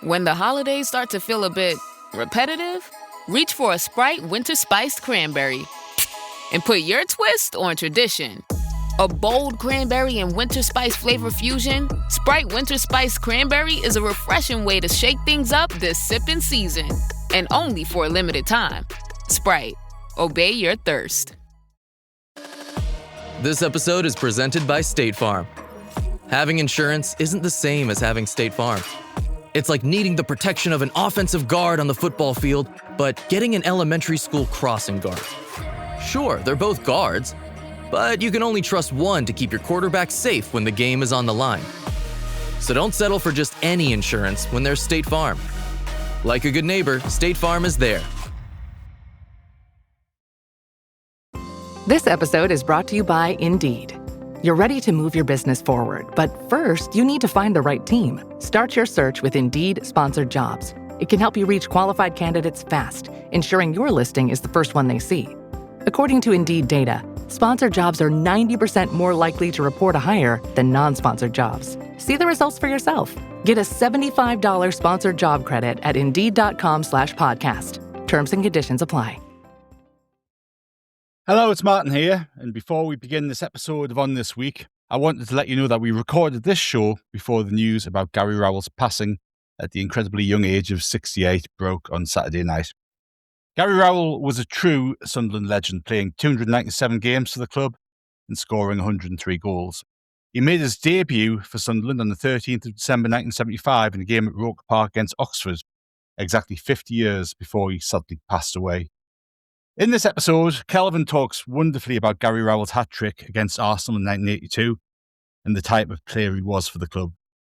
When the holidays start to feel a bit repetitive, reach for a Sprite Winter Spiced Cranberry and put your twist on tradition. A bold cranberry and winter spice flavor fusion, Sprite Winter Spiced Cranberry is a refreshing way to shake things up this sipping season. And only for a limited time. Sprite. Obey your thirst. This episode is presented by State Farm. Having insurance isn't the same as having State Farm. It's like needing the protection of an offensive guard on the football field, but getting an elementary school crossing guard. Sure, they're both guards, but you can only trust one to keep your quarterback safe when the game is on the line. So don't settle for just any insurance when there's State Farm. Like a good neighbor, State Farm is there. This episode is brought to you by Indeed. You're ready to move your business forward, but first, you need to find the right team. Start your search with Indeed-sponsored jobs. It can help you reach qualified candidates fast, ensuring your listing is the first one they see. According to Indeed data, sponsored jobs are 90% more likely to report a hire than non-sponsored jobs. See the results for yourself. Get a $75 sponsored job credit at Indeed.com/podcast. Terms and conditions apply. Hello, it's Martin here, and before we begin this episode of On This Week, I wanted to let you know that we recorded this show before the news about Gary Rowell's passing at the incredibly young age of 68 broke on Saturday night. Gary Rowell was a true Sunderland legend, playing 297 games for the club and scoring 103 goals. He made his debut for Sunderland on the 13th of December 1975 in a game at Roker Park against Oxford, exactly 50 years before he suddenly passed away. In this episode, Kelvin talks wonderfully about Gary Rowell's hat-trick against Arsenal in 1982 and the type of player he was for the club.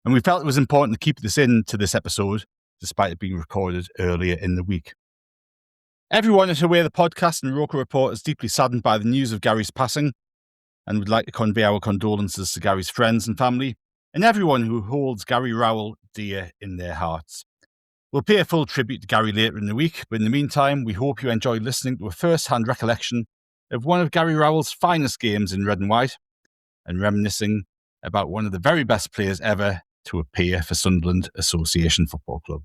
And we felt it was important to keep this into this episode, despite it being recorded earlier in the week. Everyone at Away the Podcast and Roker Report is deeply saddened by the news of Gary's passing and would like to convey our condolences to Gary's friends and family and everyone who holds Gary Rowell dear in their hearts. We'll pay a full tribute to Gary later in the week, but in the meantime, we hope you enjoy listening to a first-hand recollection of one of Gary Rowell's finest games in red and white and reminiscing about one of the very best players ever to appear for Sunderland Association Football Club.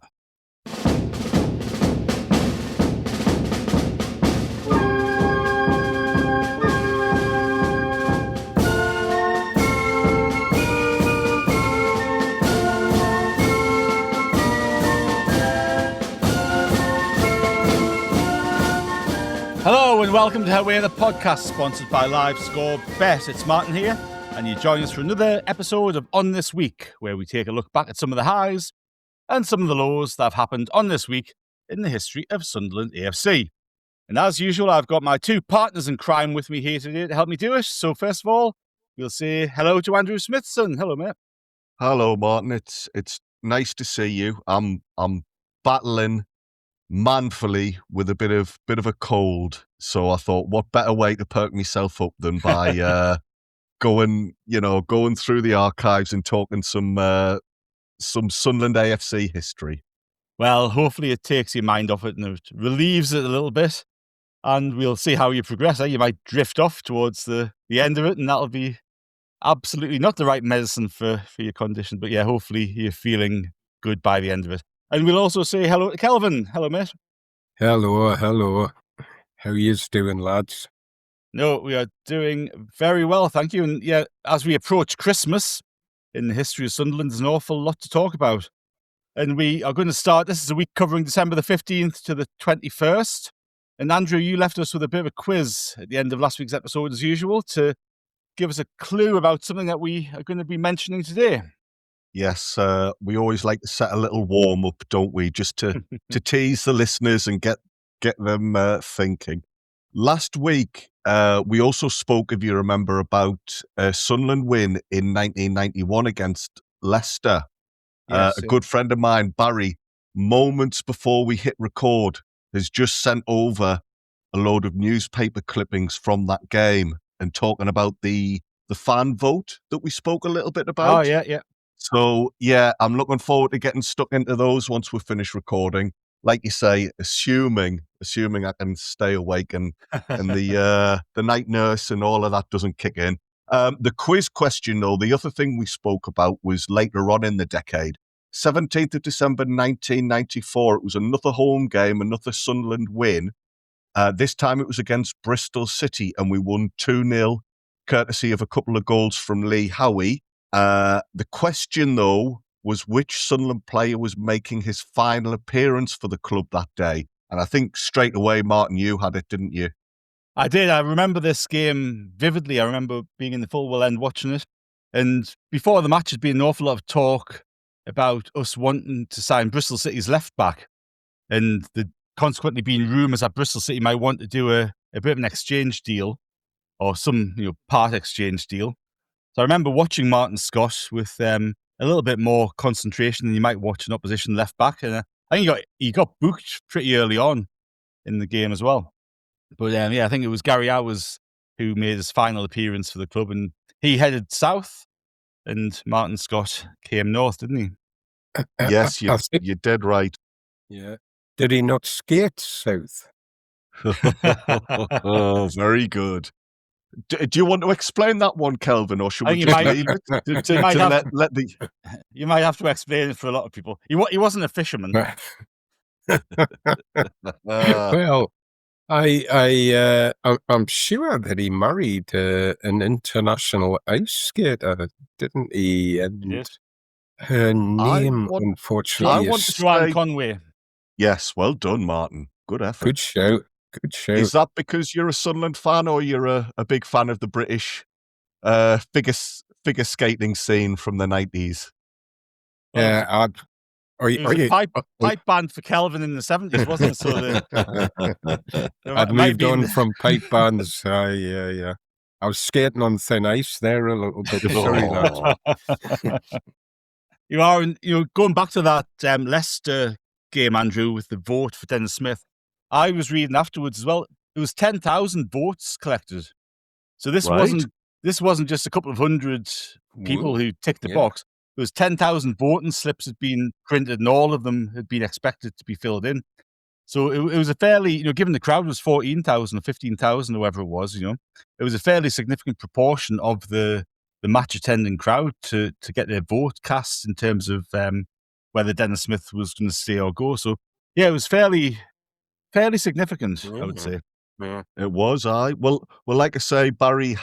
Hello and welcome to Away the Podcast, sponsored by Live Score Bet. It's Martin here, and you join us for another episode of On This Week, where we take a look back at some of the highs and some of the lows that have happened on this week in the history of Sunderland AFC. And as usual, I've got my two partners in crime with me here today to help me do it. So first of all, we'll say hello to Andrew Smithson. Hello, mate. Hello, Martin. It's nice to see you. I'm battling manfully with a bit of a cold, so I thought, what better way to perk myself up than by going through the archives and talking some Sunderland AFC history. Well, hopefully it takes your mind off it and it relieves it a little bit, and we'll see how you progress. You might drift off towards the end of it, and that'll be absolutely not the right medicine for your condition. But yeah, hopefully you're feeling good by the end of it. And we'll also say hello to Kelvin. Hello, mate. Hello. How you doing, lads? No, we are doing very well, thank you. And yeah, as we approach Christmas in the history of Sunderland, there's an awful lot to talk about. And we are going to start, this is a week covering December the 15th to the 21st. And Andrew, you left us with a bit of a quiz at the end of last week's episode, as usual, to give us a clue about something that we are going to be mentioning today. Yes, we always like to set a little warm-up, don't we, just to tease the listeners and get them thinking. Last week, we also spoke, if you remember, about a Sunderland win in 1991 against Leicester. Yes, a good friend of mine, Bally, moments before we hit record, has just sent over a load of newspaper clippings from that game and talking about the fan vote that we spoke a little bit about. Oh, yeah. So, yeah, I'm looking forward to getting stuck into those once we finish recording. Like you say, assuming I can stay awake and the night nurse and all of that doesn't kick in. The quiz question, though, the other thing we spoke about was later on in the decade. 17th of December 1994. It was another home game, another Sunderland win. This time it was against Bristol City, and we won 2-0, courtesy of a couple of goals from Lee Howie. The question, though, was which Sunderland player was making his final appearance for the club that day. And I think straight away, Martin, you had it, didn't you? I did. I remember this game vividly. I remember being in the Fulwell end watching it. And before the match, there'd been an awful lot of talk about us wanting to sign Bristol City's left back. And there'd consequently been rumours that Bristol City might want to do a bit of an exchange deal or some part exchange deal. So I remember watching Martin Scott with a little bit more concentration than you might watch an opposition left back. And I think he got booked pretty early on in the game as well. But I think it was Gary Owers who made his final appearance for the club, and he headed south, and Martin Scott came north, didn't he? Yes, you're dead right. Yeah. Did he not skate south? Oh, very good. Do you want to explain that one, Kelvin, or should we just leave it? You might have to explain it for a lot of people. He wasn't a fisherman. Well, I'm sure that he married an international ice skater, didn't he? And Yes. her name, unfortunately, is Joanne Conway. Yes, well done, Martin. Good effort. Good shout. Good shout. Is that because you're a Sunderland fan, or you're a big fan of the British figure skating scene from the 90s? Yeah, It was a pipe band for Kelvin in the 70s, wasn't it? So I'd moved on from pipe bands. Yeah. I was skating on thin ice there a little bit. Sorry, lads. You are, going back to that Leicester game, Andrew, with the vote for Dennis Smith. I was reading afterwards as well. It was 10,000 votes collected. So this wasn't just a couple of hundred people who ticked the box. There was 10,000 voting slips had been printed, and all of them had been expected to be filled in. So it was a fairly, given the crowd was 14,000 or 15,000, or whatever it was, it was a fairly significant proportion of the match attending crowd to get their vote cast in terms of whether Dennis Smith was going to stay or go. So yeah, it was fairly significant, I would say. Yeah. It was. Well, like I say, Barry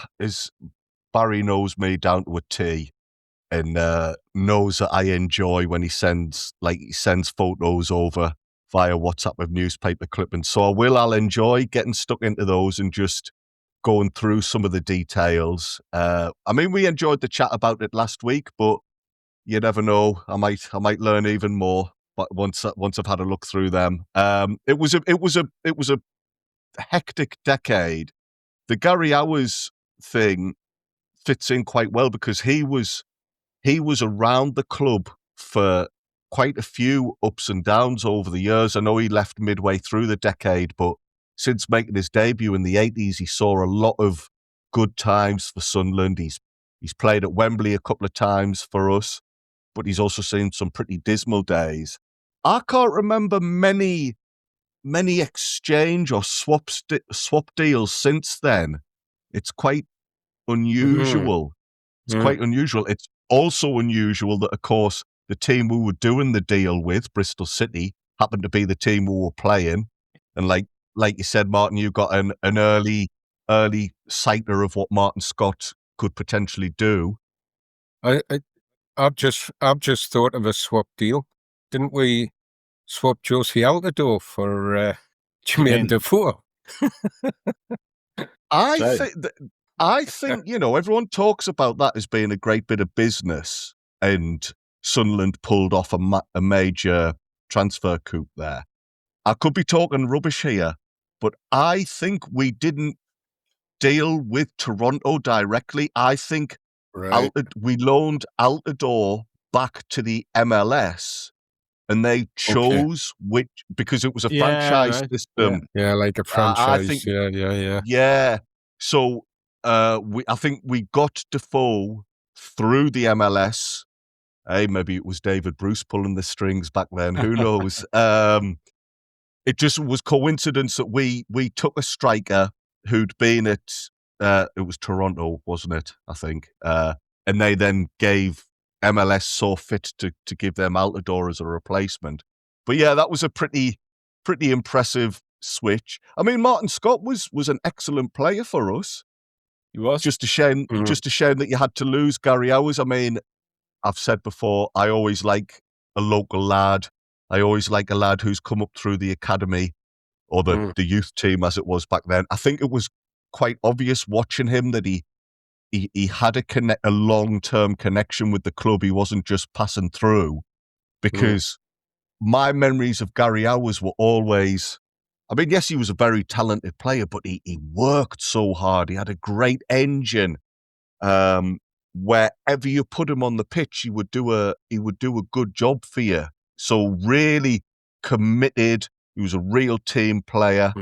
knows me down to a T. And knows that I enjoy when he sends photos over via WhatsApp of newspaper clippings. So I'll enjoy getting stuck into those and just going through some of the details. We enjoyed the chat about it last week, but you never know. I might learn even more. But once I've had a look through them, it was a hectic decade. The Gary Owers thing fits in quite well because he was around the club for quite a few ups and downs over the years. I know he left midway through the decade, but since making his debut in the 80s, he saw a lot of good times for Sunderland. He's played at Wembley a couple of times for us, but he's also seen some pretty dismal days. I can't remember many exchange or swap deals since then. It's quite unusual. It's quite unusual. It's also unusual that, of course, the team we were doing the deal with, Bristol City, happened to be the team we were playing. And like you said, Martin, you got an early sighter of what Martin Scott could potentially do. I've just thought of a swap deal. Didn't we swap Josie Altidore for Jermaine Defoe? I think, everyone talks about that as being a great bit of business, and Sunderland pulled off a major transfer coup there. I could be talking rubbish here, but I think we didn't deal with Toronto directly. I think we loaned Altidore back to the MLS, and they chose which, because it was a franchise system. Yeah, like a franchise. I think, yeah. Yeah. So I think we got Defoe through the MLS. Hey, maybe it was David Bruce pulling the strings back then. Who knows? It just was coincidence that we took a striker who'd been at it was Toronto, wasn't it? I think, and they then gave MLS saw fit to give them Altidore as a replacement. But yeah, that was a pretty impressive switch. I mean, Martin Scott was an excellent player for us. He was. Just a shame that you had to lose Gary Owers. I mean, I've said before, I always like a local lad. I always like a lad who's come up through the academy or the youth team as it was back then. I think it was quite obvious watching him that he had a long-term connection with the club. He wasn't just passing through, because my memories of Gary Owers were always, I mean, yes, he was a very talented player, but he worked so hard. He had a great engine. Wherever you put him on the pitch, he would do a good job for you. So really committed. He was a real team player.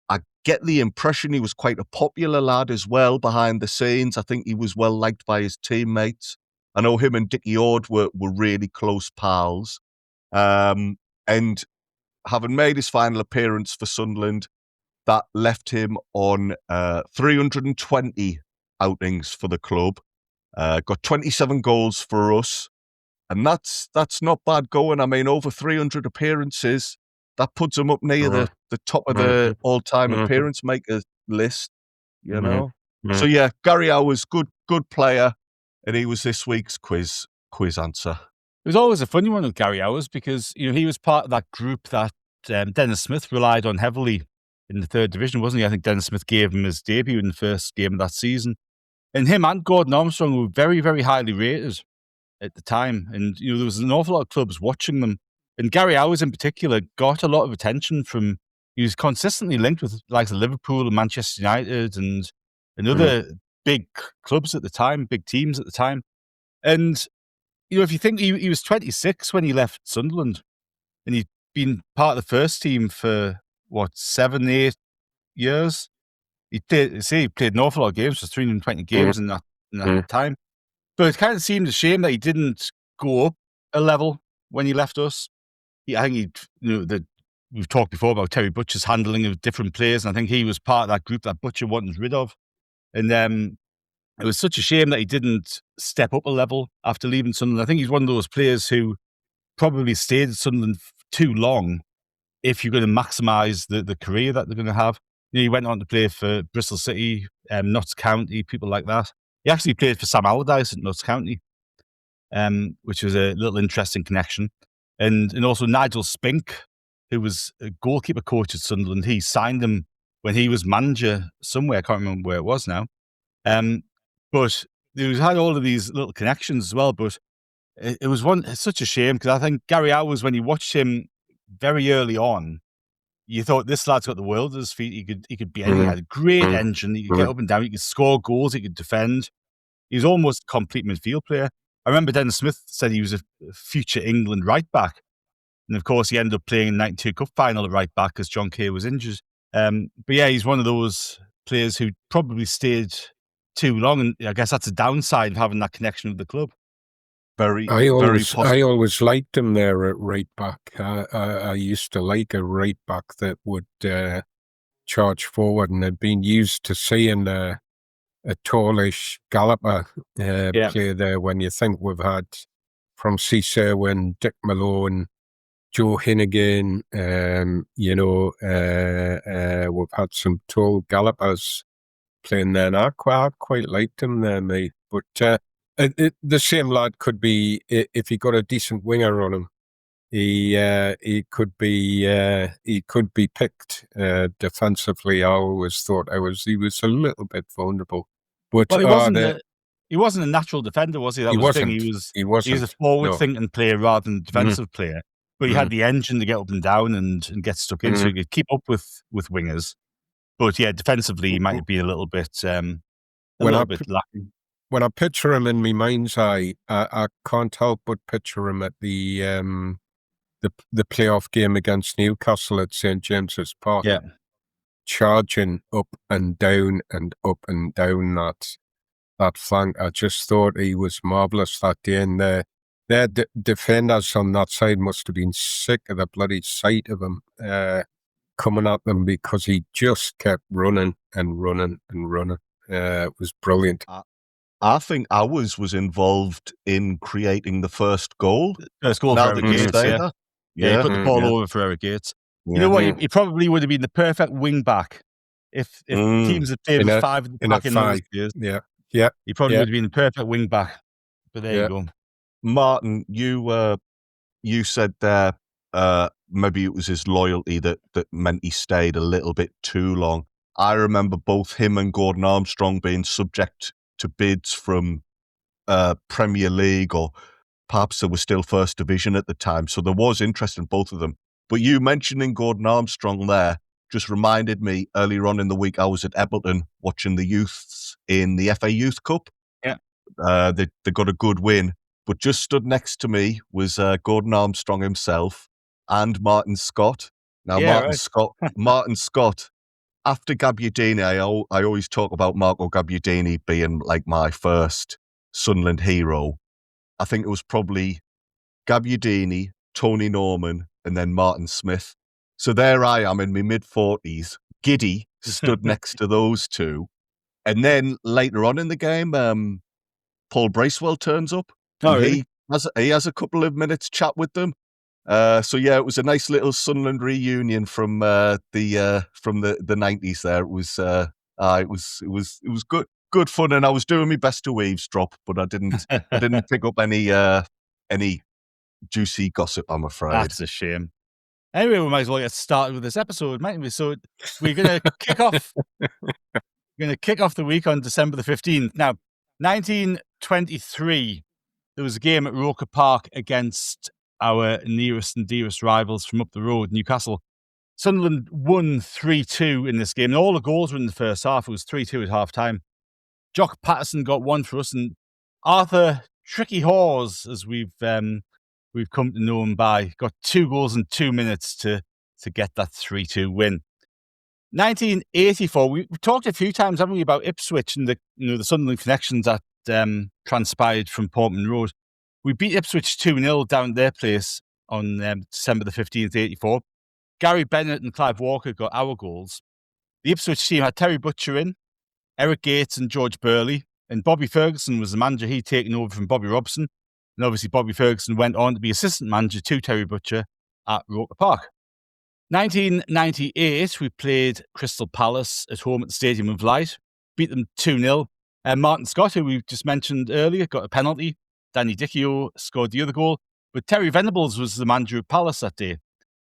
I get the impression he was quite a popular lad as well behind the scenes. I think he was well liked by his teammates. I know him and Dickie Ord were really close pals. And having made his final appearance for Sunderland, that left him on 320 outings for the club. Got 27 goals for us. And that's not bad going. I mean, over 300 appearances. That puts him up near the top of the all-time appearance maker list, you know. So yeah, Gary Owers, good player, and he was this week's quiz answer. It was always a funny one with Gary Owers, because he was part of that group that Dennis Smith relied on heavily in the third division, wasn't he? I think Dennis Smith gave him his debut in the first game of that season, and him and Gordon Armstrong were very, very highly rated at the time, and there was an awful lot of clubs watching them. And Gary Owers in particular got a lot of attention from, he was consistently linked with like Liverpool and Manchester United and other big clubs at the time, big teams at the time. And, if you think he was 26 when he left Sunderland, and he'd been part of the first team for, 7, 8 years? He played an awful lot of games, just 320 games in that time. But it kind of seemed a shame that he didn't go up a level when he left us. I think we've talked before about Terry Butcher's handling of different players, and I think he was part of that group that Butcher wanted rid of. And it was such a shame that he didn't step up a level after leaving Sunderland. I think he's one of those players who probably stayed at Sunderland too long if you're going to maximise the career that they're going to have. He went on to play for Bristol City, Notts County, people like that. He actually played for Sam Allardyce at Notts County, which was a little interesting connection. And also Nigel Spink, who was a goalkeeper coach at Sunderland, he signed him when he was manager somewhere. I can't remember where it was now. But he had all of these little connections as well. But it's such a shame, because I think Gary Owers, when you watched him very early on, you thought, this lad's got the world at his feet. He could be anything. He had a great engine. He could get up and down. He could score goals. He could defend. He was almost a complete midfield player. I remember Dennis Smith said he was a future England right back. And of course, he ended up playing in the 92 Cup final at right back because John Kay was injured. But yeah, he's one of those players who probably stayed too long. And I guess that's a downside of having that connection with the club. I always liked him there at right back. I used to like a right back that would charge forward, and had been used to seeing a tallish galloper play there. When you think we've had from Cisse, when Dick Malone, Joe Hinnigan, we've had some tall gallopers playing there, and I quite liked him there, mate. But the same lad could be, if he got a decent winger on him, he could be picked defensively. I always thought he was a little bit vulnerable. But he wasn't a natural defender, was he? He was a forward-thinking player rather than a defensive player. But he had the engine to get up and down and get stuck in, so he could keep up with wingers. But yeah, defensively, he might be a little bit lacking. When I picture him in my mind's eye, I can't help but picture him at the playoff game against Newcastle at St James's Park. Yeah. Charging up and down that flank. I just thought he was marvellous that day, and their defenders on that side must have been sick of the bloody sight of him coming at them, because he just kept running and running and running. It was brilliant. I think Owers was involved in creating the first goal. First goal Now for Eric that you Gates, say yeah. that. Yeah, he put the ball yeah. over for Eric Gates. Yeah. You know what? He probably would have been the perfect wing back if teams had played with 5 at the back in those years. Yeah. He probably would have been the perfect wing back. But there you go. Martin, you said there maybe it was his loyalty that meant he stayed a little bit too long. I remember both him and Gordon Armstrong being subject to bids from Premier League, or perhaps there was still First Division at the time. So there was interest in both of them. But you mentioning Gordon Armstrong there just reminded me earlier on in the week, I was at Epperton watching the youths in the FA Youth Cup. Yeah. They got a good win. But just stood next to me was Gordon Armstrong himself and Martin Scott. Now, Martin Scott, after Gabbiadini, I always talk about Marco Gabbiadini being like my first Sunderland hero. I think it was probably Gabbiadini, Tony Norman, and then Martin Smith. So there I am in my mid-40s, giddy, stood next to those two. And then later on in the game, Paul Bracewell turns up. Oh, really? He has a couple of minutes chat with them. So yeah, it was a nice little Sunderland reunion from the 90s. There, it was good fun, and I was doing my best to eavesdrop, but I didn't pick up any juicy gossip, I'm afraid. That's a shame. Anyway, we might as well get started with this episode, mightn't we? So we're going to kick off. We're going to kick off the week on December the 15th. Now, 1923, there was a game at Roker Park against our nearest and dearest rivals from up the road, Newcastle. Sunderland won 3-2 in this game, and all the goals were in the first half. It was 3-2 at half-time. Jock Patterson got one for us, and Arthur Tricky Hawes, as we've come to know him by, got 2 goals in 2 minutes to get that 3-2 win. 1984, we've talked a few times, haven't we, about Ipswich and the Sunderland connections that transpired from Portman Road. We beat Ipswich 2-0 down at their place on December the 15th, 84. Gary Bennett and Clive Walker got our goals. The Ipswich team had Terry Butcher in, Eric Gates and George Burley, and Bobby Ferguson was the manager. He'd taken over from Bobby Robson. And obviously Bobby Ferguson went on to be assistant manager to Terry Butcher at Roker Park. 1998, we played Crystal Palace at home at the Stadium of Light, beat them 2-0. Martin Scott, who we just mentioned earlier, got a penalty. Danny Dichio scored the other goal. But Terry Venables was the manager of Palace that day,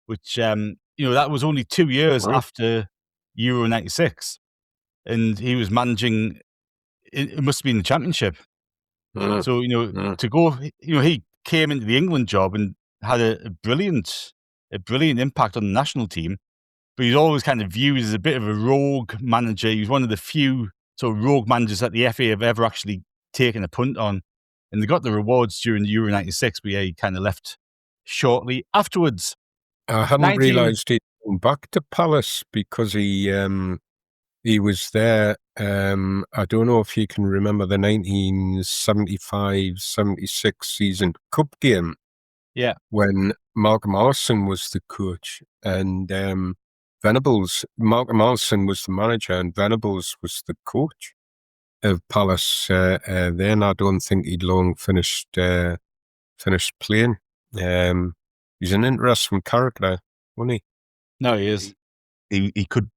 which, that was only 2 years after Euro 96. And he was managing, it must have been the Championship. So, to go, he came into the England job and had a brilliant impact on the national team, but he's always kind of viewed as a bit of a rogue manager. He was one of the few sort of rogue managers that the FA have ever actually taken a punt on, and they got the rewards during the Euro 96, but he kind of left shortly afterwards. I hadn't realised he'd gone back to Palace because he was there. I don't know if you can remember the 1975-76 season cup game. Yeah. When Malcolm Allison was the coach and Malcolm Allison was the manager and Venables was the coach of Palace. Then I don't think he'd long finished playing. He's an interesting character, wasn't he? No, he is. He could.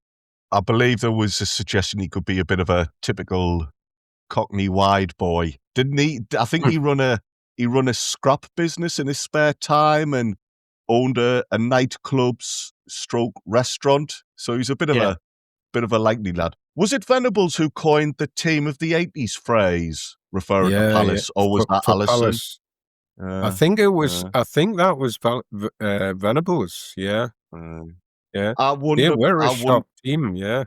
I believe there was a suggestion he could be a bit of a typical Cockney wide boy, didn't he? I think he run a scrap business in his spare time and owned a nightclub's stroke restaurant. So he's a bit of a likely lad. Was it Venables who coined the team of the 80s phrase referring to Palace, or was that Allison? I think it was. I think that was Venables. Yeah. Yeah. I wonder. We're a stock team. Yeah.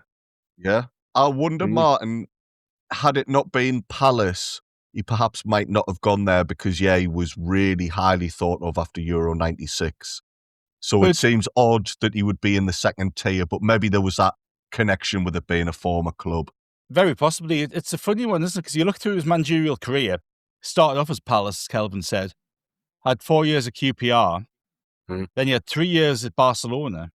Yeah. I wonder, Martin, had it not been Palace, he perhaps might not have gone there because, he was really highly thought of after Euro 96. So it seems odd that he would be in the second tier, but maybe there was that connection with it being a former club. Very possibly. It's a funny one, isn't it? Because you look through his managerial career, started off as Palace, Kelvin said, had 4 years at QPR, then he had 3 years at Barcelona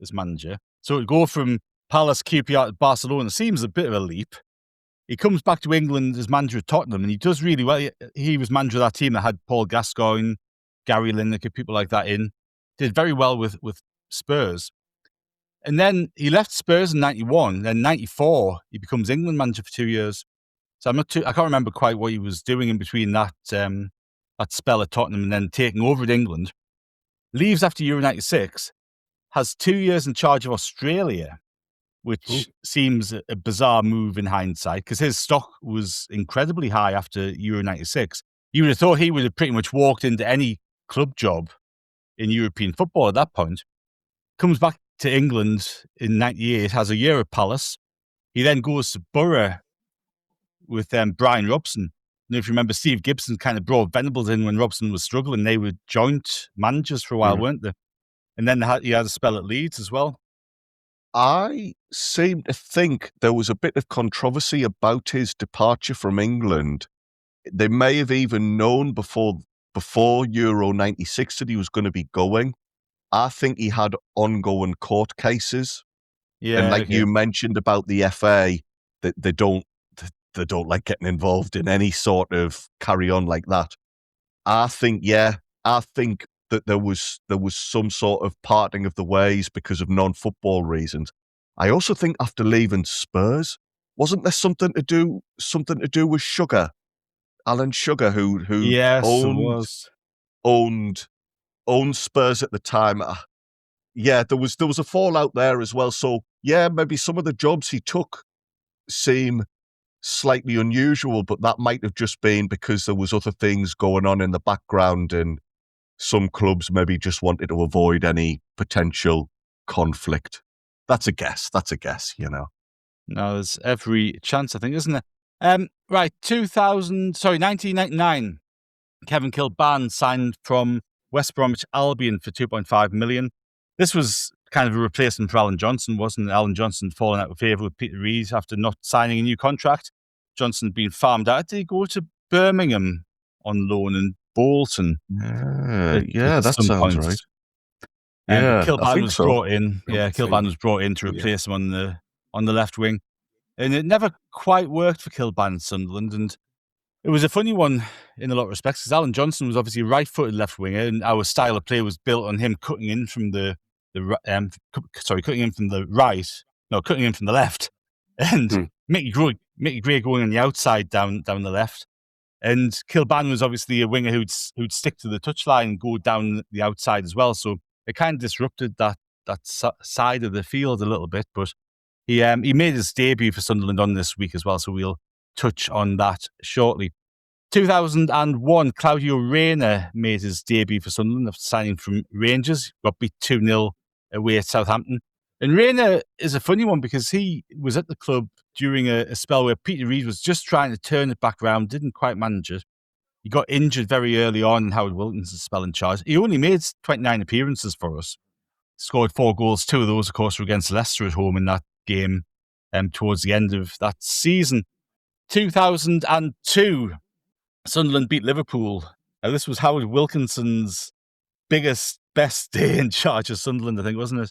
as manager. So to go from Palace, QPR to Barcelona seems a bit of a leap. He comes back to England as manager of Tottenham, and he does really well. He was manager of that team that had Paul Gascoigne, Gary Lineker, people like that in. Did very well with Spurs. And then he left Spurs in 91. Then 94, he becomes England manager for 2 years. So I can't remember quite what he was doing in between that spell at Tottenham and then taking over at England. Leaves after Euro 96, has 2 years in charge of Australia, which seems a bizarre move in hindsight because his stock was incredibly high after Euro 96. You would have thought he would have pretty much walked into any club job in European football at that point. Comes back to England in 98, has a year at Palace. He then goes to Borough with Brian Robson. And if you remember, Steve Gibson kind of brought Venables in when Robson was struggling. They were joint managers for a while, weren't they? And then he had a spell at Leeds as well. I seem to think there was a bit of controversy about his departure from England. They may have even known before Euro 96 that he was going to be going. I think he had ongoing court cases. Yeah, and like you mentioned about the FA, that they don't like getting involved in any sort of carry on like that. I think that there was some sort of parting of the ways because of non-football reasons. I also think after leaving Spurs, wasn't there something to do with Sugar, Alan Sugar, who owned Spurs at the time? Yeah, there was a fallout there as well. So yeah, maybe some of the jobs he took seem slightly unusual, but that might have just been because there was other things going on in the background and some clubs maybe just wanted to avoid any potential conflict. That's a guess, you know. No, there's every chance, I think, isn't there? Right, 1999, Kevin Kilbane signed from West Bromwich Albion for 2.5 million. This was kind of a replacement for Alan Johnson, wasn't it? Alan Johnson falling out of favour with Peter Reid after not signing a new contract. Johnson being farmed out. Did he go to Birmingham on loan and Bolton? That sounds right. Kilbane was brought in. Kilbane was brought in to replace him on the left wing, and it never quite worked for Kilbane at Sunderland. And it was a funny one in a lot of respects because Alan Johnson was obviously a right-footed left winger, and our style of play was built on him cutting in from the left, and Mickey Gray going on the outside down the left. And Kilbane was obviously a winger who'd stick to the touchline and go down the outside as well. So it kind of disrupted that side of the field a little bit. But he made his debut for Sunderland on this week as well. So we'll touch on that shortly. 2001, Claudio Reyna made his debut for Sunderland after signing from Rangers. Got beat 2-0 away at Southampton. And Reyna is a funny one because he was at the club during a spell where Peter Reid was just trying to turn it back around, didn't quite manage it. He got injured very early on in Howard Wilkins's spell in charge. He only made 29 appearances for us. Scored 4 goals. 2 of those, of course, were against Leicester at home in that game towards the end of that season. 2002, Sunderland beat Liverpool. Now, this was Howard Wilkinson's best day in charge of Sunderland, I think, wasn't it?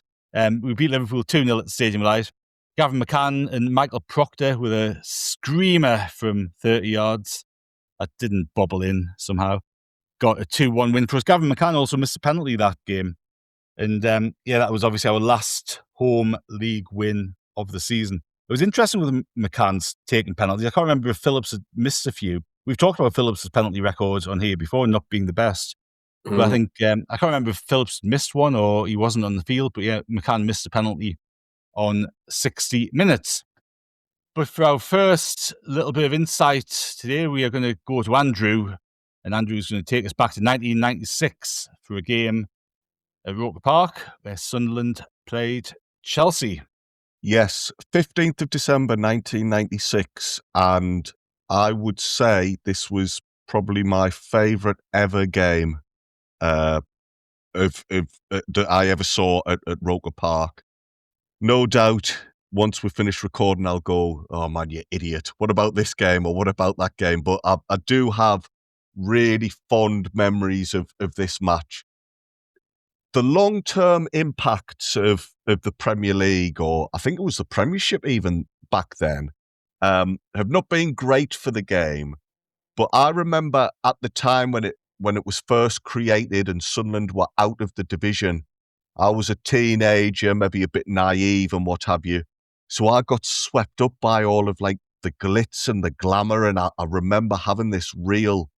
We beat Liverpool 2-0 at the Stadium Light. Gavin McCann and Michael Proctor with a screamer from 30 yards. That didn't bobble in somehow. Got a 2-1 win for us. Gavin McCann also missed a penalty that game. And that was obviously our last home league win of the season. It was interesting with McCann's taking penalties. I can't remember if Phillips had missed a few. We've talked about Phillips' penalty records on here before, not being the best. But I think, I can't remember if Phillips missed one or he wasn't on the field, but McCann missed a penalty on 60 minutes. But for our first little bit of insight today, we are going to go to Andrew, and Andrew's going to take us back to 1996 for a game at Roker Park where Sunderland played Chelsea. Yes, 15th of December 1996, and I would say this was probably my favourite ever game that I ever saw at Roker Park. No doubt, once we finish recording, I'll go, oh man, you idiot. What about this game or what about that game? But I do have really fond memories of this match. The long-term impacts of the Premier League, or I think it was the Premiership even back then, have not been great for the game. But I remember at the time when it was first created and Sunderland were out of the division, I was a teenager, maybe a bit naive and what have you. So I got swept up by all of like the glitz and the glamour. And I remember having this real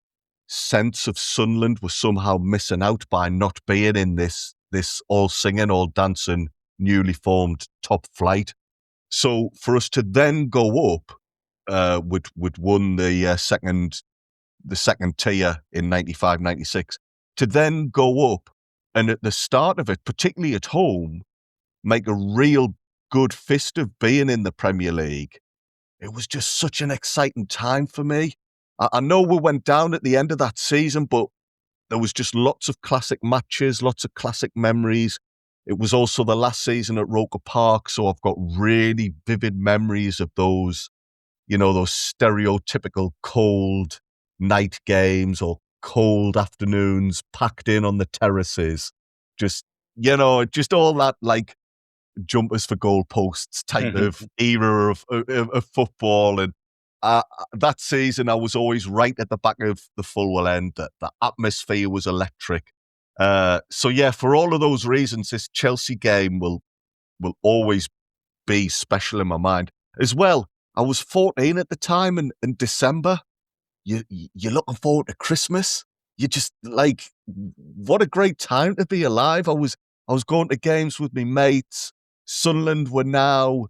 sense of Sunderland was somehow missing out by not being in this all singing, all dancing, newly formed top flight. So for us to then go up, we'd won the second tier in 95, 96, to then go up and at the start of it, particularly at home, make a real good fist of being in the Premier League. It was just such an exciting time for me. I know we went down at the end of that season, but there was just lots of classic matches, lots of classic memories. It was also the last season at Roker Park, so I've got really vivid memories of those, those stereotypical cold night games or cold afternoons packed in on the terraces. Just all that like jumpers for goalposts type of era of football. And that season, I was always right at the back of the Fulwell end. The atmosphere was electric. So yeah, for all of those reasons, this Chelsea game will always be special in my mind. As well, I was 14 at the time, and in December, you're looking forward to Christmas. You just like, what a great time to be alive. I was going to games with my mates. Sunderland were now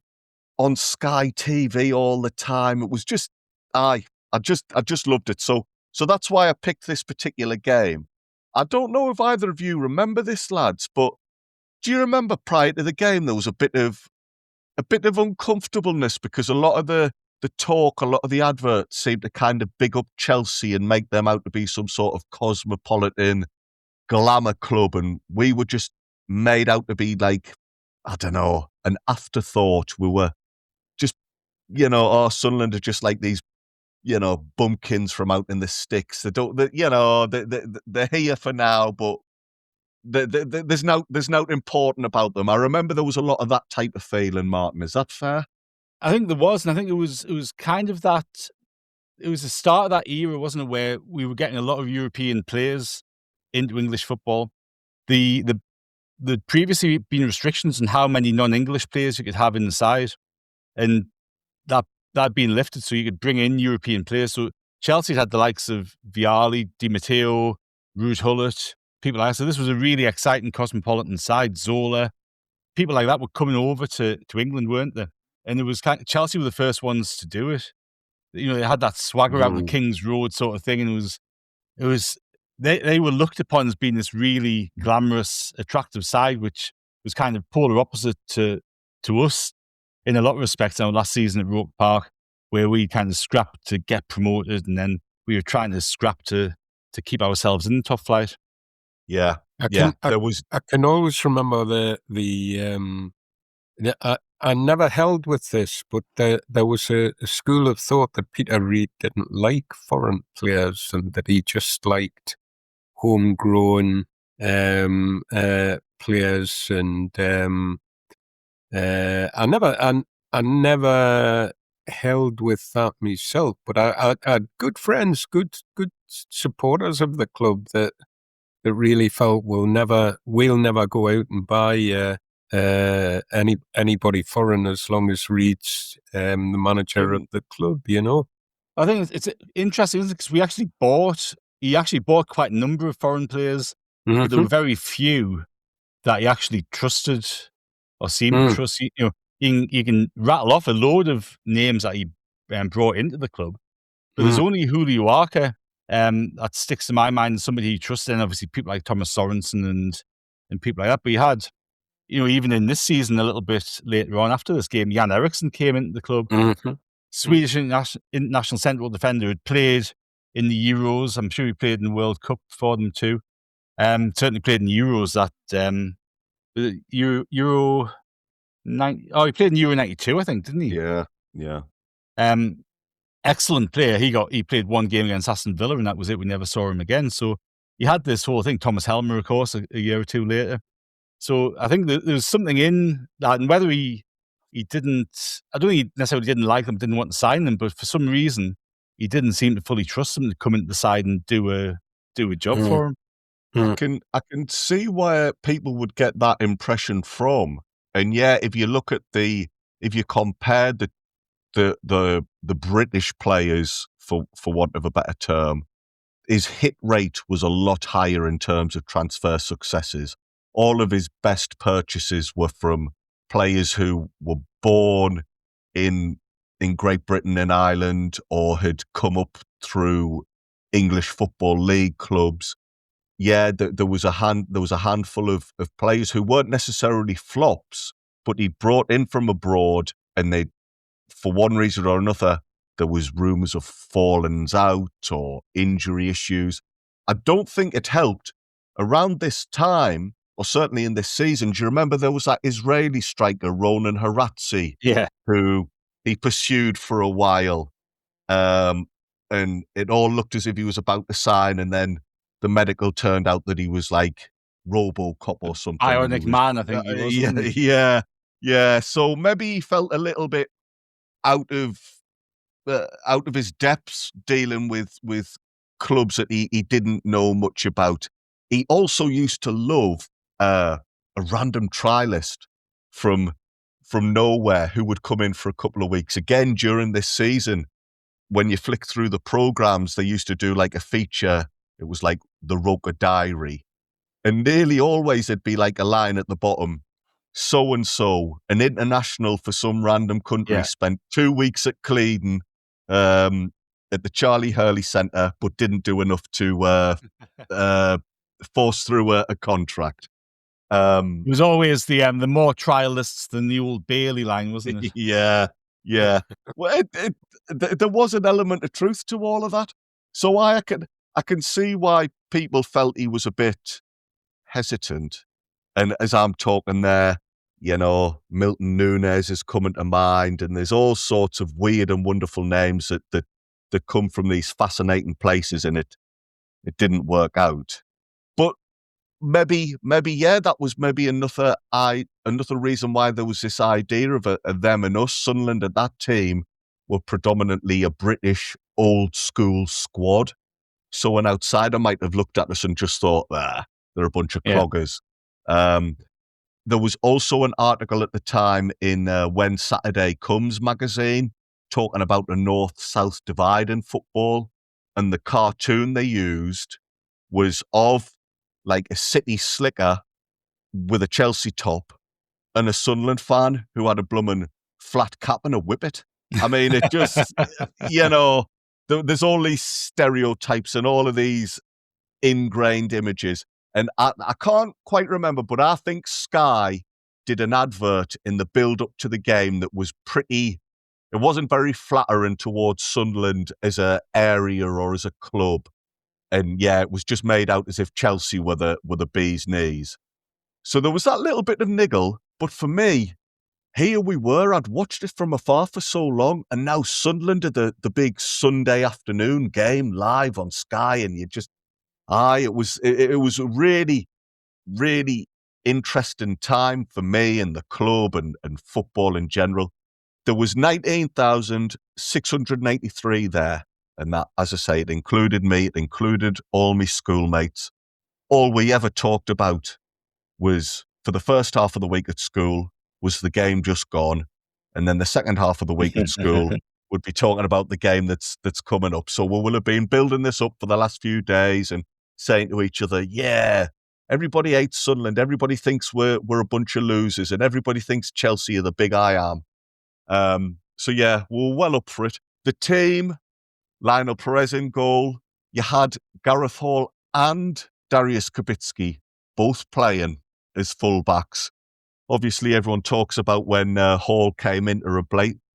on Sky TV all the time. It was just, I just loved it. So that's why I picked this particular game. I don't know if either of you remember this, lads, but do you remember prior to the game there was a bit of uncomfortableness because a lot of the talk, a lot of the adverts seemed to kind of big up Chelsea and make them out to be some sort of cosmopolitan glamour club, and we were just made out to be like, I don't know, an afterthought. We were just, Sunderland are just like these, bumpkins from out in the sticks. They're here for now, but there's nothing important about them. I remember there was a lot of that type of feeling, Martin. Is that fair? I think there was, and I think it was kind of that. It was the start of that era, wasn't it, where we were getting a lot of European players into English football. The previously been restrictions on how many non-English players you could have in the side, and that had been lifted, so you could bring in European players. So Chelsea had the likes of Vialli, Di Matteo, Ruud Gullit, people like that. So this was a really exciting cosmopolitan side. Zola, people like that were coming over to England, weren't they? And it was Chelsea were the first ones to do it. They had that swagger out of King's Road sort of thing, and it was they were looked upon as being this really glamorous, attractive side, which was kind of polar opposite to us in a lot of respects. Our last season at Roker Park, where we kind of scrapped to get promoted, and then we were trying to scrap to keep ourselves in the top flight. Yeah, I can always remember I never held with this, but there was a school of thought that Peter Reid didn't like foreign players and that he just liked homegrown players. And I never held with that myself, but I had good friends, good supporters of the club that really felt we'll never go out and buy anybody foreign as long as Reid's the manager of the club. I think it's interesting, isn't it? Because he actually bought quite a number of foreign players, but there were very few that he actually trusted or seemed to trust. You can rattle off a load of names that he brought into the club, but there's only Julio Arca that sticks to my mind as somebody he trusted, and obviously people like Thomas Sorensen and people like that. But he had, even in this season, a little bit later on after this game, Jan Eriksson came into the club. Swedish international central defender, had played in the Euros. I'm sure he played in the World Cup for them too. Certainly played in the Euros Euro 90. Oh, he played in Euro 92, I think, didn't he? Yeah. Excellent player. He played one game against Aston Villa, and that was it. We never saw him again. So he had this whole thing. Thomas Helmer, of course, a year or two later. So I think there was something in that, and whether he he didn't. I don't think he necessarily didn't like them, didn't want to sign them, but for some reason, he didn't seem to fully trust them to come into the side and do a job for him. I can see where people would get that impression from. And yeah, if you compare the British players, for want of a better term, his hit rate was a lot higher in terms of transfer successes. All of his best purchases were from players who were born in Great Britain and Ireland or had come up through English Football League clubs. Yeah, there was a handful of players who weren't necessarily flops, but he brought in from abroad, and they, for one reason or another, there was rumours of fallings out or injury issues. I don't think it helped. Around this time, or certainly in this season, do you remember there was that Israeli striker, Ronan Haratzi, who he pursued for a while, and it all looked as if he was about to sign, and then the medical turned out that he was like RoboCop or something. Ionic Man, I think he was. Yeah. So maybe he felt a little bit out of his depths dealing with clubs that he didn't know much about. He also used to love a random trialist from nowhere who would come in for a couple of weeks. Again, during this season, when you flick through the programs, they used to do like a feature. It was like the Roker Diary. And nearly always it'd be like a line at the bottom. So-and-so, an international for some random country, spent 2 weeks at Clevedon at the Charlie Hurley Centre, but didn't do enough to force through a contract. It was always the more trialists than the old Bally line, wasn't it? Yeah. Well, there was an element of truth to all of that. So I can see why people felt he was a bit hesitant. And as I'm talking there, Milton Nunes is coming to mind, and there's all sorts of weird and wonderful names that come from these fascinating places, and it didn't work out. But maybe, that was maybe another reason why there was this idea of a them and us. Sunderland at that team were predominantly a British old school squad. So an outsider might have looked at us and just thought, they're a bunch of cloggers. There was also an article at the time in When Saturday Comes magazine talking about the north-south divide in football. And the cartoon they used was of like a City slicker with a Chelsea top and a Sunderland fan who had a bloomin' flat cap and a whippet. I mean, it just, there's all these stereotypes and all of these ingrained images. And I can't quite remember, but I think Sky did an advert in the build-up to the game that was it wasn't very flattering towards Sunderland as an area or as a club. And yeah, it was just made out as if Chelsea were the bee's knees. So there was that little bit of niggle. But for me, here we were, I'd watched it from afar for so long, and now Sunderland are the big Sunday afternoon game live on Sky, and you just, it was a really, really interesting time for me and the club and football in general. There was 19,683 there, and that, as I say, it included me, it included all my schoolmates. All we ever talked about was, for the first half of the week at school, was the game just gone, and then the second half of the week at school would be talking about the game that's coming up. So we will have been building this up for the last few days and saying to each other, everybody hates Sunderland, everybody thinks we're a bunch of losers, and everybody thinks Chelsea are the big I am. So yeah, we're well up for it. The team, Lionel Perez in goal. You had Gareth Hall and Darius Kubicki both playing as fullbacks. Obviously, everyone talks about when Hall came in to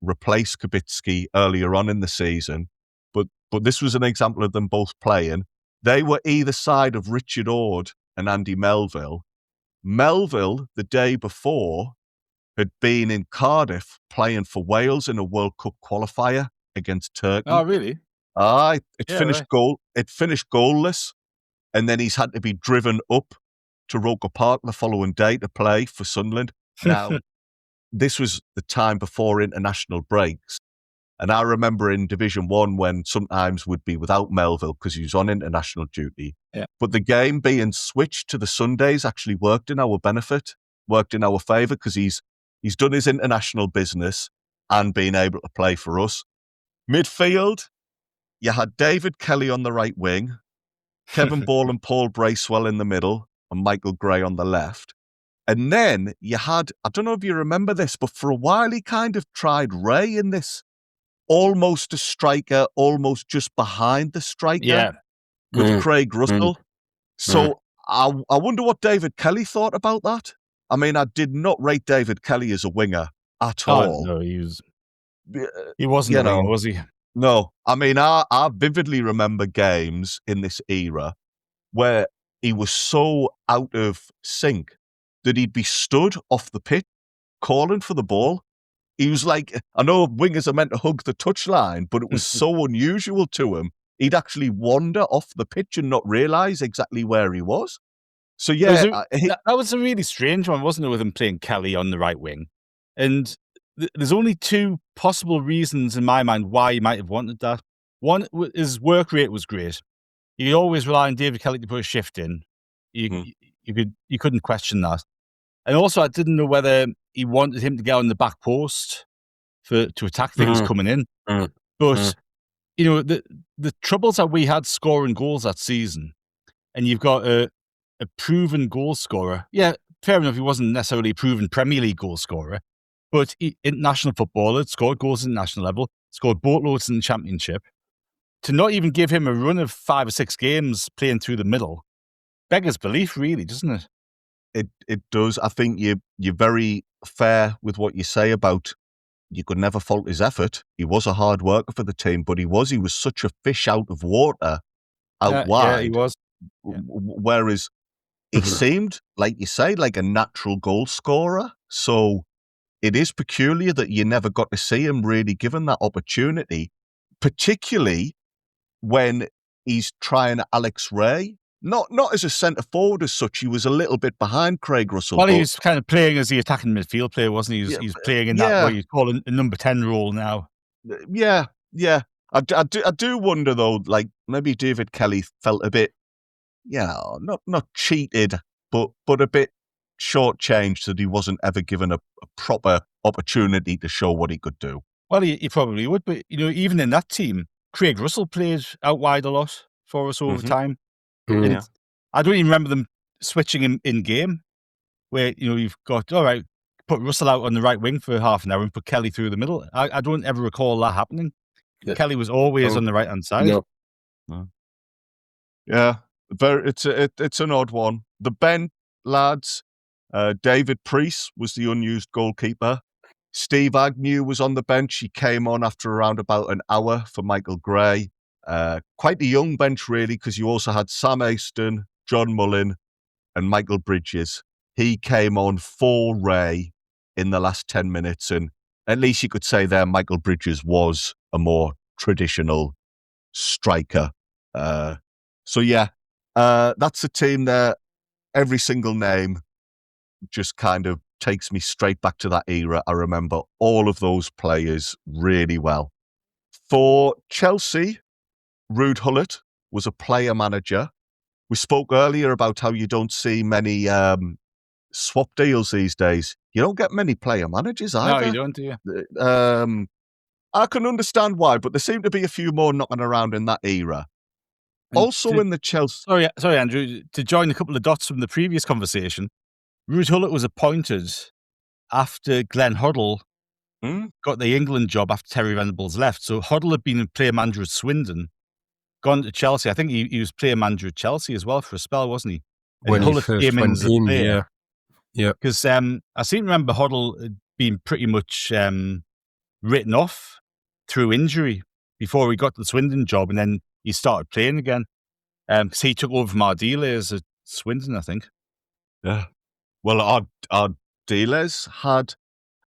replace Kubicki earlier on in the season, but this was an example of them both playing. They were either side of Richard Ord and Andy Melville. Melville, the day before, had been in Cardiff playing for Wales in a World Cup qualifier against Turkey. Oh, really? It finished goalless, and then he's had to be driven up to Roker Park the following day to play for Sunderland. Now, this was the time before international breaks. And I remember in Division 1 when sometimes we'd be without Melville because he was on international duty. Yeah. But the game being switched to the Sundays actually worked in our benefit, worked in our favour because he's done his international business and been able to play for us. Midfield, you had David Kelly on the right wing, Kevin Ball and Paul Bracewell in the middle, and Michael Gray on the left. And then you had, I don't know if you remember this, but for a while he kind of tried Ray in this. Almost a striker, almost just behind the striker with Craig Russell. So I wonder what David Kelly thought about that. I mean, I did not rate David Kelly as a winger at all. No, he wasn't a winger, was he? No. I mean, I vividly remember games in this era where he was so out of sync that he'd be stood off the pitch calling for the ball. He was like, I know wingers are meant to hug the touchline, but it was so unusual to him. He'd actually wander off the pitch and not realise exactly where he was. So, yeah. That was a really strange one, wasn't it, with him playing Kelly on the right wing? And there's only two possible reasons in my mind why he might have wanted that. One, his work rate was great. You could always rely on David Kelly to put a shift in. You couldn't question that. And also, I didn't know whether he wanted him to get on the back post to attack things coming in. But, you know, the troubles that we had scoring goals that season, and you've got a proven goal scorer. Yeah, fair enough, he wasn't necessarily a proven Premier League goal scorer, but international footballer, scored goals at national level, scored boatloads in the Championship. To not even give him a run of 5 or 6 games playing through the middle beggars belief, really, doesn't it? It does. I think you're very fair with what you say about you could never fault his effort. He was a hard worker for the team, but he was such a fish out of water out wide. Yeah, he was. Yeah. Whereas he seemed, like you say, like a natural goal scorer. So it is peculiar that you never got to see him really given that opportunity, particularly when he's trying Alex Ray. Not as a centre forward as such. He was a little bit behind Craig Russell. Well, he was kind of playing as the attacking midfield player, wasn't he? He was playing in that what you call a number 10 role now. Yeah. I do wonder though, like maybe David Kelly felt a bit, not cheated, but a bit shortchanged that he wasn't ever given a proper opportunity to show what he could do. Well, he probably would, but you know, even in that team, Craig Russell played out wide a lot for us over time. Yeah. I don't even remember them switching him in game where, you know, you've got, all right, put Russell out on the right wing for half an hour and put Kelly through the middle. I don't ever recall that happening. Yeah. Kelly was always on the right-hand side. No. Yeah, it's an odd one. The bench, lads, David Priest was the unused goalkeeper. Steve Agnew was on the bench. He came on after around about an hour for Michael Gray. Quite a young bench, really, because you also had Sam Aston, John Mullen, and Michael Bridges. He came on for Ray in the last 10 minutes, and at least you could say there Michael Bridges was a more traditional striker. So, that's a team there. Every single name just kind of takes me straight back to that era. I remember all of those players really well. For Chelsea, Ruud Gullit was a player manager. We spoke earlier about how you don't see many swap deals these days. You don't get many player managers either. No, you don't, do you? I can understand why, but there seem to be a few more knocking around in that era. And also in the Chelsea... Sorry, Andrew, to join a couple of dots from the previous conversation, Ruud Gullit was appointed after Glenn Hoddle got the England job after Terry Venables left. So Hoddle had been a player manager at Swindon, gone to Chelsea. I think he was player manager at Chelsea as well for a spell, wasn't he? And when he first went in, yeah. Because I seem to remember Hoddle being pretty much written off through injury before he got the Swindon job, and then he started playing again. Because he took over from Ardiles at Swindon, I think. Yeah. Well, Ardiles had,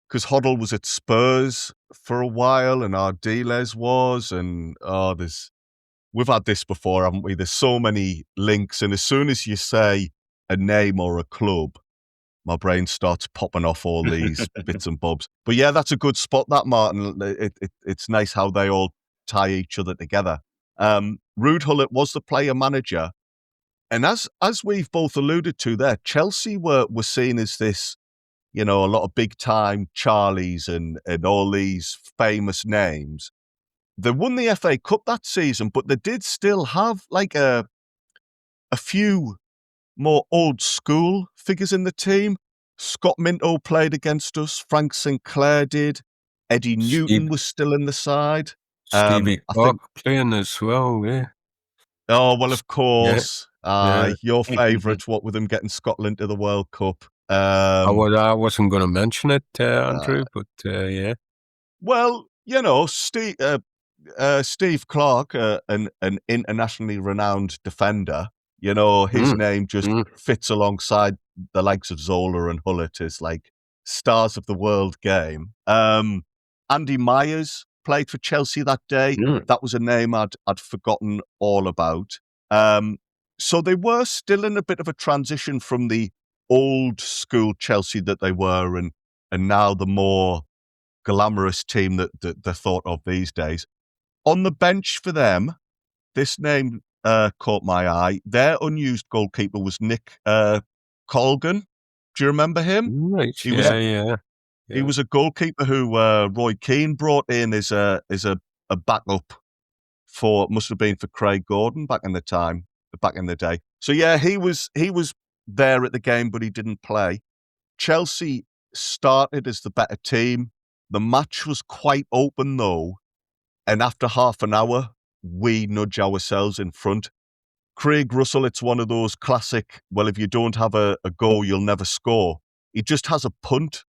because Hoddle was at Spurs for a while, and Ardiles was, and we've had this before, haven't we? There's so many links, and as soon as you say a name or a club, my brain starts popping off all these bits and bobs. But yeah, that's a good spot, that, Martin. It's nice how they all tie each other together. Ruud Gullit was the player manager. And as we've both alluded to there, Chelsea were seen as this, a lot of big time Charlies and all these famous names. They won the FA Cup that season, but they did still have like a few more old school figures in the team. Scott Minto played against us. Frank Sinclair did. Eddie Newton was still in the side. Stevie Clark playing as well, yeah. Oh, well, of course. Yeah. Your favourite, what with them getting Scotland to the World Cup. I wasn't going to mention it, Andrew, but yeah. Well, Steve Clark, an internationally renowned defender, his name just fits alongside the likes of Zola and Gullit as like stars of the world game. Andy Myers played for Chelsea that day. That was a name I'd forgotten all about. So they were still in a bit of a transition from the old school Chelsea that they were and now the more glamorous team that they're thought of these days. On the bench for them, this name caught my eye. Their unused goalkeeper was Nick Colgan. Do you remember him? Right. He was a goalkeeper who Roy Keane brought in as a backup for, must have been for Craig Gordon back in the day. So yeah, he was there at the game, but he didn't play. Chelsea started as the better team. The match was quite open though, and after half an hour, we nudge ourselves in front. Craig Russell, it's one of those classic, well, if you don't have a goal, you'll never score. He just has a punt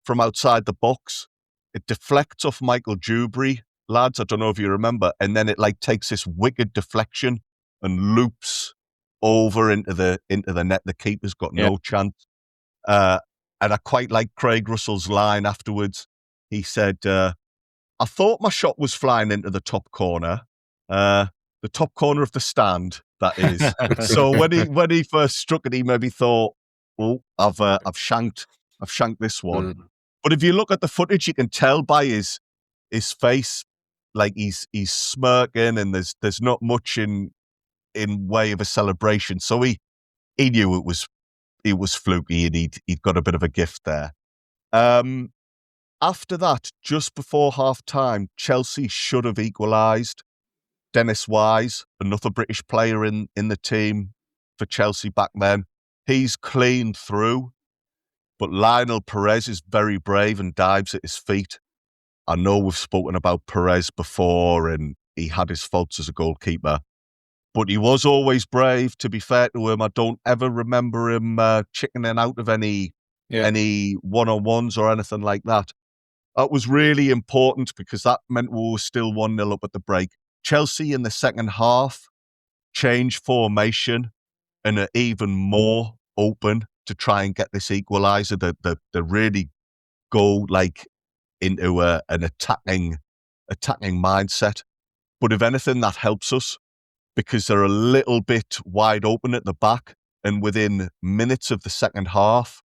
from outside the box. It deflects off Michael Dewberry, lads, I don't know if you remember, and then it like takes this wicked deflection and loops over into the net. The keeper's got no chance. And I quite like Craig Russell's line afterwards. He said, I thought my shot was flying into the top corner, the top corner of the stand, that is. So when he first struck it, he maybe thought, "Oh, I've shanked this one." But if you look at the footage, you can tell by his face, like he's smirking, and there's not much in way of a celebration. So he knew it was fluky, and he'd got a bit of a gift there. After that, just before half-time, Chelsea should have equalised. Dennis Wise, another British player in the team for Chelsea back then, he's cleaned through. But Lionel Perez is very brave and dives at his feet. I know we've spoken about Perez before, and he had his faults as a goalkeeper. But he was always brave, to be fair to him. I don't ever remember him chickening out of any one-on-ones or anything like that. That was really important because that meant we were still 1-0 up at the break. Chelsea in the second half changed formation and are even more open to try and get this equaliser. They really go like into an attacking mindset. But if anything, that helps us because they're a little bit wide open at the back. And within minutes of the second half,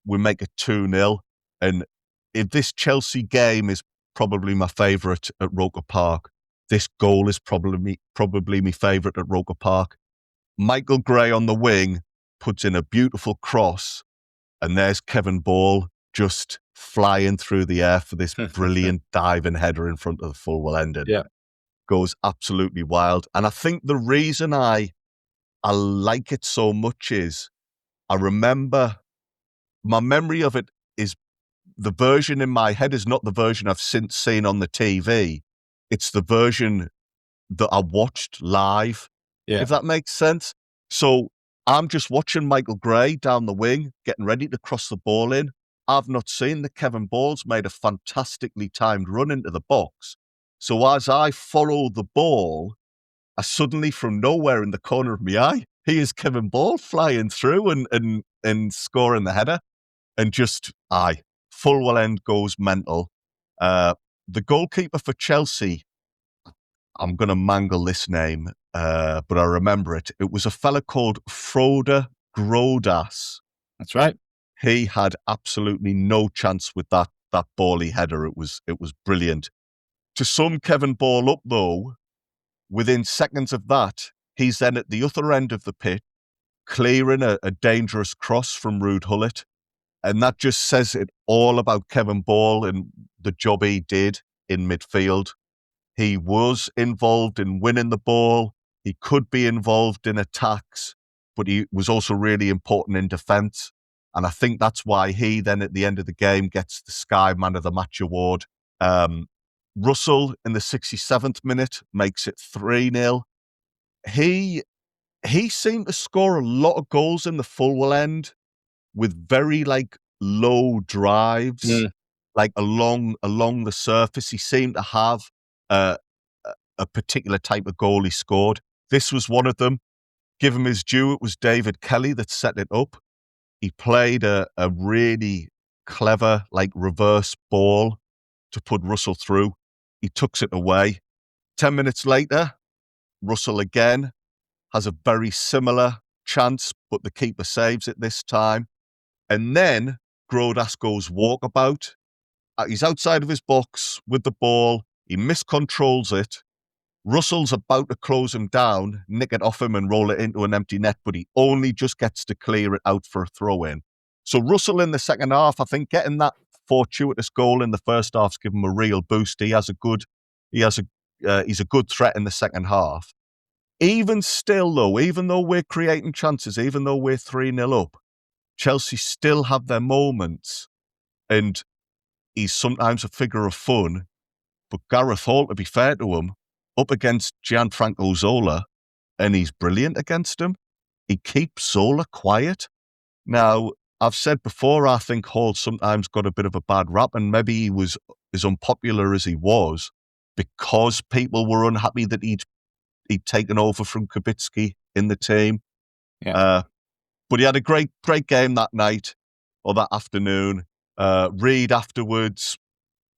we make it 2-0. And if this Chelsea game is probably my favourite at Roker Park, this goal is probably my favourite at Roker Park. Michael Gray on the wing puts in a beautiful cross, and there's Kevin Ball just flying through the air for this brilliant diving header in front of the full well ended. Yeah. Goes absolutely wild. And I think the reason I like it so much is I remember my memory of it is the version in my head is not the version I've since seen on the TV. It's the version that I watched live, if that makes sense. So I'm just watching Michael Gray down the wing, getting ready to cross the ball in. I've not seen that Kevin Ball's made a fantastically timed run into the box. So as I follow the ball, I suddenly, from nowhere in the corner of my eye, here's Kevin Ball flying through and scoring the header. And just, full well end goes mental. The goalkeeper for Chelsea, I'm going to mangle this name, but I remember it. It was a fella called Frode Grodas. That's right. He had absolutely no chance with that Bally header. It was brilliant. To sum Kevin Ball up, though, within seconds of that, he's then at the other end of the pitch, clearing a dangerous cross from Ruud Gullit. And that just says it all about Kevin Ball and the job he did in midfield. He was involved in winning the ball. He could be involved in attacks, but he was also really important in defence. And I think that's why he then at the end of the game gets the Sky Man of the Match award. Russell in the 67th minute makes it 3-0. He seemed to score a lot of goals in the Fulwell end with very low drives, along the surface. He seemed to have a particular type of goal he scored. This was one of them. Give him his due. It was David Kelly that set it up. He played a really clever reverse ball to put Russell through. He tucks it away. 10 minutes later, Russell again has a very similar chance, but the keeper saves it this time. And then Grodas goes walkabout. He's outside of his box with the ball. He miscontrols it. Russell's about to close him down, nick it off him and roll it into an empty net, but he only just gets to clear it out for a throw-in. So Russell in the second half, I think getting that fortuitous goal in the first half's given him a real boost. He's a good threat in the second half. Even still, though, even though we're creating chances, even though we're 3-0 up, Chelsea still have their moments, and he's sometimes a figure of fun. But Gareth Hall, to be fair to him, up against Gianfranco Zola, and he's brilliant against him. He keeps Zola quiet. Now, I've said before, I think Hall sometimes got a bit of a bad rap, and maybe he was as unpopular as he was because people were unhappy that he'd taken over from Kubicki in the team. Yeah. But he had a great game that night or that afternoon. Reid afterwards,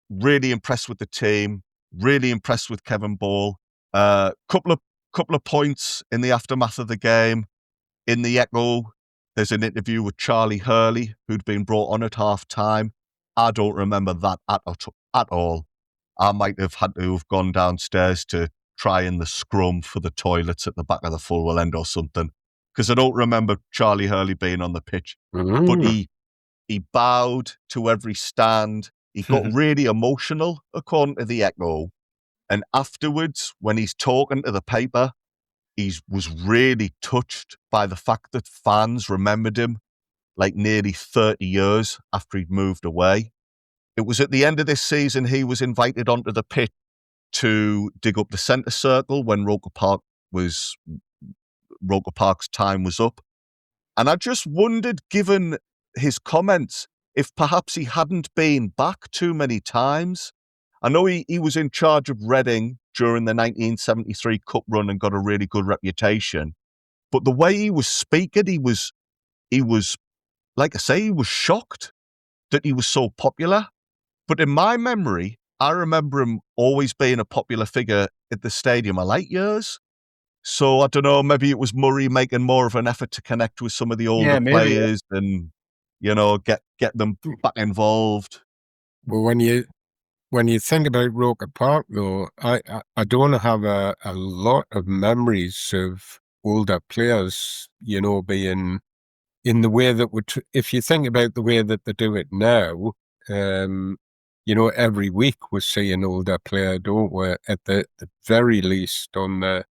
really impressed with the team, really impressed with Kevin Ball. Couple of points in the aftermath of the game. In the Echo, there's an interview with Charlie Hurley, who'd been brought on at half-time. I don't remember that at all. I might have had to have gone downstairs to try in the scrum for the toilets at the back of the Fulwell end or something, because I don't remember Charlie Hurley being on the pitch. Mm. But he bowed to every stand. He got really emotional, according to the Echo. And afterwards, when he's talking to the paper, he was really touched by the fact that fans remembered him nearly 30 years after he'd moved away. It was at the end of this season he was invited onto the pitch to dig up the centre circle when Roker Park's time was up. And I just wondered, given his comments, if perhaps he hadn't been back too many times. I know he was in charge of Reading during the 1973 Cup run and got a really good reputation. But the way he was speaking, he was, like I say, he was shocked that he was so popular. But in my memory, I remember him always being a popular figure at the stadium of late years. So I don't know, maybe it was Murray making more of an effort to connect with some of the older players and, get them back involved. Well, when you think about Roker Park, though, I don't have a lot of memories of older players, being in the way that if you think about the way that they do it now, every week we see an older player, don't we? At the very least on the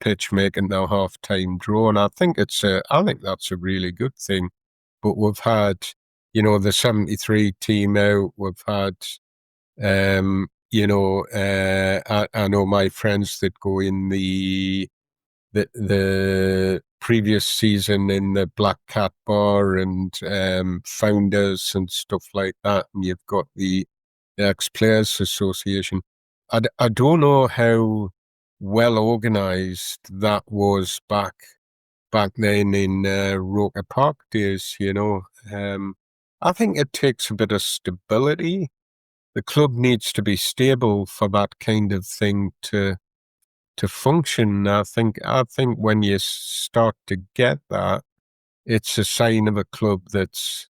pitch making their half-time draw, and I think that's a really good thing. But we've had, the 73 team out. We've had, I know my friends that go in the previous season in the Black Cat Bar and Founders and stuff like that. And you've got the Ex-Players Association. I don't know how well organised that was back then in Roker Park days, I think it takes a bit of stability. The club needs to be stable for that kind of thing to function. I think when you start to get that, it's a sign of a club that's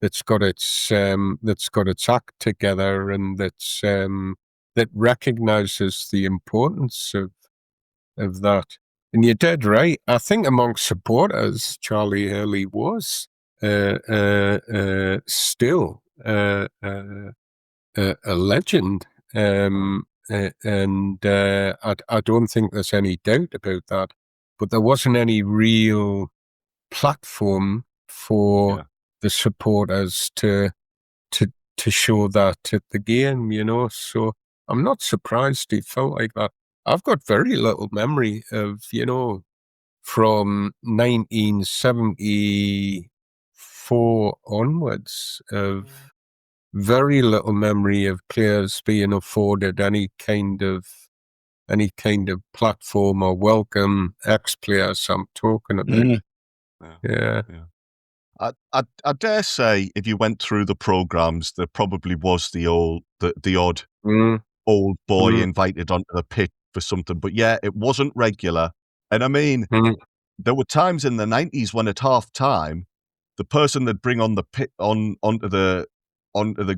that's got its act together, and that recognises the importance of that. And you're dead right. I think amongst supporters, Charlie Hurley was still a legend, and I don't think there's any doubt about that. But there wasn't any real platform for the supporters to show that at the game, So I'm not surprised he felt like that. I've got very little memory of, from 1974 onwards, of very little memory of players being afforded any kind of platform or welcome. Ex-players I'm talking about. Yeah. I dare say if you went through the programs, there probably was the odd old boy invited onto the pitch for something. But yeah, it wasn't regular. And I mean, there were times in the 90s when at half time, the person they'd bring on the pit onto the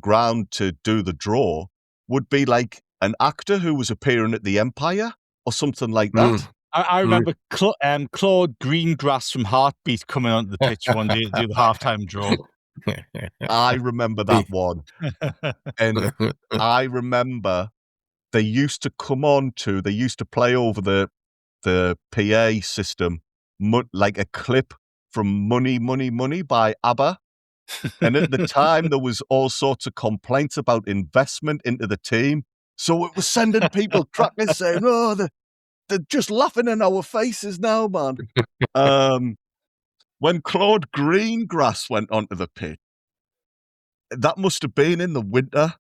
ground to do the draw would be like an actor who was appearing at the Empire or something like that. I remember Claude Greengrass from Heartbeat coming onto the pitch one day to do the halftime draw. I remember that one. And I remember they used to play over the PA system, like a clip from Money, Money, Money by ABBA. And at the time, there was all sorts of complaints about investment into the team. So it was sending people cracking saying, oh, they're just laughing in our faces now, man. When Claude Greengrass went onto the pitch, that must have been in the winter,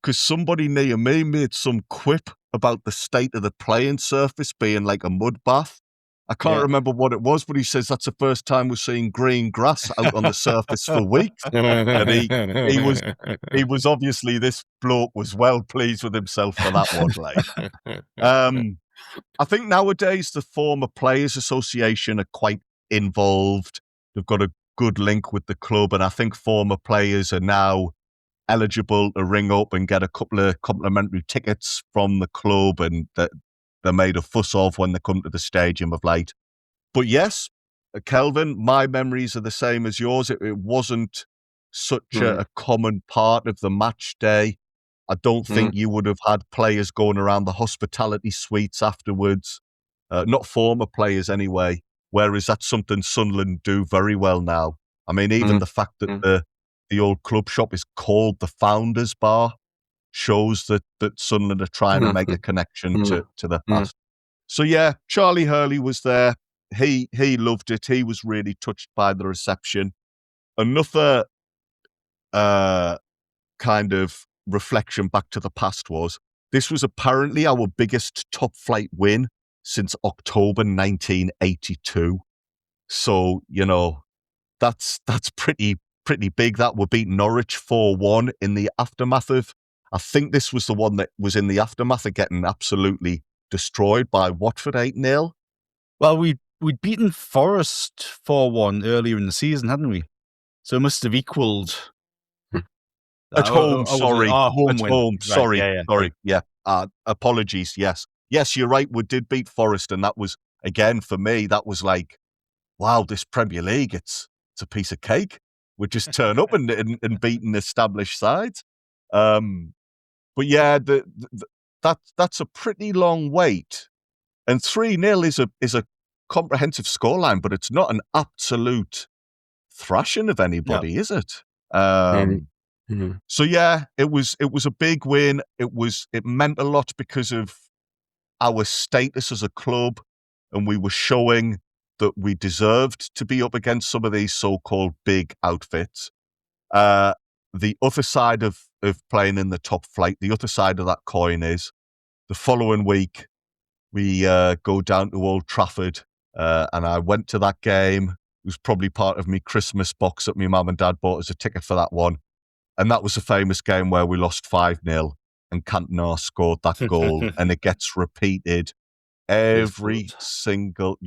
because somebody near me made some quip about the state of the playing surface being like a mud bath. I can't remember what it was, but he says that's the first time we're seeing green grass out on the surface for weeks. And he was obviously, this bloke was well pleased with himself for that one. I think nowadays the former Players Association are quite involved. They've got a good link with the club, and I think former players are now eligible to ring up and get a couple of complimentary tickets from the club, and that they're made a fuss of when they come to the stadium of late. But yes, Kelvin, my memories are the same as yours. It wasn't such a common part of the match day. I don't think you would have had players going around the hospitality suites afterwards. Not former players anyway, whereas that's something Sunderland do very well now. I mean, even the fact that the old club shop is called the Founders Bar shows that Sunderland are trying to make a connection to the past. So yeah, Charlie Hurley was there. He loved it. He was really touched by the reception. Another kind of reflection back to the past was, this was apparently our biggest top flight win since October 1982. So, that's pretty big. That we beat Norwich 4-1 in the aftermath of, I think this was the one that was in the aftermath of getting absolutely destroyed by Watford 8-0. Well, we'd beaten Forest 4-1 earlier in the season, hadn't we? So it must have equaled at home. Sorry, home at win. home. Right, Sorry, sorry. Yeah, apologies. Yes, you're right. We did beat Forest, and that was, again, for me, that was like, wow, this Premier League, it's a piece of cake. We just turn up and beating established sides. But yeah, that's a pretty long wait, and 3-0 is a comprehensive scoreline, but it's not an absolute thrashing of anybody, is it? So yeah, it was a big win. It meant a lot because of our status as a club, and we were showing that we deserved to be up against some of these so-called big outfits. The other side of playing in the top flight, the other side of that coin is, the following week, we go down to Old Trafford, and I went to that game. It was probably part of my Christmas box that my mum and dad bought as a ticket for that one. And that was a famous game where we lost 5-0 and Cantona scored that goal, and it gets repeated every single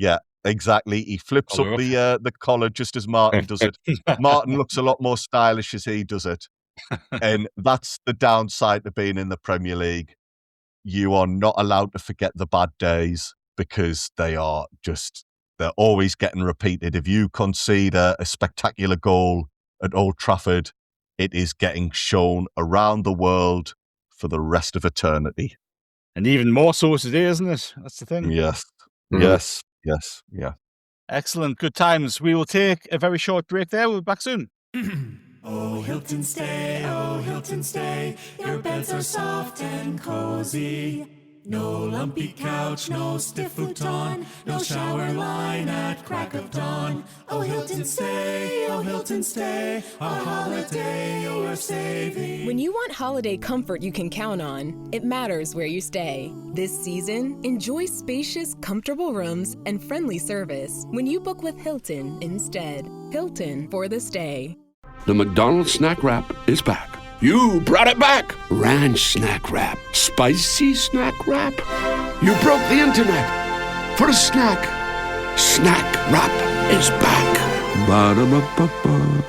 Exactly. He flips up the collar just as Martin does it. Martin looks a lot more stylish as he does it. And that's the downside to being in the Premier League. You are not allowed to forget the bad days because they're always getting repeated. If you concede a spectacular goal at Old Trafford, it is getting shown around the world for the rest of eternity. And even more so today, isn't it? That's the thing. Yes. Yeah. Excellent. Good times. We will take a very short break there. We'll be back soon. Oh, Hilton stay, your beds are soft and cozy. No lumpy couch, no stiff futon, no shower line at crack of dawn. Oh, Hilton stay, our holiday you're saving. When you want holiday comfort you can count on, it matters where you stay. This season, enjoy spacious, comfortable rooms and friendly service when you book with Hilton instead. Hilton for the stay. The McDonald's snack wrap is back. You brought it back. Ranch snack wrap. Spicy snack wrap. You broke the internet for a snack. Snack wrap is back. Ba-da-ba-ba-ba.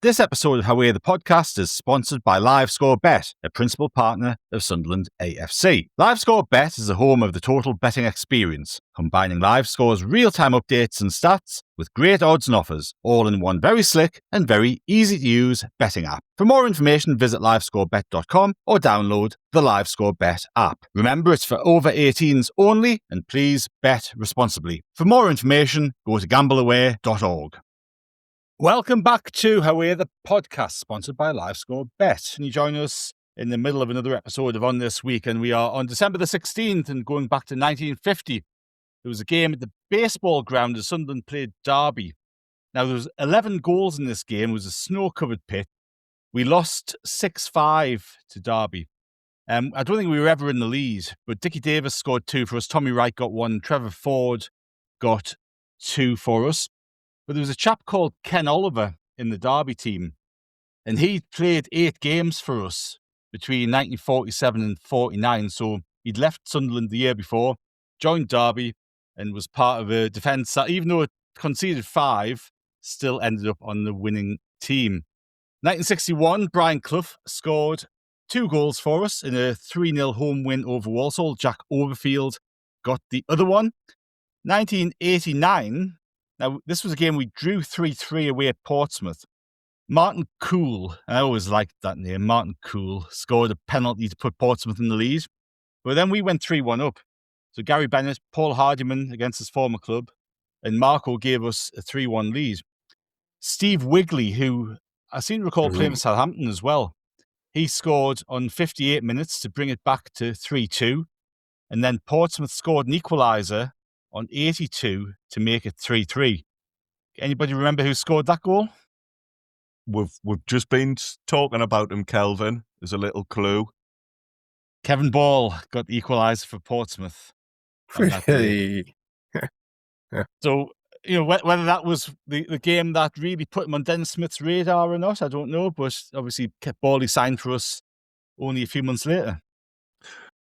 This episode of Howay the Podcast is sponsored by LiveScoreBet, a principal partner of Sunderland AFC. LiveScoreBet is the home of the total betting experience, combining LiveScore's real-time updates and stats with great odds and offers, all in one very slick and very easy-to-use betting app. For more information, visit livescorebet.com or download the LiveScoreBet app. Remember, it's for over 18s only, and please bet responsibly. For more information, go to gambleaware.org. Welcome back to Howay the Podcast, sponsored by LiveScoreBet. And you join us in the middle of another episode of On This Week, and we are on December the 16th and going back to 1950. There was a game at the baseball ground as Sunderland played Derby. Now, there was 11 goals in this game. It was a snow-covered pit. We lost 6-5 to Derby. I don't think we were ever in the lead, but Dickie Davis scored 2 for us. Tommy Wright got 1. Trevor Ford got 2 for us. But there was a chap called Ken Oliver in the Derby team, and he played 8 games for us between 1947 and 49. So he'd left Sunderland the year before, joined Derby, and was part of a defence that, even though it conceded 5, still ended up on the winning team. 1961, Brian Clough scored 2 goals for us in a 3-0 home win over Walsall. Jack Overfield got the other one. 1989... Now, this was a game we drew 3-3 away at Portsmouth. Martin Cool, I always liked that name, Martin Cool, scored a penalty to put Portsmouth in the lead. But then we went 3-1 up. So Gary Bennett, Paul Hardiman against his former club, and Marco gave us a 3-1 lead. Steve Wigley, who I seem to recall playing for Southampton as well, he scored on 58 minutes to bring it back to 3-2. And then Portsmouth scored an equaliser on 82 to make it 3-3. Anybody remember who scored that goal? We've just been talking about him, Kelvin, as a little clue. Kevin Ball got the equaliser for Portsmouth. So, whether that was the game that really put him on Dennis Smith's radar or not, I don't know. But obviously, Bally signed for us only a few months later.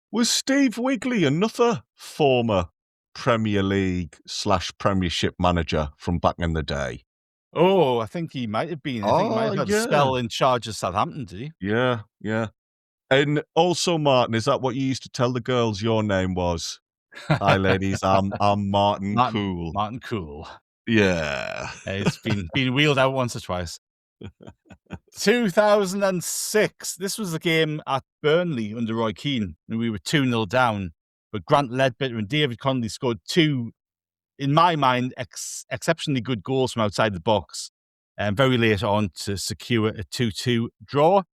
Was Steve Wigley another former Premier League / Premiership manager from back in the day? Oh, I think he might have been. I think he might have had a spell in charge of Southampton, did he? Yeah. And also, Martin, is that what you used to tell the girls your name was? Hi, ladies, I'm Martin Cool. Martin Cool. Yeah. It's been wheeled out once or twice. 2006. This was a game at Burnley under Roy Keane, and we were 2-0 down. But Grant Ledbetter and David Connolly scored 2, in my mind, exceptionally good goals from outside the box, and very late on to secure a 2-2 draw.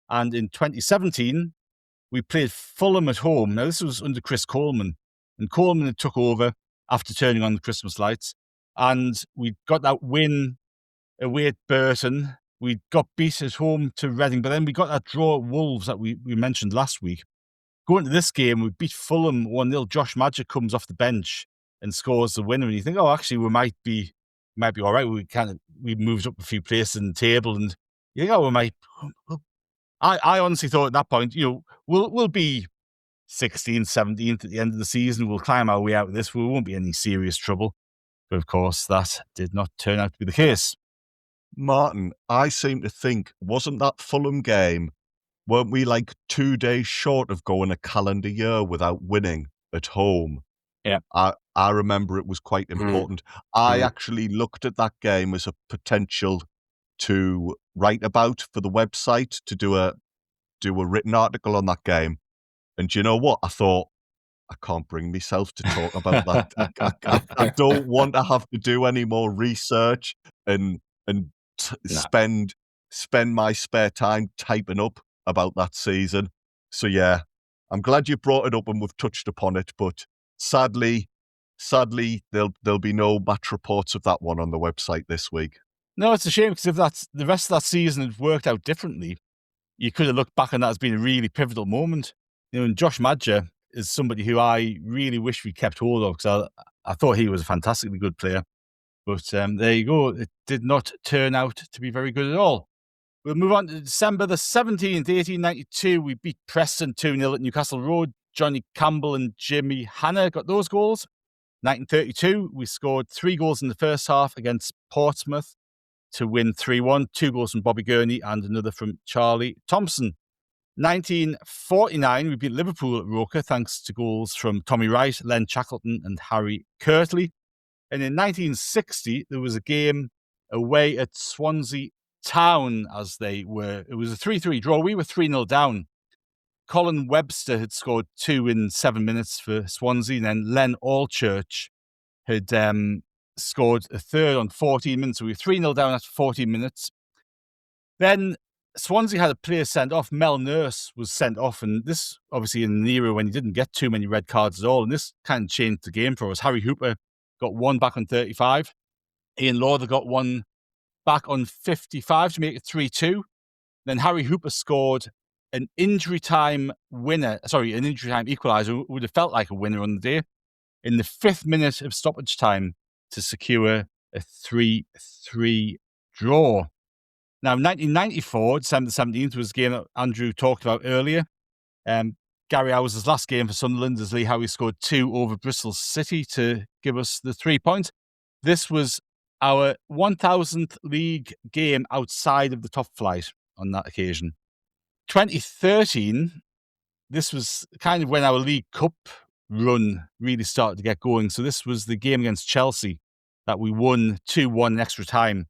And in 2017, we played Fulham at home. Now, this was under Chris Coleman, and Coleman had took over after turning on the Christmas lights, and we got that win away at Burton. We got beat at home to Reading, but then we got that draw at Wolves that we mentioned last week. Going to this game, we beat Fulham 1-0. Josh Magic comes off the bench and scores the winner. And you think, actually, we might be all right. We moved up a few places in the table, and you think, we might. I honestly thought at that point, we'll be 16th, 17th at the end of the season. We'll climb our way out of this. We won't be any serious trouble. But of course, that did not turn out to be the case. Martin, I seem to think, wasn't that Fulham game, weren't we like 2 days short of going a calendar year without winning at home? Yeah. I remember it was quite important. I actually looked at that game as a potential to write about for the website, to do a written article on that game. And do you know what? I thought, I can't bring myself to talk about that. I don't want to have to do any more research and spend my spare time typing up about that season. So yeah, I'm glad you brought it up and we've touched upon it. But sadly, there'll be no match reports of that one on the website this week. No, it's a shame, because if that's the rest of that season had worked out differently, you could have looked back on that as being a really pivotal moment. And Josh Madger is somebody who I really wish we kept hold of, because I thought he was a fantastically good player. But there you go. It did not turn out to be very good at all. We'll move on to December the 17th, 1892. We beat Preston 2-0 at Newcastle Road. Johnny Campbell and Jimmy Hanna got those goals. 1932, we scored 3 goals in the first half against Portsmouth to win 3-1. 2 goals from Bobby Gurney and another from Charlie Thompson. 1949, we beat Liverpool at Roker thanks to goals from Tommy Wright, Len Shackleton and Harry Kirtley. And in 1960, there was a game away at Swansea Town, as they were. It was a 3-3 draw. We were 3-0 down. Colin Webster had scored 2 in 7 minutes for Swansea, and then Len Allchurch had scored a third on 14 minutes. So we were 3-0 down after 14 minutes. Then Swansea had a player sent off. Mel Nurse was sent off, and this obviously in an era when he didn't get too many red cards at all, and this kind of changed the game for us. Harry Hooper got 1 back on 35. Ian Lauder got 1 back on 55 to make it 3-2. Then Harry Hooper scored an injury time equaliser, would have felt like a winner on the day, in the 5th minute of stoppage time to secure a 3-3 draw. Now, 1994, December 17th, was a game that Andrew talked about earlier. Gary Owers' last game for Sunderland, as Lee Howie scored 2 over Bristol City to give us the 3 points. This was our 1000th league game outside of the top flight on that occasion. 2013, this was kind of when our League Cup run really started to get going. So this was the game against Chelsea that we won 2-1 in extra time.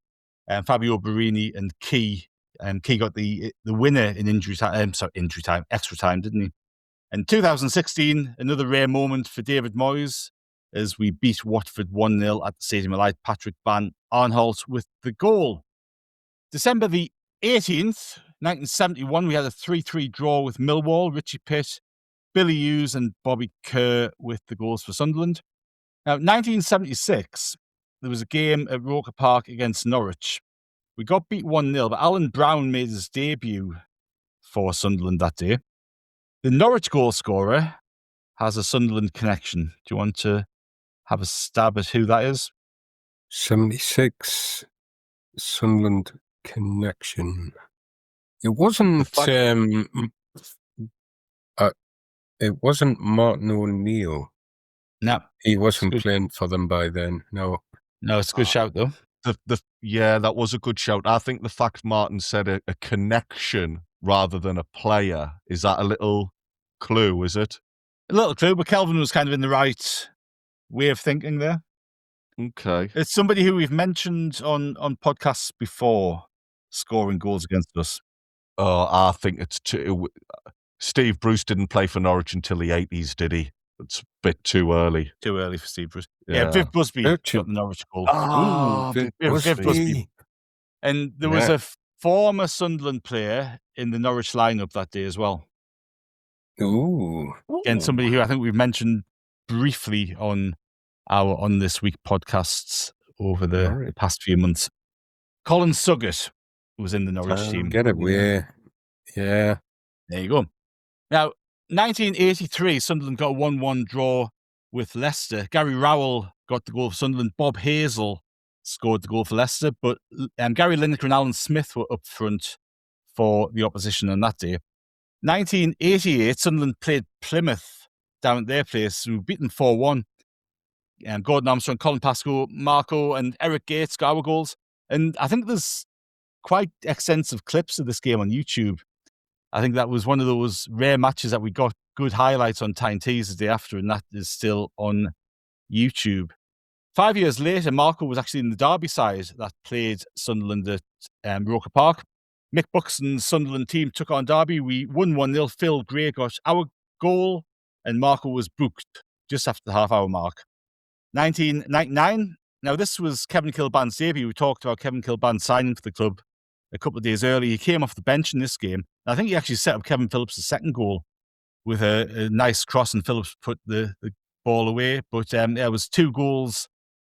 Fabio Barini and Key. Key got the winner in extra time, didn't he? And 2016, another rare moment for David Moyes, as we beat Watford 1-0 at the Stadium of Light. Patrick Van Arnholt with the goal. December the 18th, 1971, we had a 3-3 draw with Millwall. Richie Pitt, Billy Hughes and Bobby Kerr with the goals for Sunderland. Now, 1976, there was a game at Roker Park against Norwich. We got beat 1-0, but Alan Brown made his debut for Sunderland that day. The Norwich goal scorer has a Sunderland connection. Do you want to have a stab at who that is? 76, Sunderland connection. It wasn't. It wasn't Martin O'Neill. No, he wasn't playing for them by then. No, it's a good shout though. Yeah, that was a good shout. I think the fact Martin said a connection rather than a player, is that a little clue? Is it a little clue? But Kelvin was kind of in the right way of thinking there. Okay, it's somebody who we've mentioned on podcasts before, scoring goals against us. Oh, I think it's Steve Bruce didn't play for Norwich until the 80s, did he? It's a bit too early. Too early for Steve Bruce. Yeah, Viv Busby got the Norwich goal. Viv Busby. And there was a former Sunderland player in the Norwich lineup that day as well. Ooh. Again, somebody who I think we've mentioned briefly on our On This Week podcasts over the past few months. Colin Suggett was in the Norwich team. Get it where? Yeah. There you go. Now, 1983, Sunderland got a 1-1 draw with Leicester. Gary Rowell got the goal for Sunderland. Bob Hazel scored the goal for Leicester, but Gary Lineker and Alan Smith were up front for the opposition on that day. 1988, Sunderland played Plymouth down at their place. We beat them 4-1. Gordon Armstrong, Colin Pascoe, Marco and Eric Gates got our goals. And I think there's quite extensive clips of this game on YouTube. I think that was one of those rare matches that we got good highlights on Tyne Tees the day after, and that is still on YouTube. 5 years later, Marco was actually in the Derby side that played Sunderland at Roker Park. Mick Buxton's Sunderland team took on Derby. We won 1-0. Phil Gray got our goal, and Marco was booked just after the half-hour mark. 1999. Now, this was Kevin Kilban's debut. We talked about Kevin Kilban signing for the club a couple of days early. He came off the bench in this game. I think he actually set up Kevin Phillips' second goal with a nice cross, and Phillips put the ball away. But there was 2 goals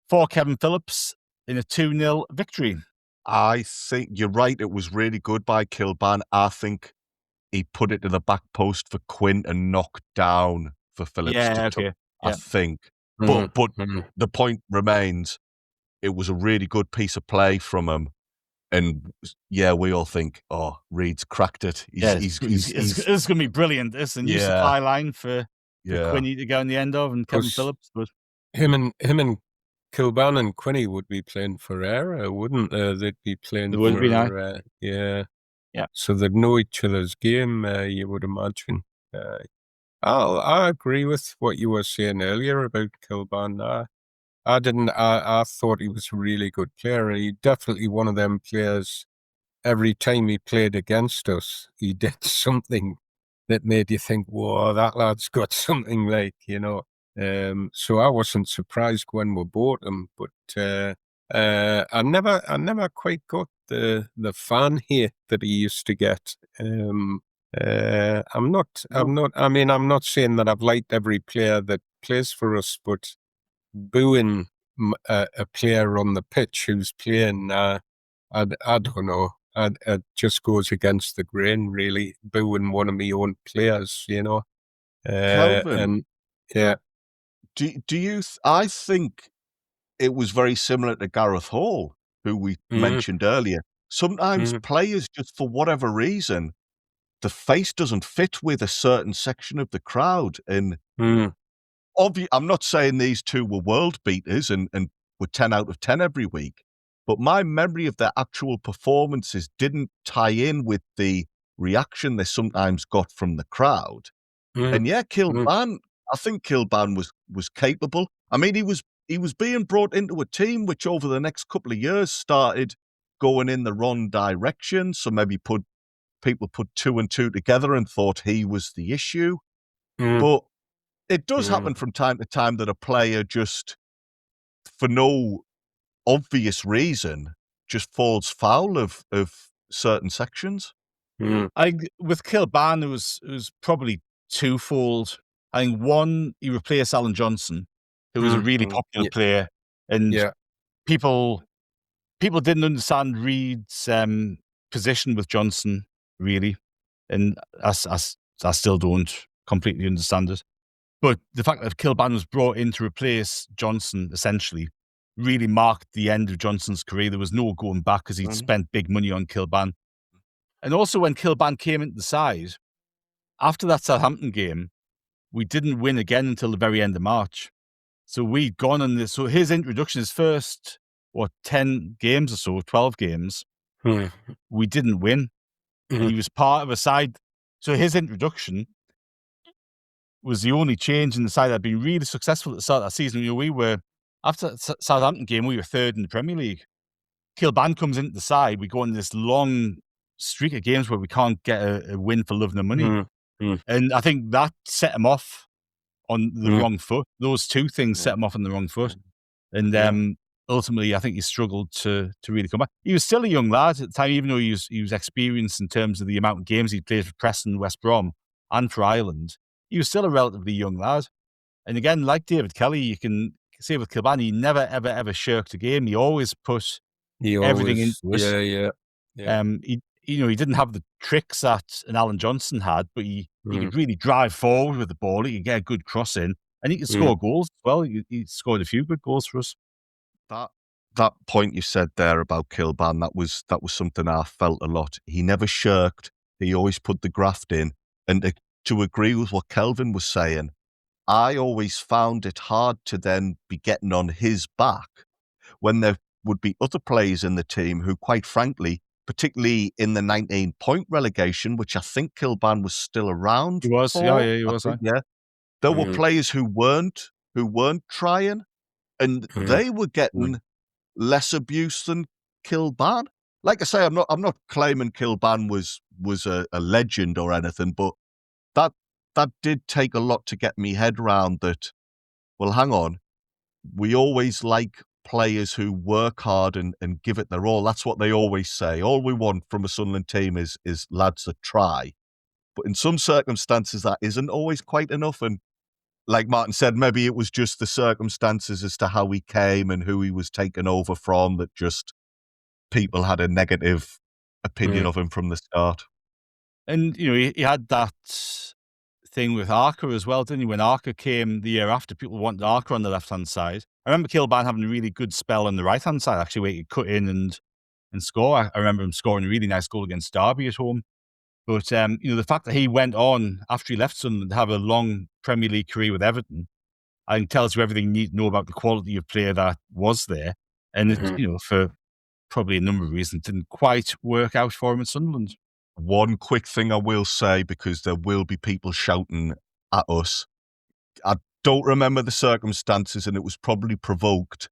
for Kevin Phillips in a 2-0 victory. I think you're right. It was really good by Kilban. I think he put it to the back post for Quinn and knocked down for Phillips. I think. But the point remains, it was a really good piece of play from him. And yeah, we all think, oh, Reed's cracked it. It's going to be brilliant. It's a new supply line for Quinny to go in the end of, and Kevin Phillips. But him and Kilban and Quinny would be playing for Era, wouldn't they? They'd be playing for yeah. So they'd know each other's game, you would imagine. I agree with what you were saying earlier about Kilban. I thought he was a really good player. He definitely one of them players. Every time he played against us, he did something that made you think, "Whoa, that lad's got something," So I wasn't surprised when we bought him, but I never quite got the fan hate that he used to get. I'm not saying that I've liked every player that plays for us, but booing a player on the pitch who's playing, I don't know. It just goes against the grain, really, booing one of my own players, Kelvin, yeah. Do you? I think it was very similar to Gareth Hall, who we mentioned earlier. Sometimes players, just for whatever reason, the face doesn't fit with a certain section of the crowd. And I'm not saying these two were world beaters and were 10 out of 10 every week, but my memory of their actual performances didn't tie in with the reaction they sometimes got from the crowd. And yeah, Kilban, I think Kilban was capable. I mean, he was being brought into a team which over the next couple of years started going in the wrong direction. So maybe people put 2 and 2 together and thought he was the issue. But it does happen from time to time that a player just, for no obvious reason, just falls foul of certain sections. With Kilban, it was probably twofold. I think one, he replaced Alan Johnson, who was a really popular player, and people didn't understand Reed's position with Johnson really, and I still don't completely understand it. But the fact that Kilban was brought in to replace Johnson essentially really marked the end of Johnson's career. There was no going back because he'd spent big money on Kilban. And also when Kilban came into the side, after that Southampton game, we didn't win again until the very end of March. So we'd gone on this. So his introduction, his first, 10 games or so, 12 games, we didn't win. He was part of a side. So his introduction was the only change in the side that had been really successful at the start of that season. We were, after the Southampton game, we were 3rd in the Premier League. Kilban comes into the side. We go on this long streak of games where we can't get a win for love nor money. And I think that set him off on the wrong foot. Those two things set him off on the wrong foot. And ultimately, I think he struggled to really come back. He was still a young lad at the time, even though he was experienced in terms of the amount of games he played for Preston, West Brom, and for Ireland. He was still a relatively young lad. And again, like David Kelly, you can say with Kilban, he never, ever, ever shirked a game. He always put everything into it. He didn't have the tricks that an Alan Johnson had, but he could really drive forward with the ball. He could get a good cross in, and he could score goals as well. He scored a few good goals for us. That point you said there about Kilban, that was something I felt a lot. He never shirked. He always put the graft in. And to agree with what Kelvin was saying, I always found it hard to then be getting on his back when there would be other players in the team who, quite frankly, particularly in the 19-point relegation, which I think Kilban was still around. He was, for, yeah, he was. Yeah, there were players who weren't trying, and they were getting less abuse than Kilban. Like I say, I'm not claiming Kilban was a legend or anything, but that did take a lot to get me head round that. Well, hang on, we always like players who work hard and give it their all. That's what they always say. All we want from a Sunderland team is lads that try. But in some circumstances, that isn't always quite enough. And like Martin said, maybe it was just the circumstances as to how he came and who he was taken over from that just people had a negative opinion of him from the start. And, he had that thing with Arca as well, didn't he? When Arca came the year after, people wanted Arca on the left-hand side. I remember Kilban having a really good spell on the right-hand side, actually, where he could cut in and score. I remember him scoring a really nice goal against Derby at home. But, the fact that he went on, after he left Sunderland, to have a long Premier League career with Everton, I think tells you everything you need to know about the quality of player that was there. And, it, for probably a number of reasons, didn't quite work out for him at Sunderland. One quick thing I will say, because there will be people shouting at us. I don't remember the circumstances, and it was probably provoked.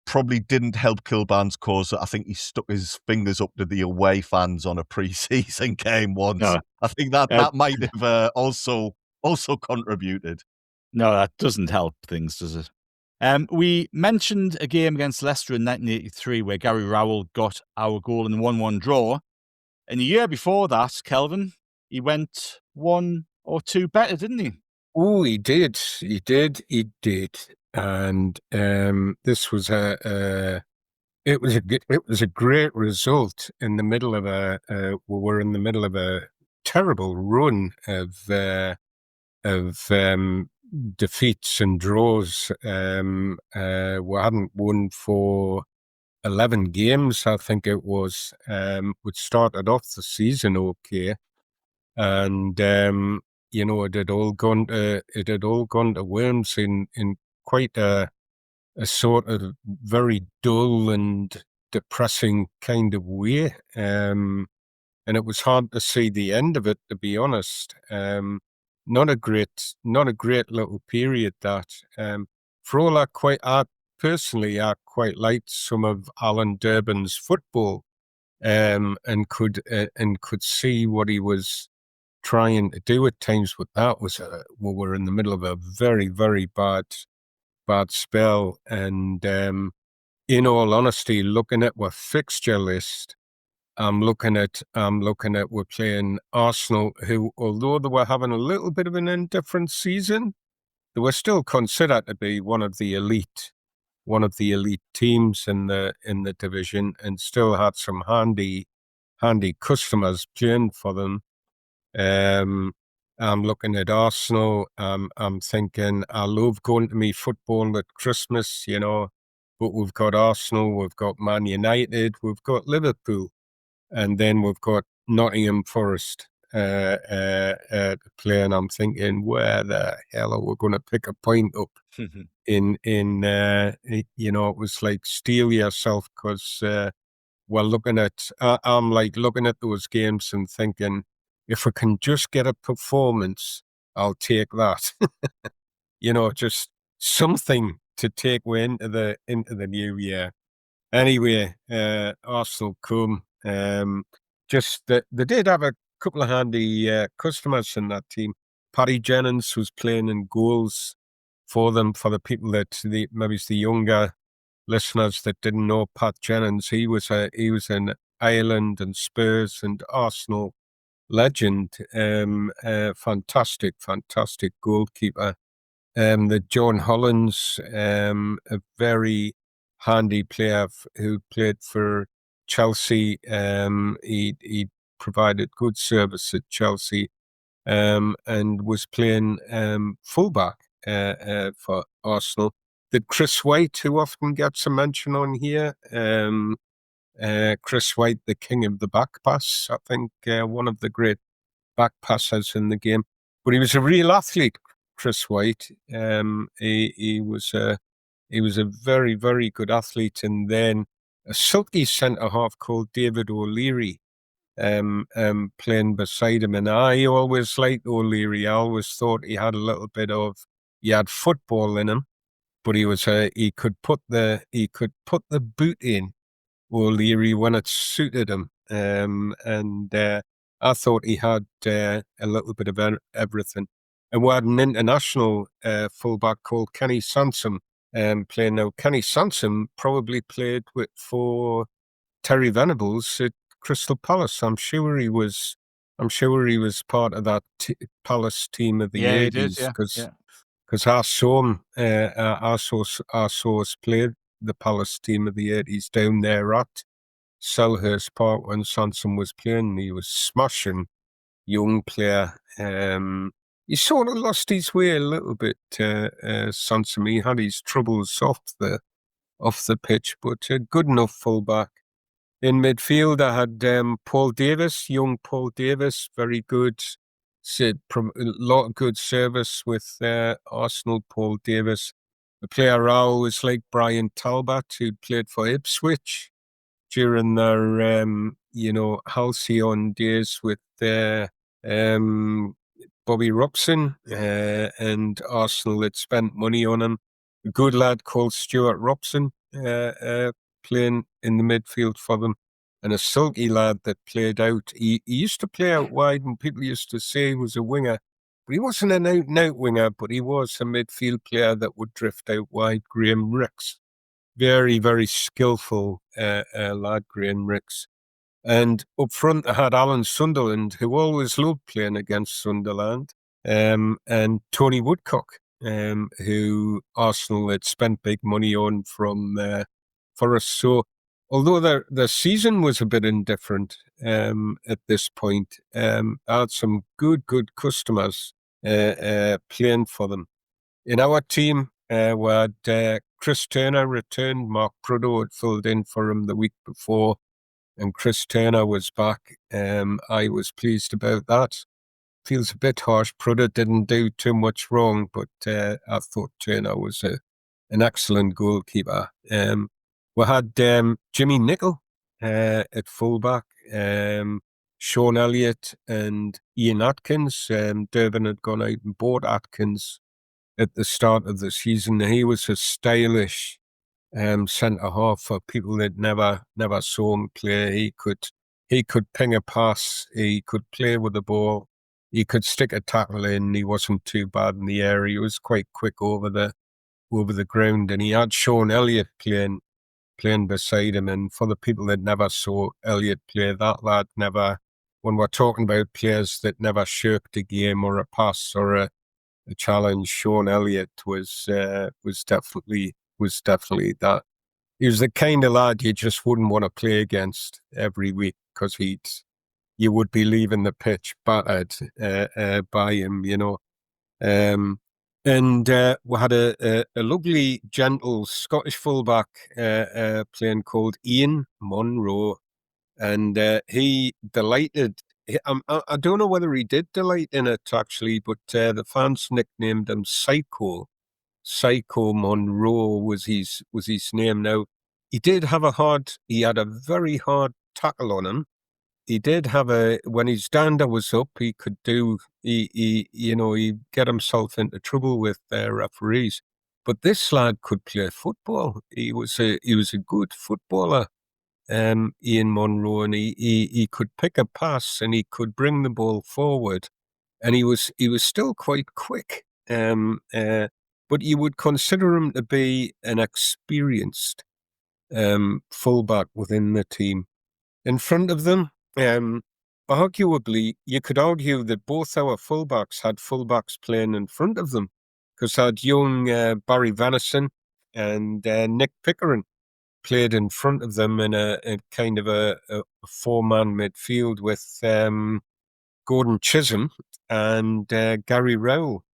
Probably didn't help Kilban's cause. I think he stuck his fingers up to the away fans on a pre-season game once. No. I think that might have also contributed. No, that doesn't help things, does it? We mentioned a game against Leicester in 1983 where Gary Rowell got our goal in the 1-1 draw. And the year before that, Kelvin, he went 1 or 2 better, didn't he? Oh, he did. And this was it was a great result in the middle of we were in the middle of a terrible run of defeats and draws. We hadn't won for 11 games, I think it was. We started off the season okay, and it had all gone to worms in quite a sort of very dull and depressing kind of way. And it was hard to see the end of it, to be honest. Not a great little period that. For all I personally quite liked some of Alan Durbin's football, and could see what he was trying to do at times. But that was we were in the middle of a very, very bad spell. And in all honesty, looking at our fixture list, I'm looking at we're playing Arsenal, who, although they were having a little bit of an indifferent season, they were still considered to be one of the elite teams in the division, and still had some handy customers playing for them. I'm looking at Arsenal. I'm thinking, I love going to me football at Christmas, but we've got Arsenal, we've got Man United, we've got Liverpool, and then we've got Nottingham Forest to play. And I'm thinking, where the hell are we going to pick a point up? It was like steel yourself, because I'm like looking at those games and thinking, if I can just get a performance, I'll take that. Just something to take me into the new year. Anyway, Arsenal come. They did have a couple of handy customers in that team. Paddy Jennings was playing in goals for them. For the people that maybe it's the younger listeners that didn't know Pat Jennings, he was in Ireland and Spurs and Arsenal legend. Fantastic goalkeeper. The John Hollins, a very handy player who played for Chelsea. He provided good service at Chelsea, and was playing fullback for Arsenal. Did Chris White, who often gets a mention on here, Chris White, the king of the back pass, I think, one of the great back passers in the game. But he was a real athlete, Chris White. He was a very, very good athlete, and then a silky centre half called David O'Leary playing beside him. And I always liked O'Leary. I always thought he had he had football in him, but he could put the boot in, O'Leary, when it suited him. And I thought he had a little bit of everything. And we had an international fullback called Kenny Sansom playing now. Kenny Sansom probably played for Terry Venables at Crystal Palace. I'm sure he was part of that Palace team of the 80s, because I saw him. I saw us play the Palace team of the 80s down there at Selhurst Park when Sansom was playing. He was smashing, young player. He sort of lost his way a little bit. Sansom, he had his troubles off the pitch, but a good enough fullback. In midfield, I had Paul Davis, young Paul Davis, very good. A lot of good service with Arsenal. Paul Davis. A player I always liked, Brian Talbot, who played for Ipswich during their halcyon days with Bobby Robson, and Arsenal had spent money on him. A good lad called Stuart Robson playing in the midfield for them, and a silky lad that played out. He used to play out wide, and people used to say he was a winger, but he wasn't an out-and-out winger, but he was a midfield player that would drift out wide. Graham Ricks. Very, very skillful lad, Graham Ricks. And up front, I had Alan Sunderland, who always loved playing against Sunderland, and Tony Woodcock, who Arsenal had spent big money on for us. So, although the season was a bit indifferent at this point, I had some good customers playing for them. In our team, we had Chris Turner returned. Mark Prudhoe had filled in for him the week before, and Chris Turner was back. I was pleased about that. Feels a bit harsh. Prudhoe didn't do too much wrong, but I thought Turner was an excellent goalkeeper. We had Jimmy Nicholl at fullback, Sean Elliott and Ian Atkins. Durban had gone out and bought Atkins at the start of the season. He was a stylish centre half for people that never saw him play. He could ping a pass. He could play with the ball. He could stick a tackle in. He wasn't too bad in the air. He was quite quick over the ground. And he had Sean Elliott playing beside him. And for the people that never saw Elliott play, that lad never. When we're talking about players that never shirked a game or a pass or a challenge, Sean Elliott was definitely that. He was the kind of lad you just wouldn't want to play against every week, because you would be leaving the pitch battered by him, you know. And we had a lovely, gentle Scottish fullback playing called Ian Monroe, and he delighted. I don't know whether he did delight in it actually, but the fans nicknamed him Psycho. Psycho Monroe was his name. Now, he had a very hard tackle on him. He did have when his dander was up, he could he'd get himself into trouble with referees. But this lad could play football. He was a good footballer, Ian Monroe, and he could pick a pass and he could bring the ball forward, and he was still quite quick. But you would consider him to be an experienced fullback within the team. In front of them, arguably, you could argue that both our fullbacks had fullbacks playing in front of them, because had young Barry Venison and Nick Pickering played in front of them in a kind of a four-man midfield with Gordon Chisholm and Gary Rowell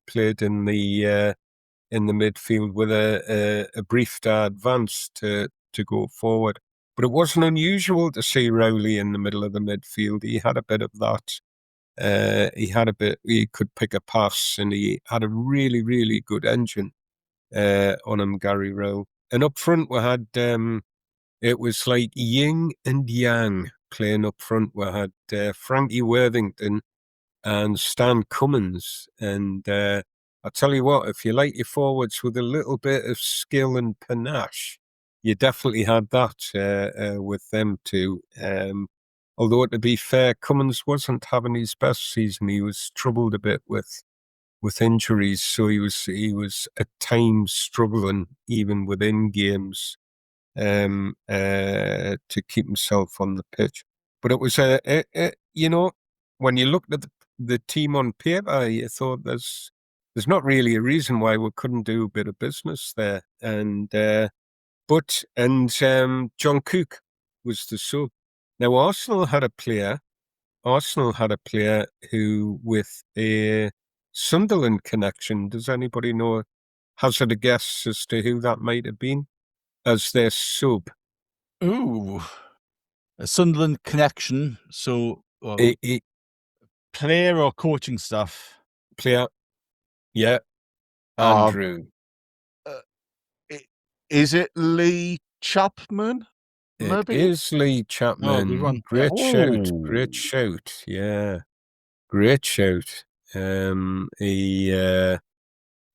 played in the midfield with a brief advance to go forward. But it wasn't unusual to see Rowley in the middle of the midfield. He had a bit of that He could pick a pass, and he had a really, really good engine on him, Gary Rowell. And up front we had it was like yin and yang playing up front. We had Frankie Worthington and Stan Cummins. And I tell you what, if you like your forwards with a little bit of skill and panache, you definitely had that with them too. Although, to be fair, Cummins wasn't having his best season. He was troubled a bit with injuries, so he was at times struggling even within games to keep himself on the pitch. But it was when you looked at the team on paper, you thought there's not really a reason why we couldn't do a bit of business there. And John Cook was the sub. Now Arsenal had a player who, with a Sunderland connection, does anybody know, hazard a guess as to who that might have been as their sub? Ooh, a Sunderland connection. So, player or coaching staff? Player. Yeah. Andrew. Is it Lee Chapman? Maybe? It is Lee Chapman. Oh, great shout. Yeah. Great shout.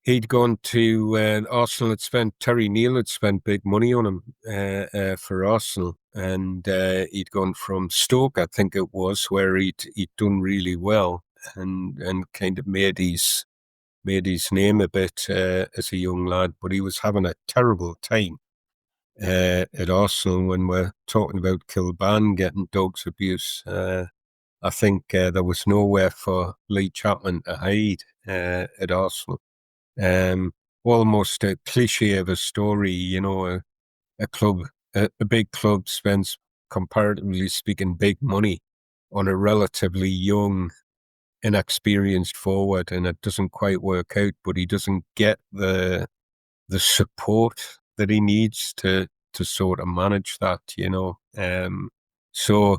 He'd gone to Arsenal. Terry Neal had spent big money on him for Arsenal, and he'd gone from Stoke, I think it was, where he'd done really well and kind of made his name a bit as a young lad. But he was having a terrible time at Arsenal. When we're talking about Kilban getting dogs abuse, I think there was nowhere for Lee Chapman to hide at Arsenal. Almost a cliche of a story, a big club spends, comparatively speaking, big money on a relatively young, inexperienced forward, and it doesn't quite work out, but he doesn't get the support that he needs to sort of manage that, so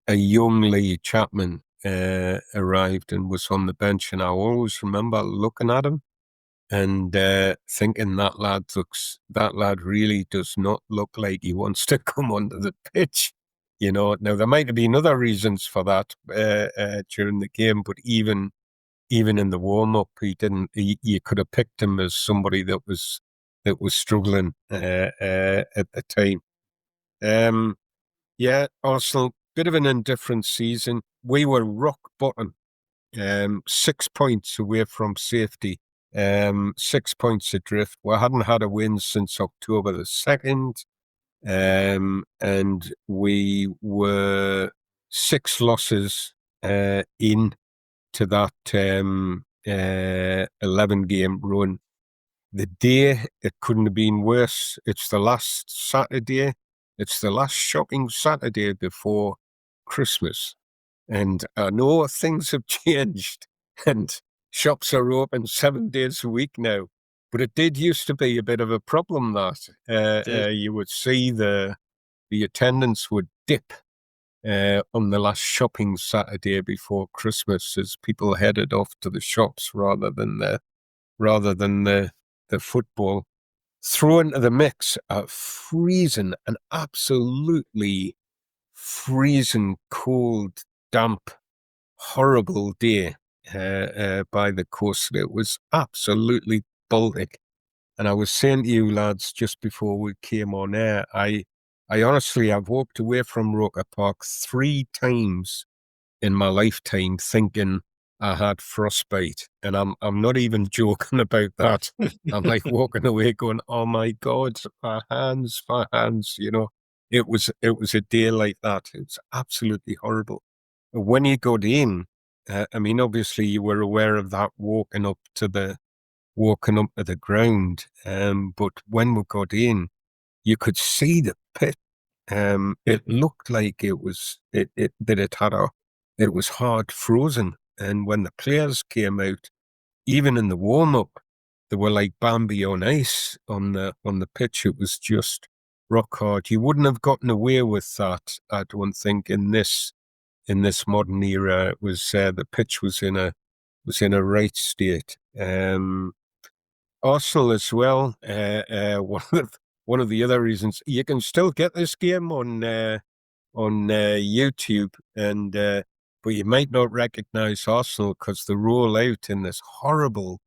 a young Lee Chapman arrived and was on the bench, and I always remember looking at him and thinking that lad really does not look like he wants to come onto the pitch. Now there might have been other reasons for that during the game, but even in the warm up, he didn't. You could have picked him as somebody that was struggling at the time. Arsenal, bit of an indifferent season. We were rock bottom, 6 points away from safety, 6 points adrift. We hadn't had a win since October the 2nd, and we were 6 losses in to that 11-game run. The day, it couldn't have been worse. It's the last Saturday. It's the last shocking Saturday before Christmas. And I know things have changed and shops are open 7 days a week now. But it did used to be a bit of a problem that you would see the attendance would dip on the last shopping Saturday before Christmas as people headed off to the shops rather than the football. Throw into the mix a freezing, an absolutely freezing cold, damp, horrible day by the coast. It was absolutely Baltic. And I was saying to you lads just before we came on air, I honestly, I've walked away from Roker Park 3 times in my lifetime thinking I had frostbite, and I'm not even joking about that. I'm like walking away going, "Oh my God, my hands!" It was a day like that. It was absolutely horrible. When you got in, obviously you were aware of that walking up to the ground, but when we got in, you could see the pit. It looked like it was hard frozen. And when the players came out, even in the warm-up, they were like Bambi on ice on the pitch. It was just rock hard. You wouldn't have gotten away with that, I don't think, in this in this modern era. It was the pitch was in a right state. Arsenal as well. One of the other reasons you can still get this game on YouTube, and but you might not recognise Arsenal because they roll out in this horrible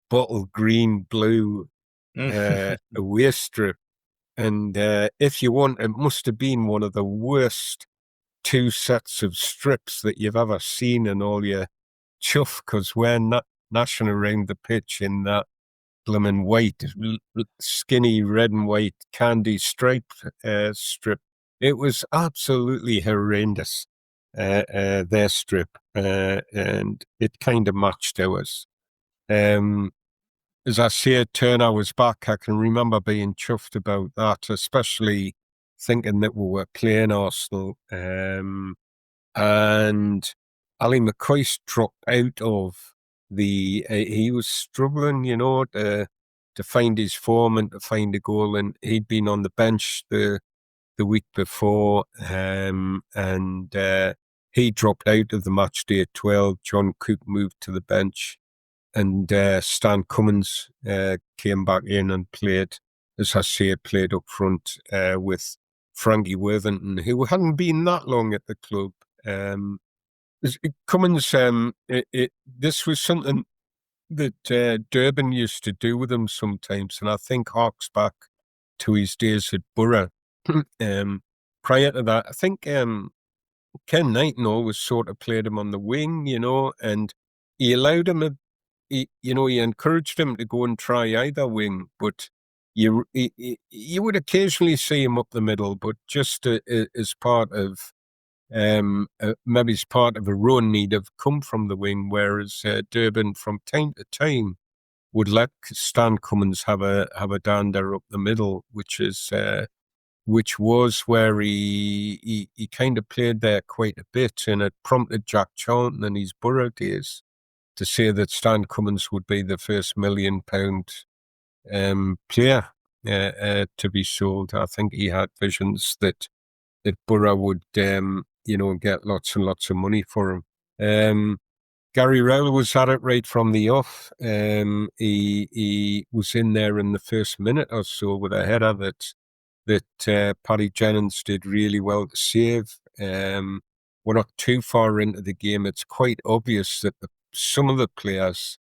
bottle green blue away strip. And if you want, it must have been one of the worst 2 sets of strips that you've ever seen in all your chuff, because we're not gnashing around the pitch in that blooming white, skinny red and white candy stripe strip. It was absolutely horrendous, their strip, and it kind of matched ours. As I say, Turner was back. I can remember being chuffed about that, especially thinking that we were playing Arsenal. And Ali McCoist dropped out of he was struggling, to find his form and to find a goal. And he'd been on the bench the week before, and he dropped out of the match day at 12. John Cook moved to the bench, and Stan Cummins came back in and played, as I say, played up front with Frankie Worthington, who hadn't been that long at the club. Cummins, this was something that Durban used to do with him sometimes, and I think harks back to his days at Borough. Prior to that, I think Ken Knighton always sort of played him on the wing, and he allowed him he encouraged him to go and try either wing, but you would occasionally see him up the middle, but just as part of maybe as part of a run, he'd have come from the wing, whereas Durban from time to time would let Stan Cummins have a dander up the middle, which was where he kind of played there quite a bit, and it prompted Jack Charlton in his Borough days to say that Stan Cummins would be the first £1 million player to be sold. I think he had visions that Borough would, get lots and lots of money for him. Gary Rowell was at it right from the off. He was in there in the first minute or so with a header that Paddy Jennings did really well to save. We're not too far into the game. It's quite obvious that some of the players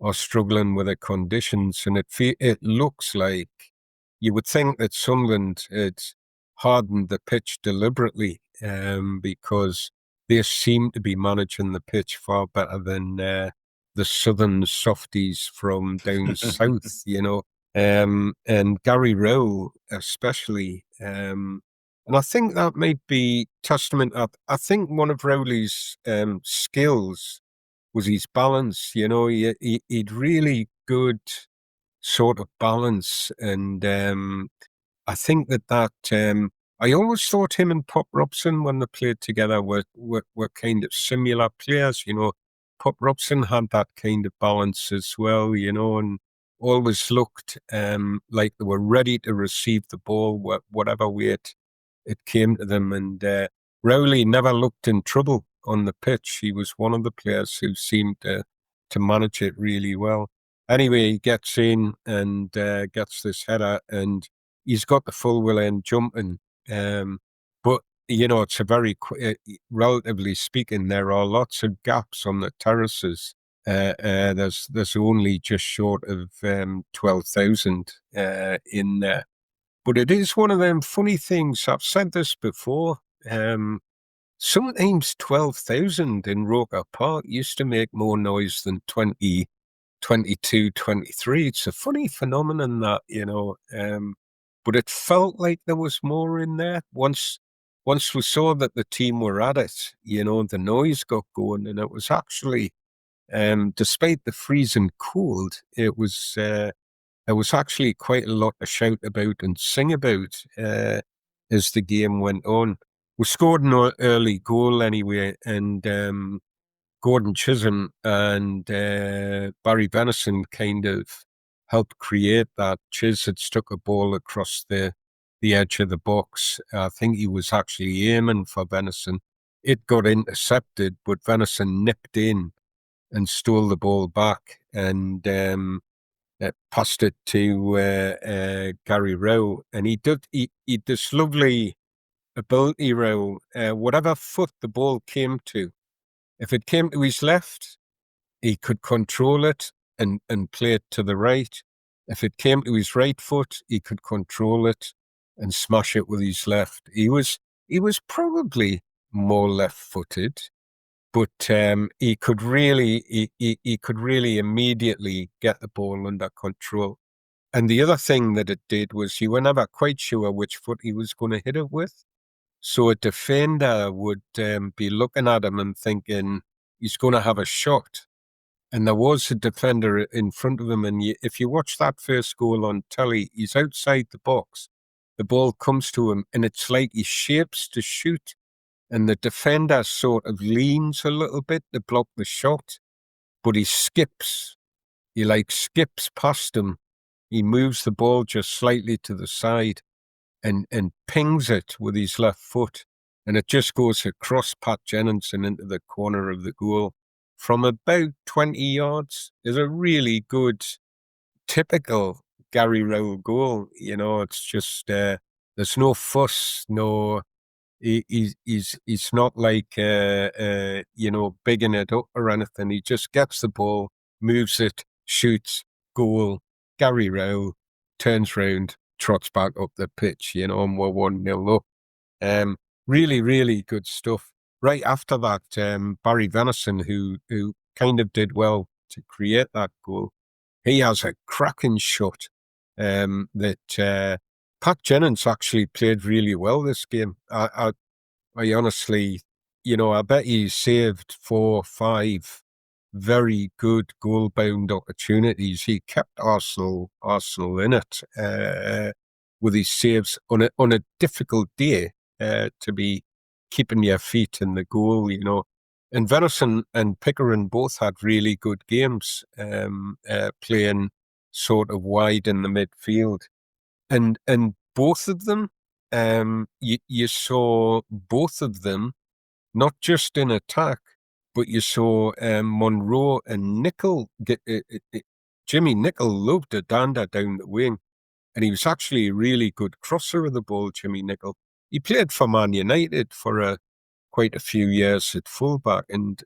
are struggling with the conditions, and it looks like you would think that Sunderland had hardened the pitch deliberately, because they seem to be managing the pitch far better than the southern softies from down south, and Gary Rowell especially. And I think that might be testament. I think one of Rowley's skills was his balance. He'd really good sort of balance, and I think that I always thought him and Pop Robson, when they played together, were kind of similar players. Pop Robson had that kind of balance as well, and always looked like they were ready to receive the ball, whatever way it came to them. And Rowley never looked in trouble on the pitch. He was one of the players who seemed to manage it really well. Anyway, he gets in and gets this header, and he's got the full will end jumping. But it's a very relatively speaking, there are lots of gaps on the terraces. There's only just short of 12,000 in there. But it is one of them funny things. I've said this before. Sometimes 12,000 in Roker Park used to make more noise than 20, 22, 23. It's a funny phenomenon that, but it felt like there was more in there. Once we saw that the team were at it, the noise got going, and it was actually, despite the freezing cold, it was actually quite a lot to shout about and sing about as the game went on. We scored an early goal anyway, and Gordon Chisholm and Barry Venison kind of helped create that. Chis had stuck a ball across the edge of the box. I think he was actually aiming for Venison, it got intercepted, but Venison nipped in and stole the ball back and passed it to Gary Rowell. And he did this lovely ability, Rowell. Whatever foot the ball came to, if it came to his left, he could control it and play it to the right. If it came to his right foot, he could control it and smash it with his left. He was probably more left-footed, but he could really immediately get the ball under control. And the other thing that it did was you were never quite sure which foot he was going to hit it with. So a defender would be looking at him and thinking he's going to have a shot. And there was a defender in front of him. And if you watch that first goal on telly, he's outside the box. The ball comes to him and it's like he shapes to shoot. And the defender sort of leans a little bit to block the shot, but he skips. He skips past him. He moves the ball just slightly to the side and pings it with his left foot. And it just goes across Pat Jennings and into the corner of the goal from about 20 yards. Is a really good, typical Gary Rowell goal. You know, it's just, there's no fuss, no... He's not like, bigging it up or anything. He just gets the ball, moves it, shoots, goal. Gary Rowell turns round, trots back up the pitch, and we're 1-0 up. Really, really good stuff. Right after that, Barry Venison, who kind of did well to create that goal, he has a cracking shot that... Pat Jennings actually played really well this game. I honestly, I bet he saved 4 or 5 very good goal-bound opportunities. He kept Arsenal in it with his saves on a difficult day to be keeping your feet in the goal, And Venison and Pickering both had really good games, playing sort of wide in the midfield. And both of them, you saw both of them, not just in attack, but you saw Monroe and Nicol. Jimmy Nicol loved a dander down the wing, and he was actually a really good crosser of the ball, Jimmy Nicol. He played for Man United for quite a few years at fullback in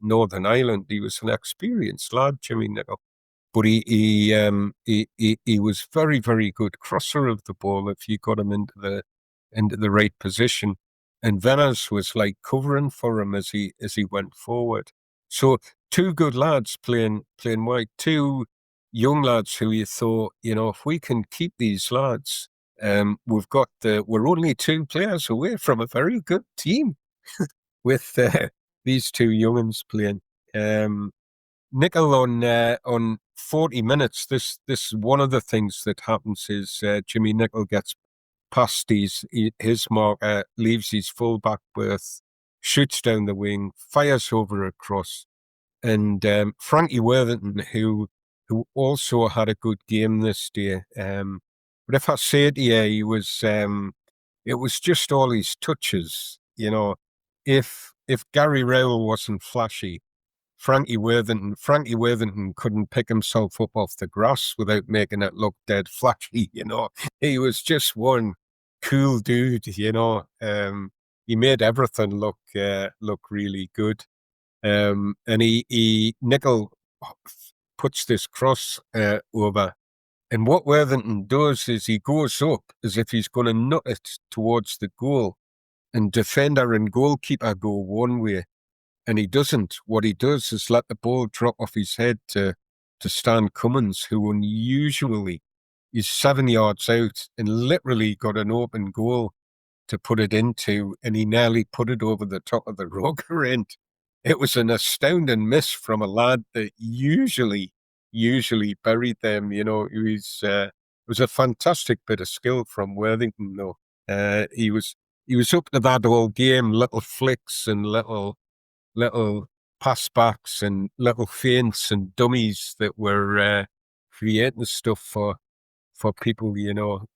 Northern Ireland. He was an experienced lad, Jimmy Nicol. But he was very, very good crosser of the ball if you got him into the right position. And Venice was like covering for him as he went forward. So 2 good lads playing wide, 2 young lads who you thought, if we can keep these lads, we're only 2 players away from a very good team with these 2 young'uns playing. Nicol on 40 minutes, this is one of the things that happens is Jimmy Nicol gets past his marker, leaves his full-back berth, shoots down the wing, fires over a cross. And Frankie Worthington, who also had a good game this day, but if I say it here, it was just all his touches, If Gary Rowell wasn't flashy, Frankie Worthington couldn't pick himself up off the grass without making it look dead flashy, He was just one cool dude, He made everything look really good. And Nicol puts this cross over. And what Worthington does is he goes up as if he's going to nut it towards the goal. And defender and goalkeeper go one way. And he doesn't. What he does is let the ball drop off his head to Stan Cummins, who unusually is 7 yards out and literally got an open goal to put it into, and he nearly put it over the top of the rocker end. It was an astounding miss from a lad that usually buried them. It was a fantastic bit of skill from Worthington, though. He was up to that all game, little flicks and little pass backs and little feints and dummies that were creating stuff for people,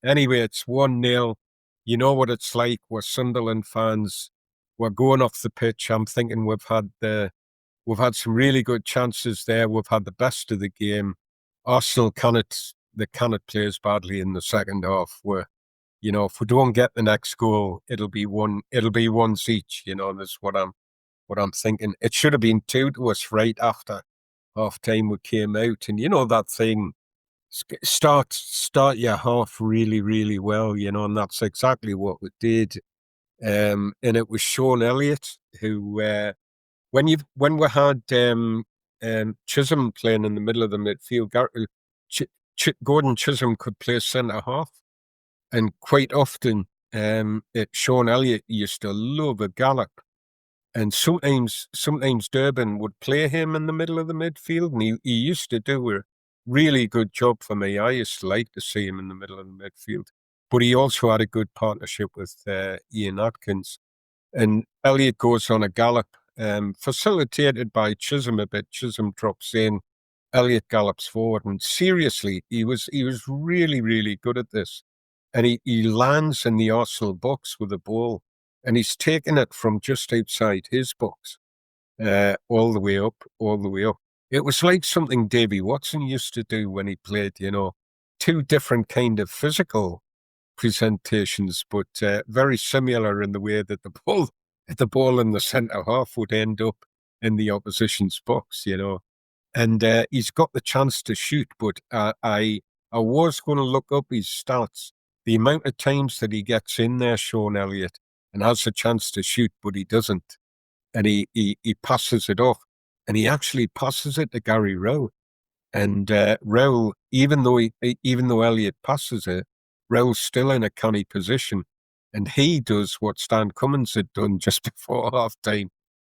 Anyway, it's 1-0. You know what it's like. We're Sunderland fans. we're going off the pitch. I'm thinking we've had some really good chances there. We've had the best of the game. Arsenal cannot play as badly in the second half. If we don't get the next goal, it'll be ones each. That's what I'm thinking. It should have been 2 to us right after half time we came out, and that thing. Start your half really, really well, and that's exactly what we did. And it was Sean Elliott who, when we had Chisholm playing in the middle of the midfield, Gordon Chisholm could play centre half, and quite often, Sean Elliott used to love a gallop. And sometimes Durban would play him in the middle of the midfield, and he used to do a really good job for me. I used to like to see him in the middle of the midfield. But he also had a good partnership with Ian Atkins. And Elliott goes on a gallop, facilitated by Chisholm a bit. Chisholm drops in, Elliott gallops forward. And seriously, he was really, really good at this. And he lands in the Arsenal box with a ball. And he's taken it from just outside his box, all the way up. It was like something Davy Watson used to do when he played, 2 different kind of physical presentations, but very similar in the way that the ball in the centre half would end up in the opposition's box, And he's got the chance to shoot, but I was going to look up his stats. The amount of times that he gets in there, Sean Elliott, and has a chance to shoot, but he doesn't. And he passes it off. And he actually passes it to Gary Rowell. And Rowell, even though Elliott passes it, Rowell's still in a canny position. And he does what Stan Cummins had done just before half-time.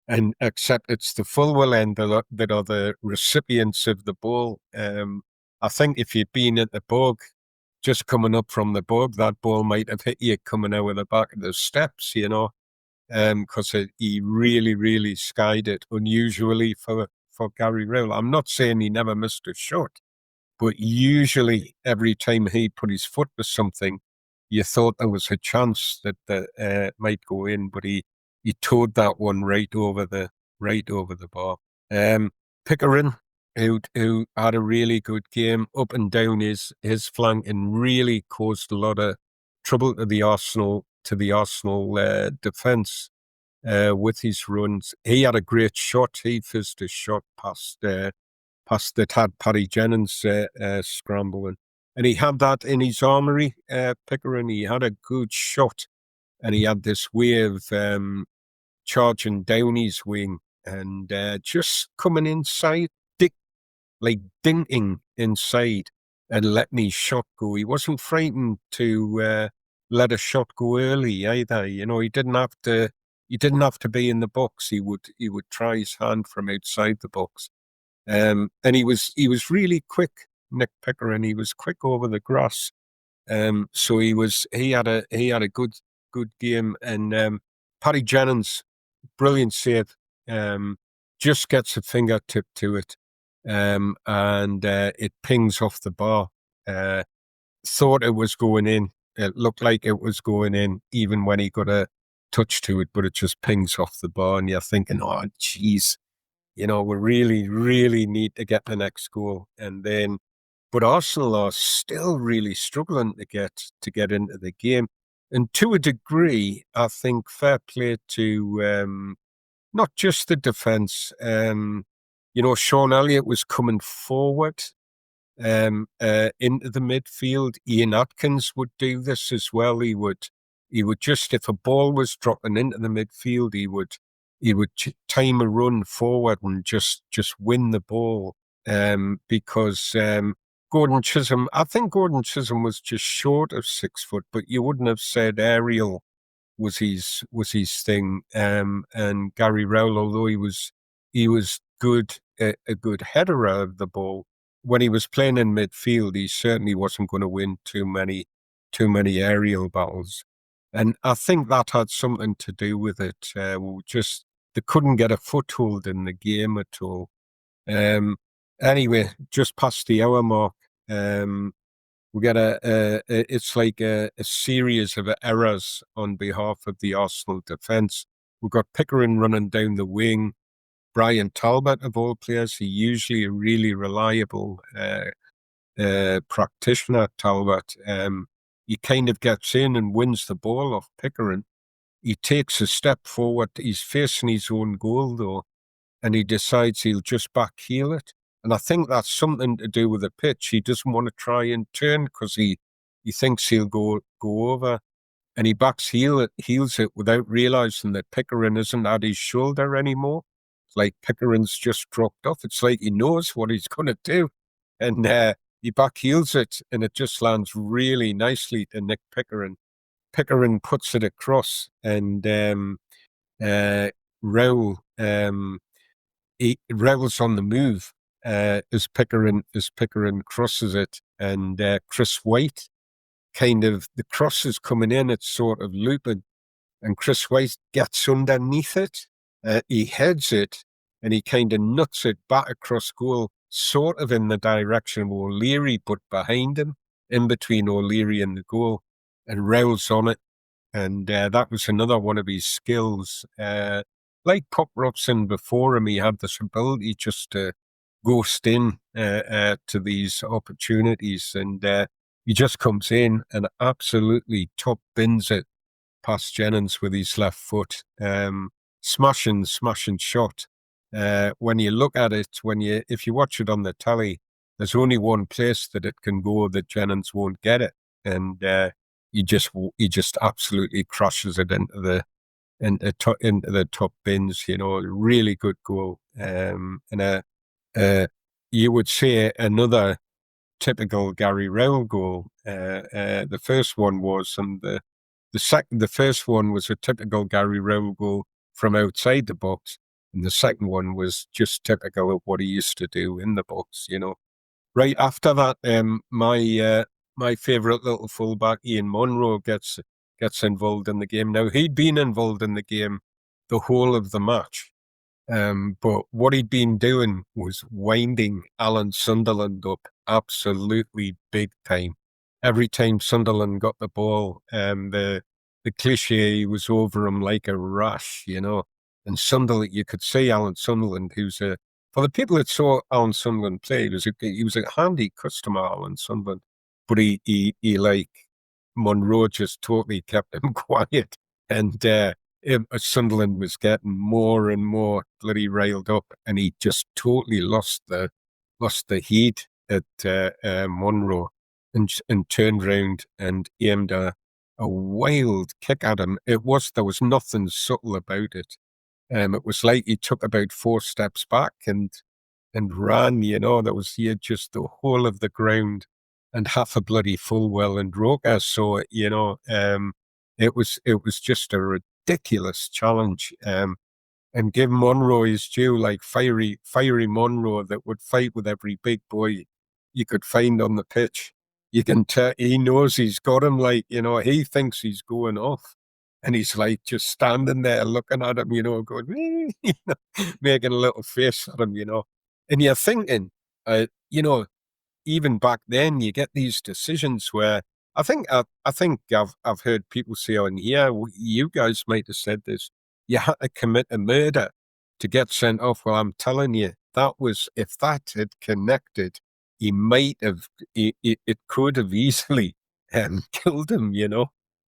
And except it's the Fulwell end that are the recipients of the ball. I think if you'd been at the bog, just coming up from the bog, that ball might have hit you coming out of the back of the steps, because he really, really skied it unusually for Gary Rowell. I'm not saying he never missed a shot, but usually every time he put his foot to something, you thought there was a chance that might go in, but he towed that one right over the bar. Pickering, who had a really good game up and down his flank and really caused a lot of trouble to the Arsenal defence with his runs. He had a great shot. He fizzed a shot past that had Paddy Jennings scrambling. And he had that in his armoury, Pickering. He had a good shot. And he had this way of charging down his wing and just coming inside, dinking inside and letting his shot go. He wasn't frightened to let a shot go early either. He didn't have to be in the box. He would try his hand from outside the box. And he was really quick, Nick Pickering. He was quick over the grass. So he had a good game. And Paddy Jennings, brilliant save. Just gets a fingertip to it. And it pings off the bar. Thought it was going in. It looked like it was going in even when he got a touch to it, but it just pings off the bar, and you're thinking, oh, geez, we really, really need to get the next goal. But Arsenal are still really struggling to get into the game. And to a degree, I think fair play to not just the defence. Sean Elliott was coming forward into the midfield. Ian Atkins would do this as well. He would just, if a ball was dropping into the midfield, he would time a run forward and just win the ball. Because Gordon Chisholm was just short of 6 foot, but you wouldn't have said aerial was his thing. And Gary Rowell, although he was good, a good header of the ball, when he was playing in midfield, he certainly wasn't going to win too many aerial battles. And I think that had something to do with it. They couldn't get a foothold in the game at all. Anyway, just past the hour mark, we get it's like a series of errors on behalf of the Arsenal defence. We've got Pickering running down the wing. Brian Talbot, of all players, he usually a really reliable practitioner, Talbot. He kind of gets in and wins the ball off Pickering. He takes a step forward. He's facing his own goal, though, and he decides he'll just backheel it. And I think that's something to do with the pitch. He doesn't want to try and turn because he thinks he'll go over. And he heels it without realizing that Pickering isn't at his shoulder anymore. It's like Pickering's just dropped off. It's like he knows what he's going to do. And he backheels it, and it just lands really nicely to Nick Pickering. Pickering puts it across, and Rowell, Rowell's on the move as Pickering crosses it, and Chris White, kind of, the cross is coming in, it's sort of looping, and Chris White gets underneath it, he heads it, and he kind of nuts it back across goal, sort of in the direction of O'Leary, but behind him, in between O'Leary and the goal, and Rowell's on it, and that was another one of his skills. Like Pop Robson before him, he had this ability just to ghost in to these opportunities, and he just comes in and absolutely top bins it past Jennings with his left foot. Smashing shot. When you look at it, if you watch it on the telly, there's only one place that it can go that Jennings won't get it, and he just absolutely crushes it into the top bins. Really good goal. And you would say another typical Gary Rowell goal. The first one was, and the first one was a typical Gary Rowell goal from outside the box, and the second one was just typical of what he used to do in the box. Right after that, my favourite little fullback, Ian Monroe, gets involved in the game. Now, he'd been involved in the game the whole of the match, but what he'd been doing was winding Alan Sunderland up absolutely big time. Every time Sunderland got the ball, the cliche was over him like a rash, And Sunderland, you could see Alan Sunderland, for the people that saw Alan Sunderland play, he was a handy customer, Alan Sunderland, but he like Monroe just totally kept him quiet, and Sunderland was getting more and more bloody riled up, and he just totally lost the heat at Monroe, and turned round and aimed a wild kick at him. There was nothing subtle about it. It was like he took about 4 steps back and ran. He had just the whole of the ground and half a bloody Fulwell and Roker. So it was just a ridiculous challenge. And give Monroe his due, like fiery Monroe that would fight with every big boy you could find on the pitch. You can tell he knows he's got him. He thinks he's going off, and he's like just standing there looking at him, going, making a little face at him, And you're thinking, even back then, you get these decisions where I think I've heard people say on here, you guys might have said this, you had to commit a murder to get sent off. Well, I'm telling you, if that had connected, he might have, it could have easily killed him,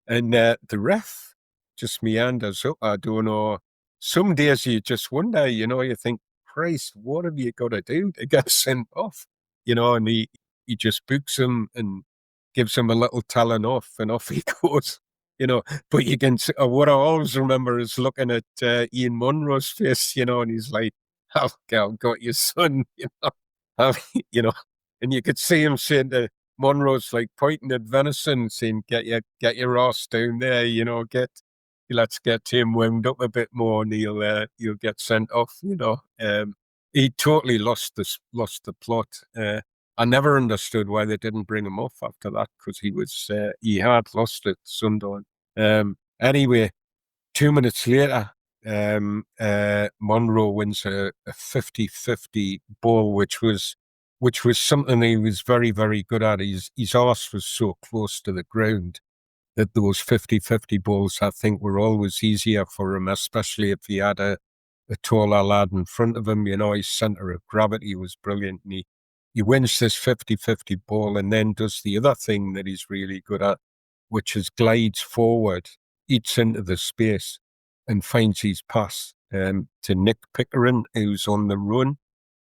And the ref just meanders up. I don't know. Some days you just wonder, you think, Christ, what have you got to do to get sent off? And he just books him and gives him a little telling off, and off he goes. But you can see, what I always remember is looking at Ian Monroe's face, and he's like, I've got your son, and you could see him saying to Monroe's, like, pointing at Venison, saying, get your ass down there, let's get him wound up a bit more, and he'll get sent off, He totally lost the plot. I never understood why they didn't bring him off after that, because he had lost it, Sunderland. Anyway, 2 minutes later, Monroe wins a 50-50 ball, which was something he was very, very good at. His arse was so close to the ground that those 50-50 balls, I think, were always easier for him, especially if he had a taller lad in front of him. His centre of gravity was brilliant. And he wins this 50-50 ball and then does the other thing that he's really good at, which is glides forward, eats into the space and finds his pass to Nick Pickering, who's on the run.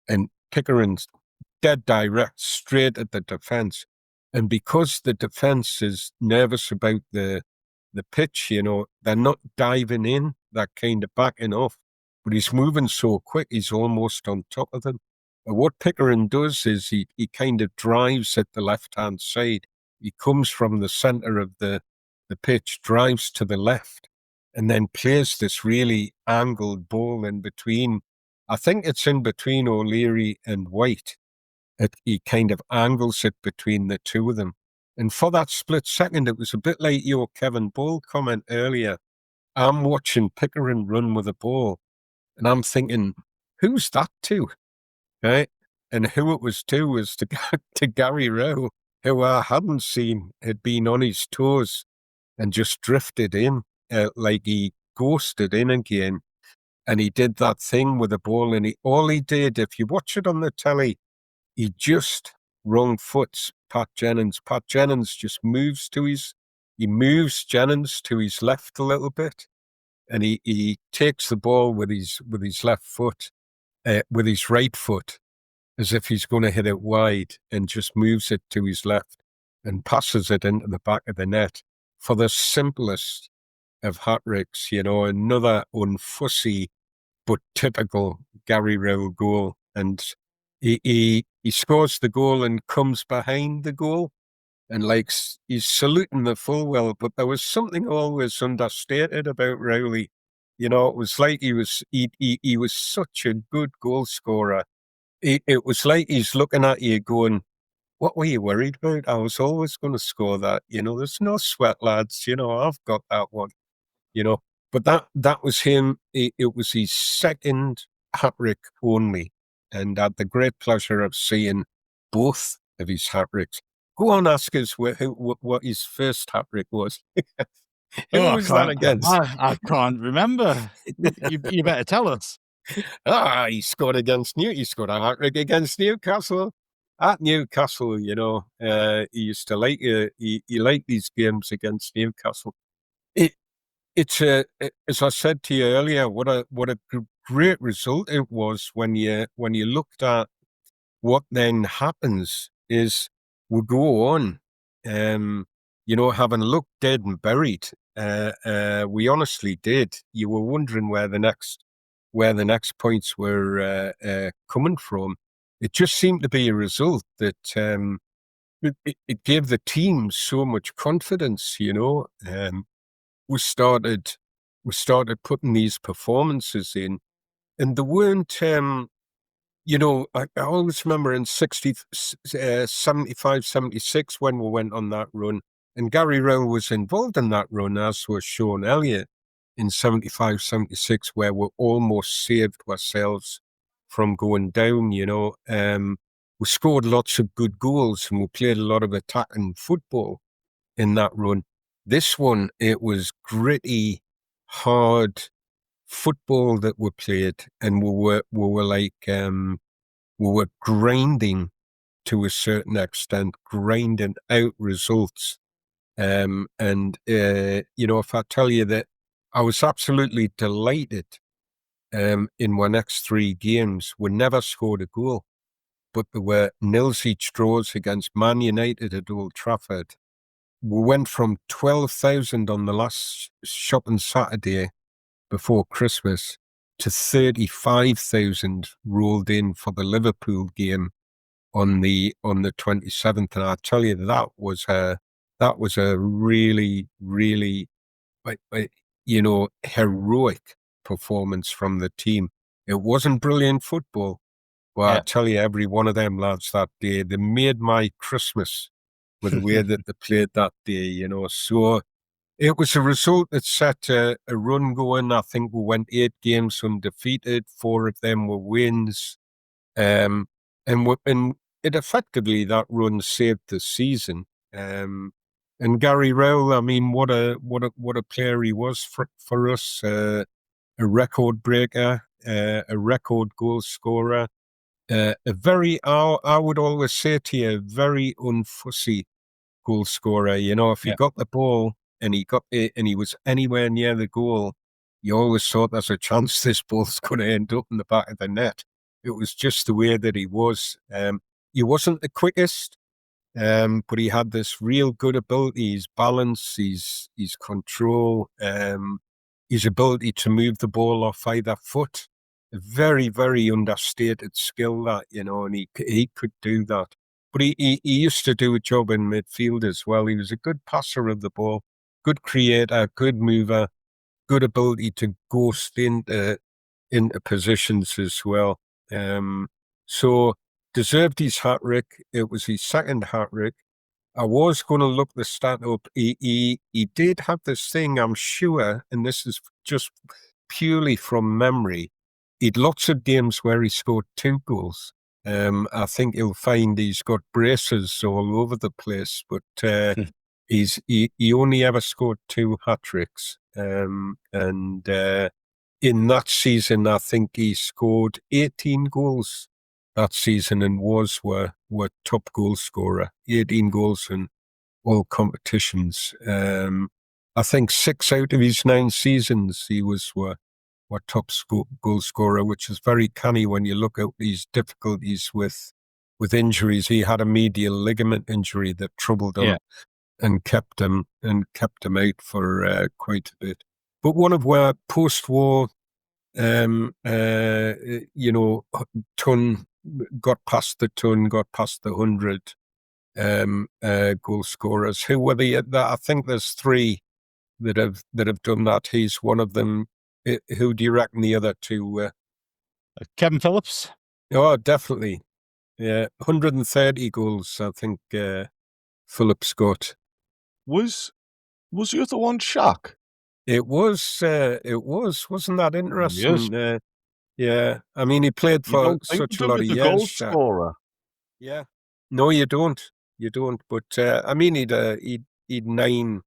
And Pickering's dead direct, straight at the defence. And because the defence is nervous about the pitch, they're not diving in, they're kind of backing off. But he's moving so quick, he's almost on top of them. And what Pickering does is he kind of drives at the left-hand side. He comes from the centre of the pitch, drives to the left, and then plays this really angled ball in between. I think it's in between O'Leary and White. He kind of angles it between the two of them. And for that split second, it was a bit like your Kevin Ball comment earlier. I'm watching Pickering run with a ball, and I'm thinking, who's that to? Right? And who it was to was to Gary Rowell, who I hadn't seen, had been on his toes and just drifted in, like he ghosted in again. And he did that thing with the ball, and all he did, if you watch it on the telly, he just wrong foots Pat Jennings. Pat Jennings just moves Jennings to his left a little bit, and he takes the ball with his left foot, with his right foot, as if he's going to hit it wide, and just moves it to his left and passes it into the back of the net for the simplest of hat-tricks, another unfussy but typical Gary Rowell goal. And he scores the goal and comes behind the goal, and he's saluting the full well, but there was something always understated about Rowley. It was like he was such a good goal scorer. It was like he's looking at you going, what were you worried about? I was always going to score that. There's no sweat, lads. I've got that one. But that was him. It was his second hat-trick only, and I had the great pleasure of seeing both of his hat-tricks. Go on, ask us what his first hat-trick was. Who was that against? I can't remember. You better tell us. He scored He scored a hat-trick against Newcastle. At Newcastle, he used to like he liked these games against Newcastle. It's as I said to you earlier, what a great result it was when you looked at what then happens is we go on, having looked dead and buried. We honestly did. You were wondering where the next points were coming from. It just seemed to be a result that it gave the team so much confidence. We started putting these performances in, and they weren't. I always remember in 75, 76 when we went on that run, and Gary Rowell was involved in that run, as was Sean Elliott in 75, 76, where we almost saved ourselves from going down. We scored lots of good goals, and we played a lot of attacking football in that run. This one, it was gritty, hard football that we played, and we were grinding to a certain extent, grinding out results. If I tell you that I was absolutely delighted in my next three games, we never scored a goal, but there were nils each draws against Man United at Old Trafford. We went from 12,000 on the last shopping Saturday before Christmas to 35,000 rolled in for the Liverpool game on the 27th. And I tell you, that was a really, really, heroic performance from the team. It wasn't brilliant football, but I tell you, every one of them lads that day, they made my Christmas with the way that they played that day, So it was a result that set a run going. I think we went 8 games undefeated. 4 of them were wins. And it effectively, that run saved the season. And Gary Rowell, I mean, what a player he was for us. A record breaker, a record goal scorer. A very, I would always say to you, very unfussy goal scorer. You know, if he got the ball and he was anywhere near the goal, you always thought there's a chance this ball's going to end up in the back of the net. It was just the way that he was. He wasn't the quickest, but he had this real good ability, his balance, his control, his ability to move the ball off either foot. A very, very understated skill that, you know, and he could do that. But he used to do a job in midfield as well. He was a good passer of the ball, good creator, good mover, good ability to ghost into positions as well. So deserved his hat-trick. It was his second hat-trick. I was going to look the stat up. He did have this thing, I'm sure, and this is just purely from memory. He'd lots of games where he scored 2 goals. I think you'll find he's got braces all over the place, but he only ever scored 2 hat-tricks. And in that season, I think he scored 18 goals that season and were top goal scorer. 18 goals in all competitions. I think 6 out of his 9 seasons he were top goal scorer, which is very canny when you look at these difficulties with injuries. He had a medial ligament injury that troubled him and kept him out for quite a bit. But one of our post-war, ton got past the 100 goal scorers. Who were I think there's 3 that have done that. He's one of them. Who do you reckon the other 2 were? Kevin Phillips. Oh, definitely. Yeah, 130 goals. I think Phillips got. Was the other one Shaq? It was. Wasn't that interesting? Yes. Yeah. I mean, he played for such a lot of years. Goal scorer. Yeah. No, you don't. You don't. But I mean, he'd 9.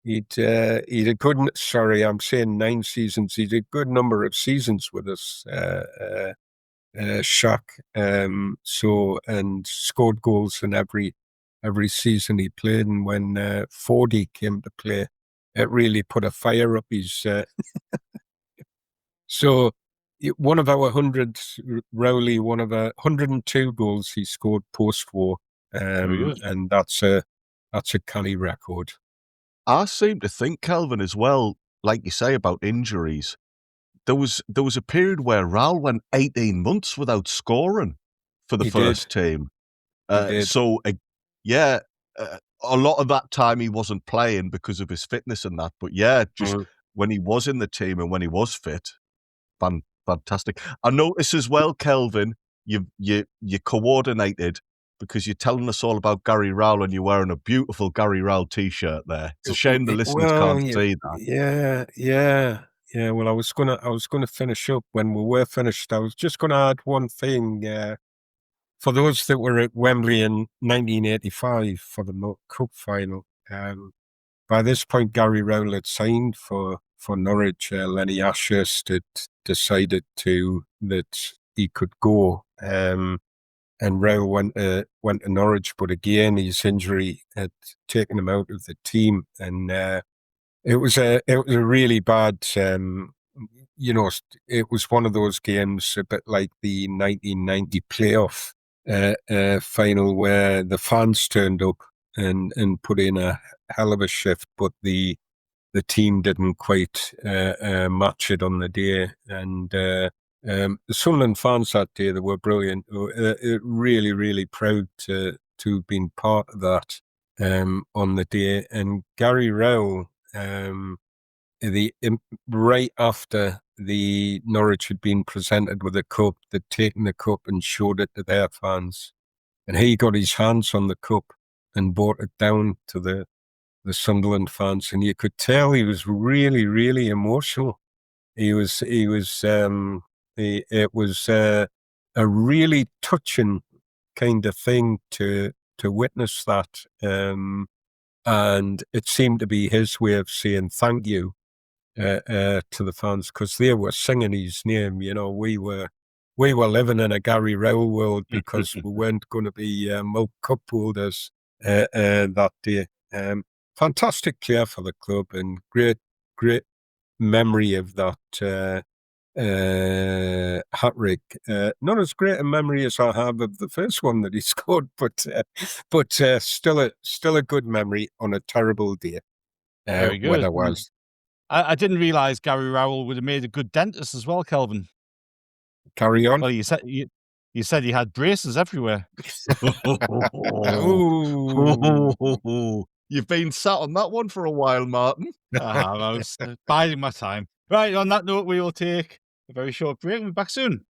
He'd a good. Sorry, I'm saying 9 seasons. He did a good number of seasons with us, Shaq. So and scored goals in every season he played. And when 40 came to play, it really put a fire up his. So one of our 100, Rowley, one of our 102 goals he scored post-war, and that's a canny record. I seem to think, Kelvin, as well, like you say about injuries, there was a period where Rowell went 18 months without scoring for the first team. So, a lot of that time he wasn't playing because of his fitness and that. But just when he was in the team and when he was fit, fantastic. I notice as well, Kelvin, you coordinated, because you're telling us all about Gary Rowell and you're wearing a beautiful Gary Rowell T-shirt there. It's a shame the listeners can't see that. Yeah. Well, I was gonna finish up. When we were finished, I was just gonna add one thing. For those that were at Wembley in 1985 for the Cup final, by this point Gary Rowell had signed for Norwich. Lenny Ashurst had decided that he could go. And Rowell went to Norwich, but again his injury had taken him out of the team, and it was a really bad. It was one of those games, a bit like the 1990 playoff final, where the fans turned up and put in a hell of a shift, but the team didn't quite match it on the day, and the Sunderland fans that day, they were brilliant. Really, really proud to have been part of that on the day. And Gary Rowell, right after the Norwich had been presented with a cup, they'd taken the cup and showed it to their fans, and he got his hands on the cup and brought it down to the Sunderland fans, and you could tell he was really, really emotional. It was a really touching kind of thing to witness that. And it seemed to be his way of saying thank you to the fans, because they were singing his name. We were living in a Gary Rowell world because we weren't going to be Milk Cup holders that day. Fantastic player for the club, and great memory of that hat-trick. Not as great a memory as I have of the first one that he scored, but still a good memory on a terrible day. Very good. Weather was. I didn't realise Gary Rowell would have made a good dentist as well, Kelvin. Carry on. Well, you said he had braces everywhere. You've been sat on that one for a while, Martin. I was biding my time. Right, on that note, we will take a very short break. We'll be back soon.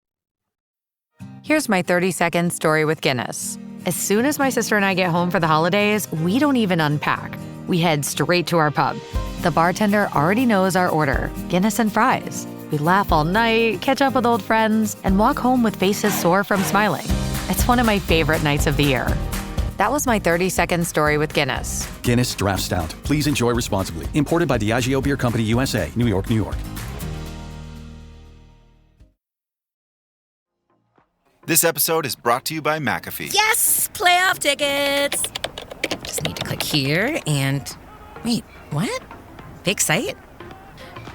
Here's my 30-second story with Guinness. As soon as my sister and I get home for the holidays, we don't even unpack. We head straight to our pub. The bartender already knows our order, Guinness and fries. We laugh all night, catch up with old friends, and walk home with faces sore from smiling. It's one of my favorite nights of the year. That was my 30-second story with Guinness. Guinness Draft Stout. Please enjoy responsibly. Imported by Diageo Beer Company, USA, New York, New York. This episode is brought to you by McAfee. Yes! Playoff tickets! Just need to click here and... Wait, what? Fake site?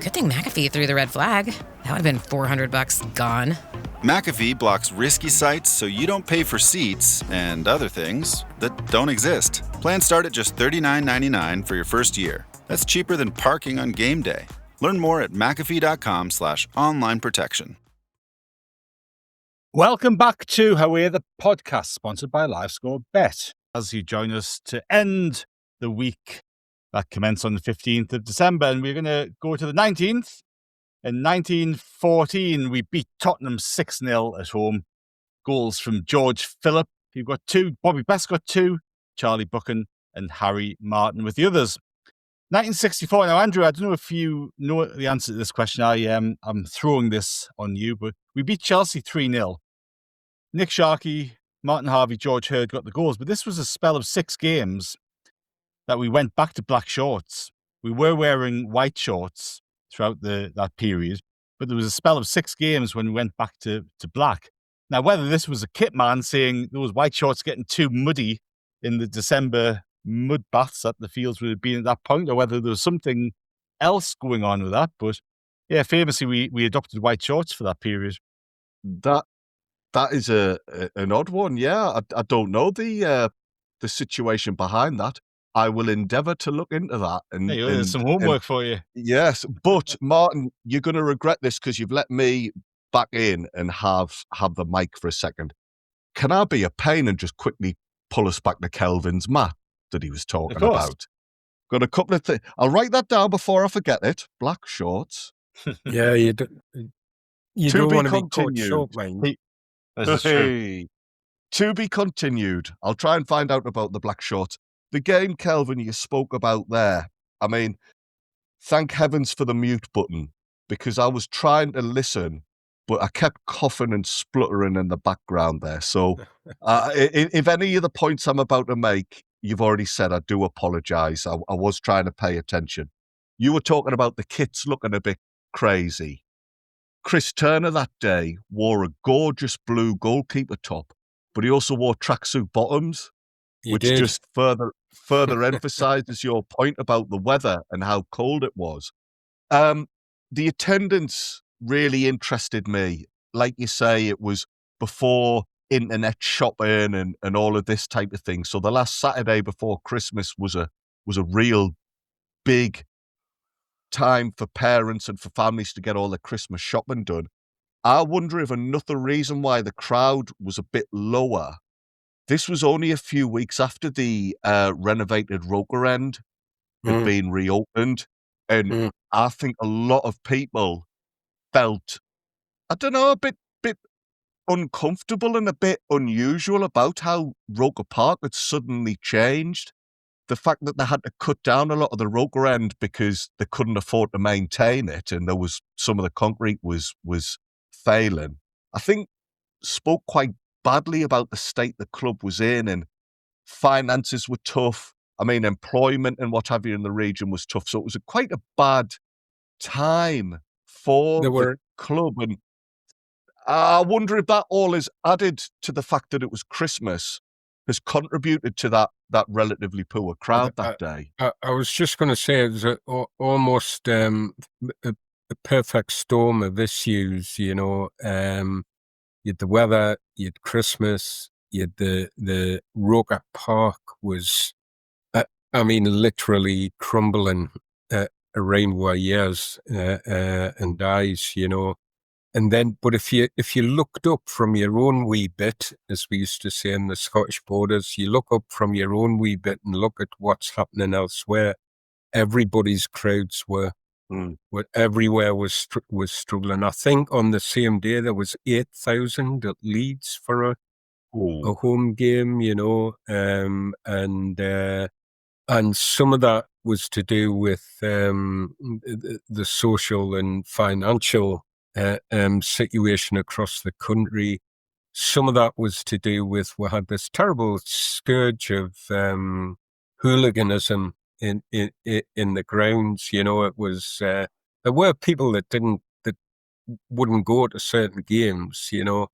Good thing McAfee threw the red flag. That would have been $400 gone. McAfee blocks risky sites so you don't pay for seats and other things that don't exist. Plans start at just $39.99 for your first year. That's cheaper than parking on game day. Learn more at McAfee.com/online protection. Welcome back to Away the podcast, sponsored by LiveScore Bet. As you join us to end the week that commenced on the 15th of December, and we're going to go to the 19th. In 1914, we beat Tottenham 6-0 at home. Goals from George Phillip. He got 2. Bobby Best got 2. Charlie Buchan and Harry Martin with the others. 1964. Now, Andrew, I don't know if you know the answer to this question. I'm throwing this on you, but we beat Chelsea 3-0. Nick Sharkey, Martin Harvey, George Hurd got the goals, but this was a spell of 6 games that we went back to black shorts. We were wearing white shorts throughout that period, but there was a spell of 6 games when we went back to black. Now, whether this was a kit man saying those white shorts getting too muddy in the December mud baths that the fields would have been at that point, or whether there was something else going on with that, but yeah, famously we adopted white shorts for that period. That is an odd one. Yeah, I don't know the situation behind that. I will endeavour to look into that. And there's some homework for you. Yes, but Martin, you're going to regret this because you've let me back in and have the mic for a second. Can I be a pain and just quickly pull us back to Kelvin's map that he was talking about? Got a couple of things. I'll write that down before I forget it. Black shorts. Yeah, you don't want to be caught short, mate. Hey, to be continued. I'll try and find out about the black shorts. The game, Kelvin, you spoke about there. I mean, thank heavens for the mute button, because I was trying to listen, but I kept coughing and spluttering in the background there. So if any of the points I'm about to make, you've already said, I do apologise. I was trying to pay attention. You were talking about the kits looking a bit crazy. Chris Turner that day wore a gorgeous blue goalkeeper top, but he also wore tracksuit bottoms, which just further emphasises your point about the weather and how cold it was. The attendance really interested me. Like you say, it was before internet shopping and all of this type of thing. So the last Saturday before Christmas was a real big time for parents and for families to get all their Christmas shopping done. I wonder if another reason why the crowd was a bit lower. This was only a few weeks after the renovated Roker End had been reopened. And I think a lot of people felt, I don't know, a bit uncomfortable and a bit unusual about how Roker Park had suddenly changed. The fact that they had to cut down a lot of the Roker End because they couldn't afford to maintain it, and there was some of the concrete was failing, I think spoke quite badly about the state the club was in, and finances were tough. I mean, employment and what have you in the region was tough. So it was quite a bad time for the club. And I wonder if that all is added to the fact that it was Christmas has contributed to that relatively poor crowd that day. I was just going to say it was almost a perfect storm of issues, you know. You had the weather, you had Christmas, you had the Roker Park was, I mean, literally crumbling around where years and dies, you know. And then, but if you looked up from your own wee bit, as we used to say in the Scottish borders, you look up from your own wee bit and look at what's happening elsewhere. Everybody's crowds were everywhere was struggling. I think on the same day there was 8,000 at Leeds for a home game, you know, and some of that was to do with the social and financial situation across the country. Some of that was to do with we had this terrible scourge of hooliganism in the grounds. You know, it was there were people that wouldn't go to certain games. You know,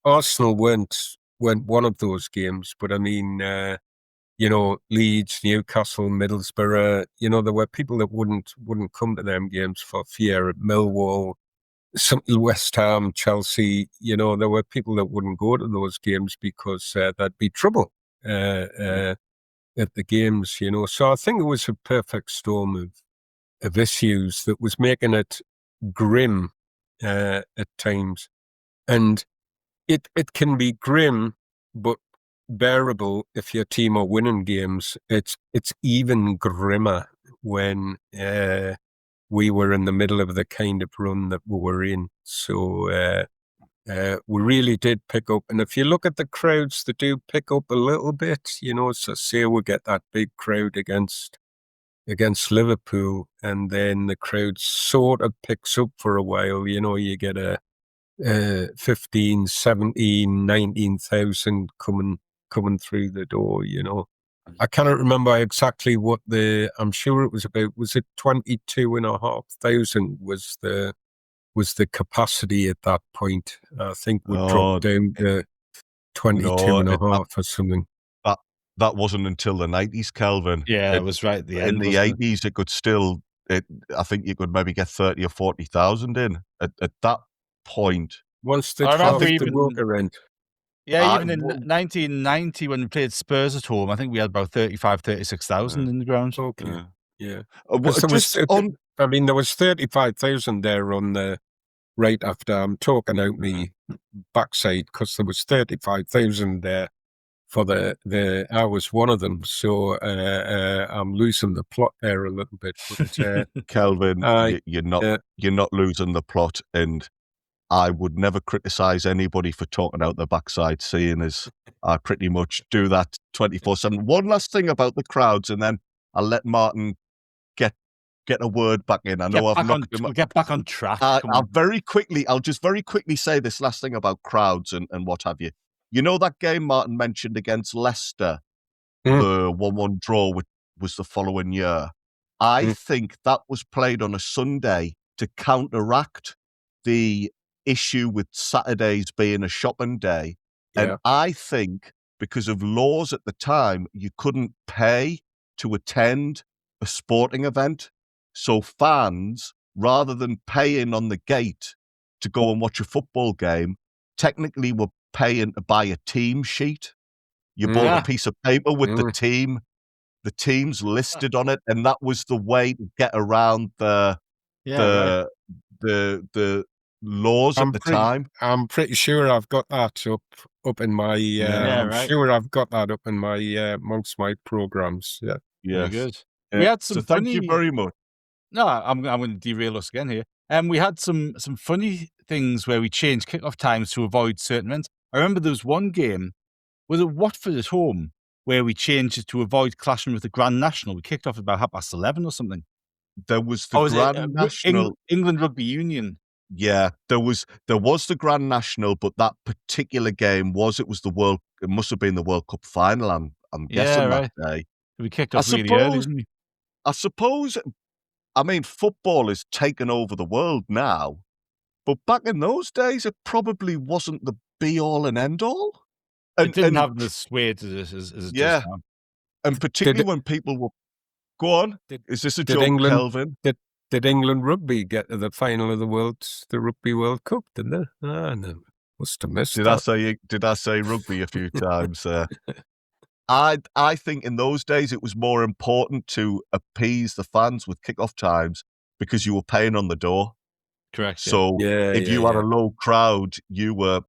Arsenal weren't one of those games, but I mean, you know, Leeds, Newcastle, Middlesbrough. You know, there were people that wouldn't come to them games for fear. Millwall, West Ham, Chelsea, you know, there were people that wouldn't go to those games because there'd be trouble at the games, you know. So I think it was a perfect storm of issues that was making it grim at times. And it can be grim, but bearable if your team are winning games. It's even grimmer when we were in the middle of the kind of run that we were in. So we really did pick up. And if you look at the crowds, they do pick up a little bit, you know. So say we get that big crowd against Liverpool, and then the crowd sort of picks up for a while. You know, you get a 15, 17, 19,000 coming through the door, you know. I cannot remember exactly what I'm sure it was about, was it 22,500 was the capacity at that point? I think we dropped down to 22.5 or something. That wasn't until the 90s, Kelvin. Yeah, it was right at the end. In the 80s, it could still, I think you could maybe get 30 or 40,000 in at that point. Once they dropped the Roker end. Yeah, even in 1990 when we played Spurs at home, I think we had about 36,000 in the ground. Okay, yeah. I mean, there was 35,000 there on the right after. I'm talking out me backside because there was 35,000 there for the I was one of them. So I'm losing the plot there a little bit. But, Kelvin, you're not losing the plot, and I would never criticize anybody for talking out their backside, seeing as I pretty much do that 24/7. One last thing about the crowds, and then I'll let Martin get a word back in. I know I've knocked him. We'll get back on track. I'll just very quickly say this last thing about crowds and what have you. You know that game Martin mentioned against Leicester, the 1-1 draw was the following year. I think that was played on a Sunday to counteract the issue with Saturdays being a shopping day. And I think because of laws at the time, you couldn't pay to attend a sporting event. So fans, rather than paying on the gate to go and watch a football game, technically were paying to buy a team sheet. You bought a piece of paper with the teams listed on it, and that was the way to get around the laws at the time. I'm pretty sure I've got that up in my. Sure I've got that up in my amongst my programs. Yeah, very good. We had some. So thank you very much. No, I'm going to derail us again here. We had some funny things where we changed kickoff times to avoid certain events. I remember there was one game, was it Watford at home, where we changed it to avoid clashing with the Grand National. We kicked off about 11:30 or something. There was the Grand National. England Rugby Union. Yeah, there was the Grand National, but that particular game it must have been the World Cup final, I'm guessing that day. We kicked off really early, didn't we? I suppose, I mean, football is taken over the world now, but back in those days, it probably wasn't the be-all and end-all. It didn't have the sway as it does now. And particularly when people were... Go on. Is this a joke, Kelvin? Did England rugby get to the final of the Rugby World Cup, didn't they? No. Must have missed that. Did I say rugby a few times? I think in those days it was more important to appease the fans with kickoff times because you were paying on the door. Correct. So if you had a low crowd, you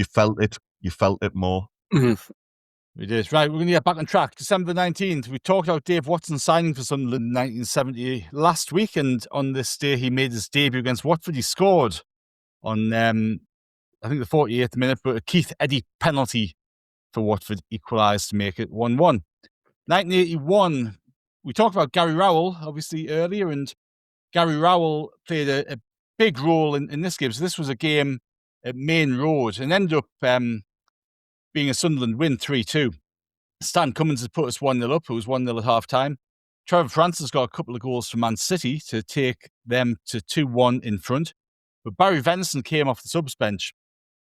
felt it. You felt it more. It is. Right, we're going to get back on track. December 19th, we talked about Dave Watson signing for Sunderland in 1970 last week, and on this day he made his debut against Watford. He scored on, I think, the 48th minute, but a Keith Eddy penalty for Watford equalised to make it 1-1. 1981, we talked about Gary Rowell, obviously, earlier, and Gary Rowell played a big role in this game. So this was a game at Main Road and ended up being a Sunderland win 3-2. Stan Cummins had put us 1-0 up. It was 1-0 at half-time. Trevor Francis got a couple of goals from Man City to take them to 2-1 in front. But Barry Venison came off the subs bench.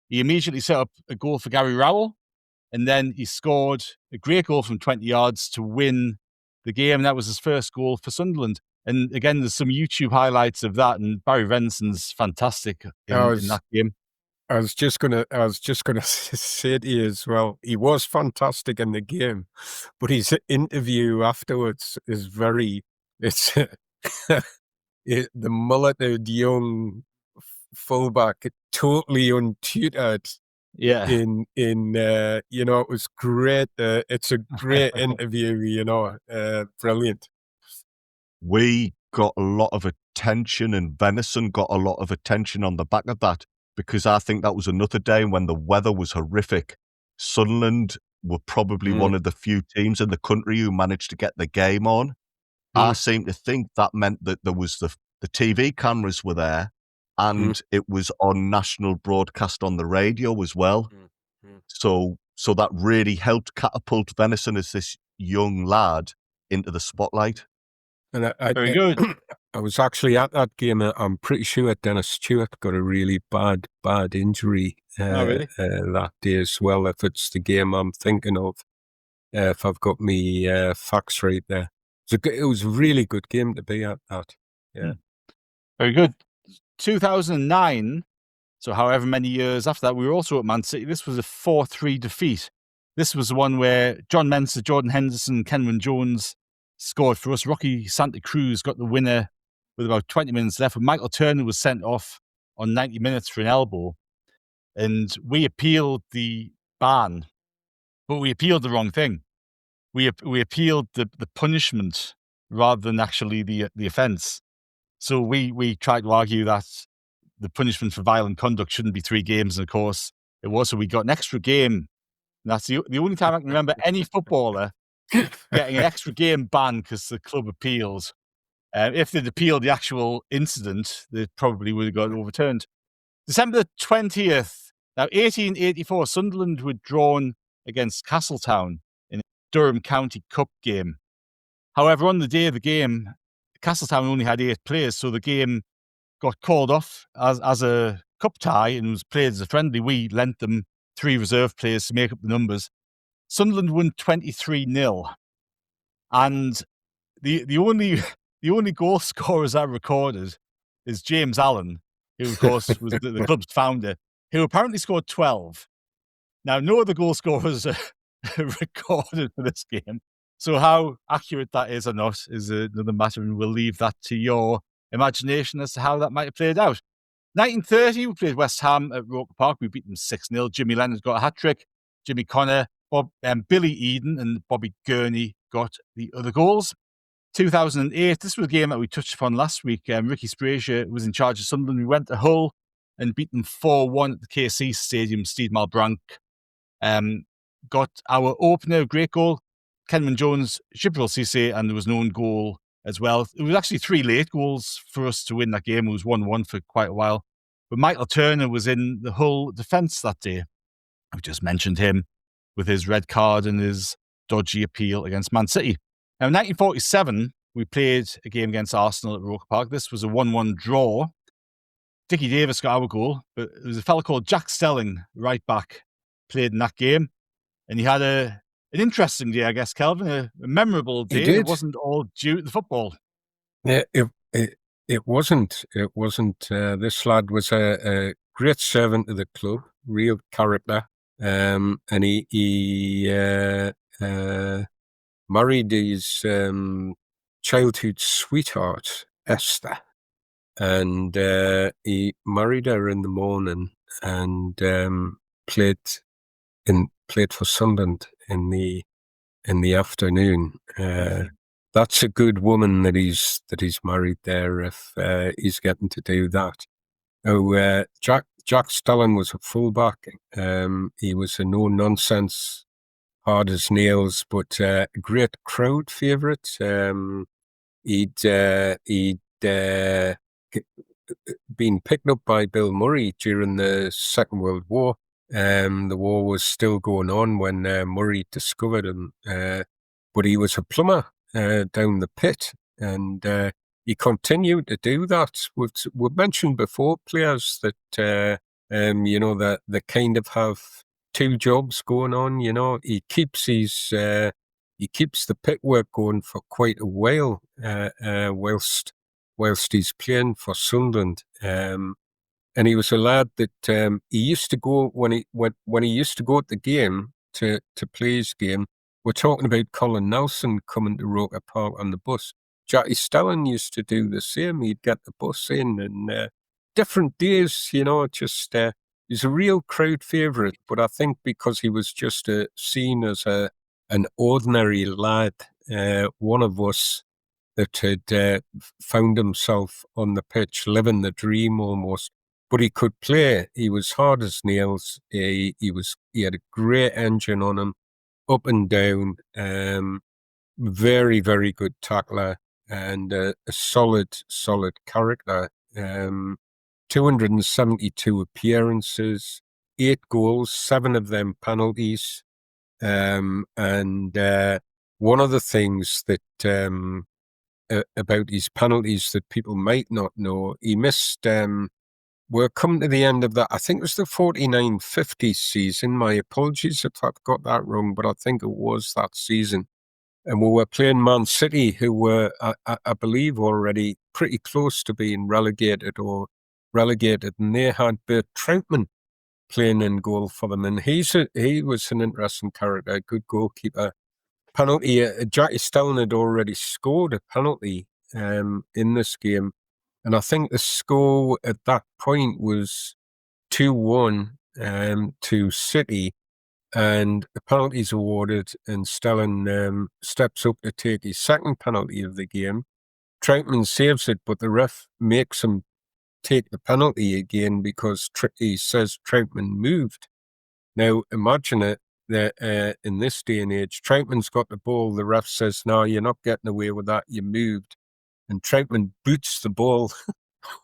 He immediately set up a goal for Gary Rowell, and then he scored a great goal from 20 yards to win the game. And that was his first goal for Sunderland. And again, there's some YouTube highlights of that, and Barry Venison's fantastic in that game. I was just gonna say to you as well. He was fantastic in the game, but his interview afterwards is it's the mulleted young fullback, totally untutored. Yeah. It was great. It's a great interview. Brilliant. We got a lot of attention, and Venison got a lot of attention on the back of that, because I think that was another day when the weather was horrific. Sunderland were probably one of the few teams in the country who managed to get the game on. I seem to think that meant that there was the TV cameras were there, and it was on national broadcast on the radio as well. So that really helped catapult Venison as this young lad into the spotlight. And Very good. I was actually at that game. I'm pretty sure Dennis Stewart got a really bad injury that day as well, if it's the game I'm thinking of, if I've got me facts right there. It was a really good game to be at that. Yeah. Very good. 2009, so however many years after that, we were also at Man City. This was a 4-3 defeat. This was the one where John Mensah, Jordan Henderson, Kenwyne Jones scored for us. Rocky Santa Cruz got the winner with about 20 minutes left. And Michael Turner was sent off on 90 minutes for an elbow. And we appealed the ban, but we appealed the wrong thing. We appealed the punishment rather than actually the offence. So we tried to argue that the punishment for violent conduct shouldn't be 3 games, and of course it was. So we got an extra game. And that's the only time I can remember any footballer getting an extra game ban because the club appeals. If they'd appealed the actual incident, they probably would have got overturned. December 20th. Now, 1884, Sunderland were drawn against Castletown in a Durham County Cup game. However, on the day of the game, Castletown only had 8 players, so the game got called off as a cup tie and was played as a friendly. We lent them 3 reserve players to make up the numbers. Sunderland won 23-0. And the only goal scorers I recorded is James Allen, who of course was the club's founder, who apparently scored 12. Now, no other goal scorers are recorded for this game. So how accurate that is or not is another matter, and we'll leave that to your imagination as to how that might have played out. 1930, we played West Ham at Roker Park. We beat them 6-0. Jimmy Leonard got a hat-trick. Jimmy Connor, Billy Eden and Bobby Gurney got the other goals. 2008, this was a game that we touched upon last week. Ricky Sprazier was in charge of Sunderland. We went to Hull and beat them 4-1 at the KC Stadium. Steve Malbranck got our opener, great goal. Kenwyne Jones, Gibril Cisse, and there was no own goal as well. It was actually 3 late goals for us to win that game. It was 1-1 for quite a while. But Michael Turner was in the Hull defence that day. I just mentioned him with his red card and his dodgy appeal against Man City. Now, in 1947, we played a game against Arsenal at Roker Park. This was a 1-1 draw. Dickie Davis got our goal, but there was a fella called Jack Stelling, right back, played in that game. And he had an interesting day, I guess, Kelvin, a memorable day. It wasn't all due to the football. Yeah, it wasn't. It wasn't. This lad was a great servant to the club, real character. And he married his childhood sweetheart, Esther. And he married her in the morning and played for Sunderland in the afternoon. That's a good woman that he's married there if he's getting to do that. Oh, Jack Stelling was a fullback. He was a no-nonsense, hard as nails, but a great crowd favourite. He'd been picked up by Bill Murray during the Second World War. The war was still going on when Murray discovered him, but he was a plumber down the pit, and he continued to do that. We've mentioned before players that that they kind of have two jobs going on. He keeps the pit work going for quite a while, whilst he's playing for Sunderland. And he was a lad that he used to go when he used to go at the game to play his game. We're talking about Colin Nelson coming to Roker Park on the bus. Jackie Stelling used to do the same. He'd get the bus in, and different days, just he's a real crowd favourite. But I think because he was just seen as an ordinary lad, one of us that had found himself on the pitch, living the dream almost. But he could play. He was hard as nails. He had a great engine on him, up and down. Very, very good tackler and a solid character. 272 appearances, 8 goals, 7 of them penalties. And one of the things that about his penalties that people might not know, he missed. We're coming to the end of that. I think it was the 49-50 season. My apologies if I've got that wrong, but I think it was that season. And we were playing Man City, who were, I believe, already pretty close to being relegated. And they had Bert Troutman playing in goal for them. And he was an interesting character, a good goalkeeper. Penalty, Jackie Stelling had already scored a penalty in this game. And I think the score at that point was 2-1 to City, and the penalty's awarded, and Stelling steps up to take his second penalty of the game. Troutman saves it, but the ref makes him take the penalty again because he says Troutman moved. Now, imagine it, that in this day and age, Troutman's got the ball, the ref says, no, you're not getting away with that, you moved. And Troutman boots the ball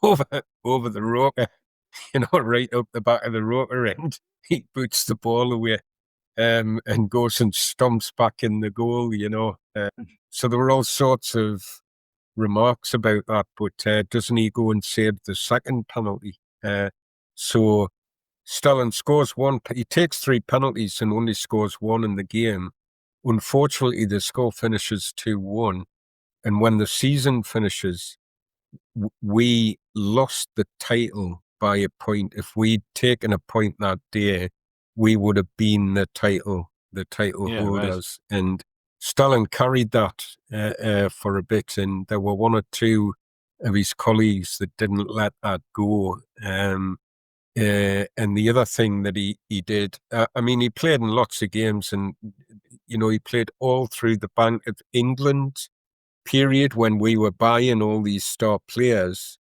over the roker, right up the back of the roker end. He boots the ball away and goes and stomps back in the goal, So there were all sorts of remarks about that, but doesn't he go and save the second penalty? So Stelling scores one. He takes 3 penalties and only scores 1 in the game. Unfortunately, the score finishes 2-1. And when the season finishes, we lost the title by a point. If we'd taken a point that day, we would have been the title holders. Right. And Stelling carried that for a bit, and there were 1 or 2 of his colleagues that didn't let that go. And the other thing that he did, he played in lots of games, and he played all through the Bank of England period when we were buying all these star players.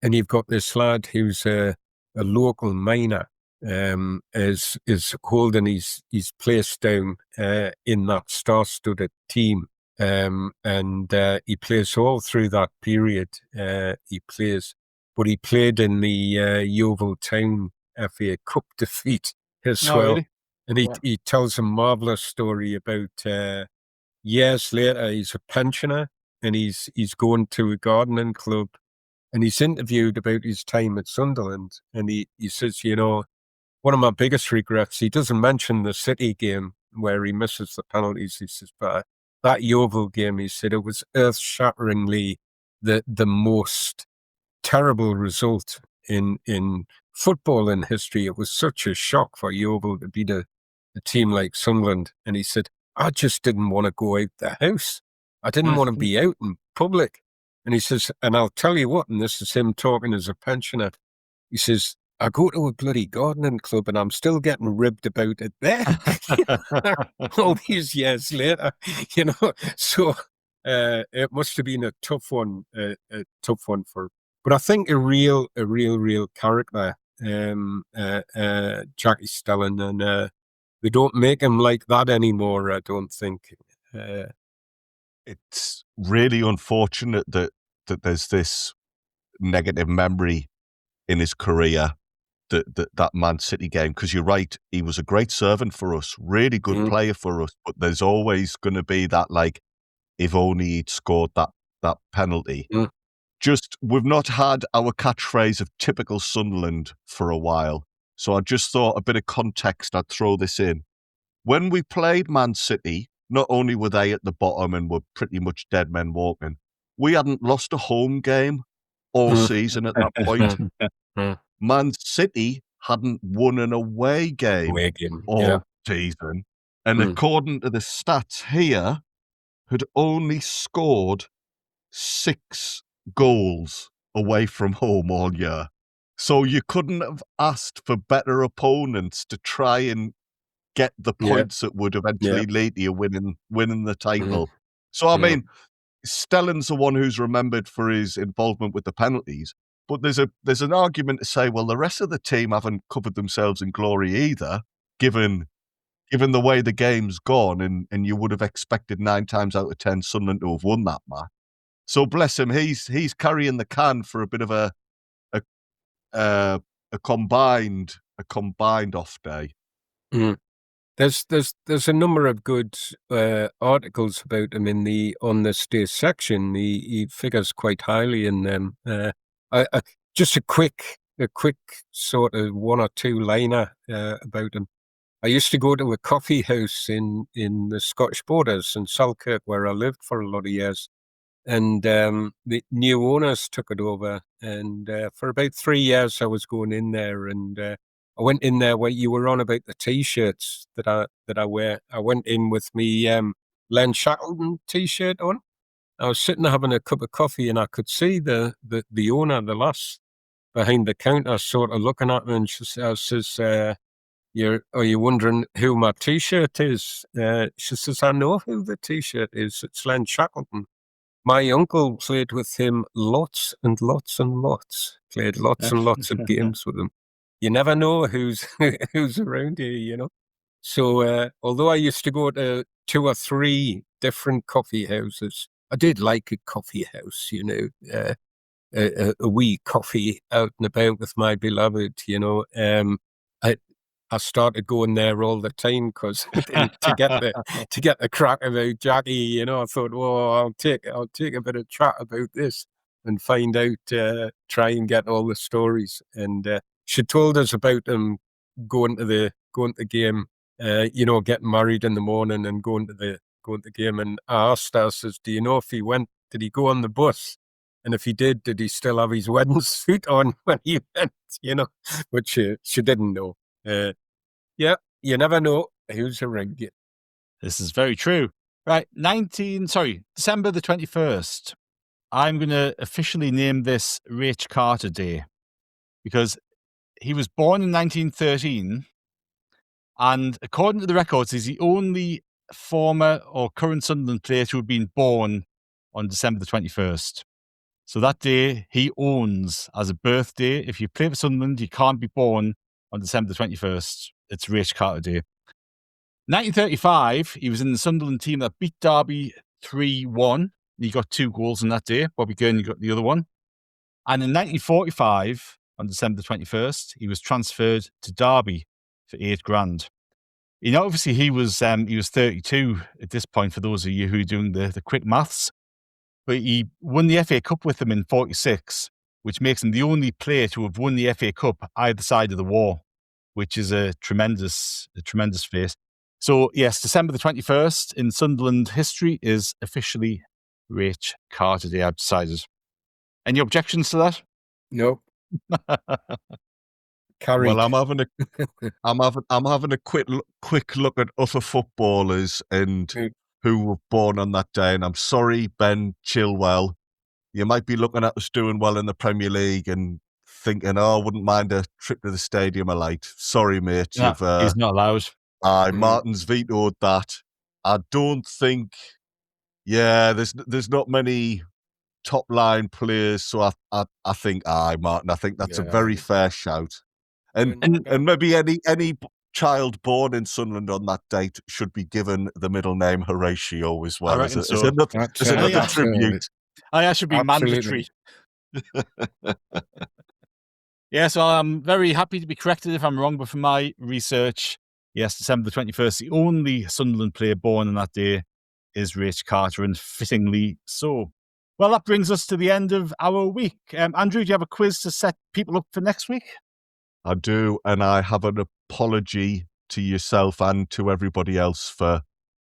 And you've got this lad who's a local miner, is holding his place down in that star-studded team. And he plays all through that period. But he played in the Yeovil Town FA Cup defeat as well. Really? And he tells a marvelous story about years later, he's a pensioner and he's going to a gardening club, and he's interviewed about his time at Sunderland. And he says, one of my biggest regrets, he doesn't mention the City game where he misses the penalties. He says, but that Yeovil game, he said, it was earth-shatteringly the most terrible result in football in history. It was such a shock for Yeovil to beat a team like Sunderland. And he said, I just didn't want to go out the house. I didn't want to be out in public. And he says, and I'll tell you what, and this is him talking as a pensioner, he says, I go to a bloody gardening club and I'm still getting ribbed about it there. All these years later, So it must have been a tough one for. But I think a real character, Jackie Stelling, and they don't make him like that anymore. I don't think. It's really unfortunate that there's this negative memory in his career, that Man City game, because you're right, he was a great servant for us, really good player for us, but there's always going to be that, like, if only he'd scored that penalty. Just, we've not had our catchphrase of typical Sunderland for a while, so I just thought a bit of context, I'd throw this in. When we played Man City, not only were they at the bottom and were pretty much dead men walking, we hadn't lost a home game all season at that point. Man City hadn't won an away game all season. And according to the stats here, had only scored 6 goals away from home all year. So you couldn't have asked for better opponents to try and get the points that would eventually lead to you winning the title. So, I mean, Stelling's the one who's remembered for his involvement with the penalties. But there's an argument to say, well, the rest of the team haven't covered themselves in glory either, given the way the game's gone, and you would have expected 9 times out of 10 Sunderland to have won that match. So bless him, he's carrying the can for a bit of a combined off day. There's a number of good articles about him on this day section. He figures quite highly in them. Just a quick sort of 1 or 2 liner about him. I used to go to a coffee house in the Scottish borders in Selkirk, where I lived for a lot of years. And the new owners took it over. And for about 3 years, I was going in there. And I went in there where you were on about the T-shirts that I wear. I went in with me Len Shackleton T-shirt on. I was sitting having a cup of coffee, and I could see the owner, the lass, behind the counter, sort of looking at me, and she says, are you wondering who my T-shirt is? She says, I know who the T-shirt is. It's Len Shackleton. My uncle played with him lots and lots and lots. Played lots and lots of games with him. You never know who's around here, So although I used to go to 2 or 3 different coffee houses, I did like a coffee house, a wee coffee out and about with my beloved, I started going there all the time because to get the crack about Jackie, I thought, well, I'll take a bit of chat about this and find out, try and get all the stories. And she told us about him going to the game, getting married in the morning and going to the game. And I asked her, I says, do you know if he went? Did he go on the bus? And if he did he still have his wedding suit on when he went? But she didn't know. Yeah, you never know who's around you. This is very true. Right, December the 21st. I'm going to officially name this Rach Carter Day because he was born in 1913, and according to the records, he's the only former or current Sunderland player to have been born on December the 21st. So that day he owns as a birthday. If you play for Sunderland, you can't be born on December the 21st. It's Rach Carter Day. 1935, he was in the Sunderland team that beat Derby 3-1. He got 2 goals on that day. Bobby Gurney got the other one. And in 1945, on December the 21st, he was transferred to Derby for $8,000. Obviously he was 32 at this point, for those of you who are doing the quick maths. But he won the FA Cup with them in 46, which makes him the only player to have won the FA Cup either side of the war, which is a tremendous feat. So, yes, December the 21st in Sunderland history is officially Rach Carter Day, I've decided. Any objections to that? No. Carried. Well, I'm having a quick look at other footballers and who were born on that day. And I'm sorry, Ben Chilwell, you might be looking at us doing well in the Premier League and thinking, I wouldn't mind a trip to the stadium a light. Sorry, mate. No, he's not allowed. Martin's vetoed that. I don't think. Yeah, there's not many top line players, so I think Martin. I think that's a very fair shout. And maybe any child born in Sunderland on that date should be given the middle name Horatio as well. As another tribute. I should be mandatory. Yeah, so I'm very happy to be corrected if I'm wrong, but from my research, yes, December the 21st, the only Sunderland player born on that day is Rach Carter, and fittingly so. Well, that brings us to the end of our week. Andrew, do you have a quiz to set people up for next week? I do, and I have an apology to yourself and to everybody else for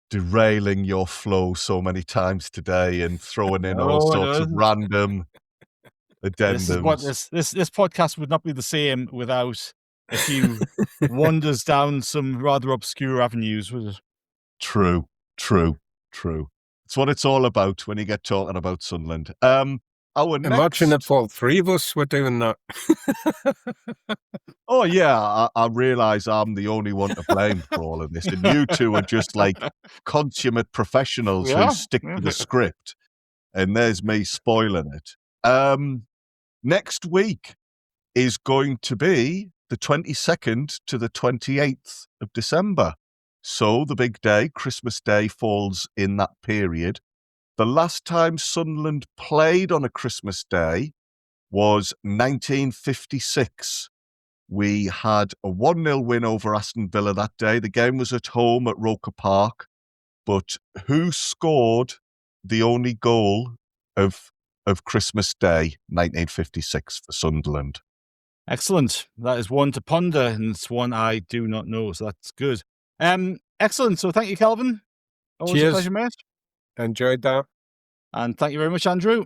derailing your flow so many times today and throwing in all sorts of random addendums. This podcast would not be the same without a few wanders down some rather obscure avenues, would it? True. It's what it's all about when you get talking about Sunderland. Imagine if all three of us were doing that. Oh, yeah, I realise I'm the only one to blame for all of this. And you two are just like consummate professionals who stick to the script. And there's me spoiling it. Next week is going to be the 22nd to the 28th of December. So the big day, Christmas Day, falls in that period. The last time Sunderland played on a Christmas Day was 1956. We had a 1-0 win over Aston Villa that day. The game was at home at Roker Park. But who scored the only goal of Christmas Day, 1956, for Sunderland? Excellent. That is one to ponder, and it's one I do not know, so that's good. Excellent. So thank you, Kelvin. Always a pleasure, mate. Enjoyed that. And thank you very much, Andrew.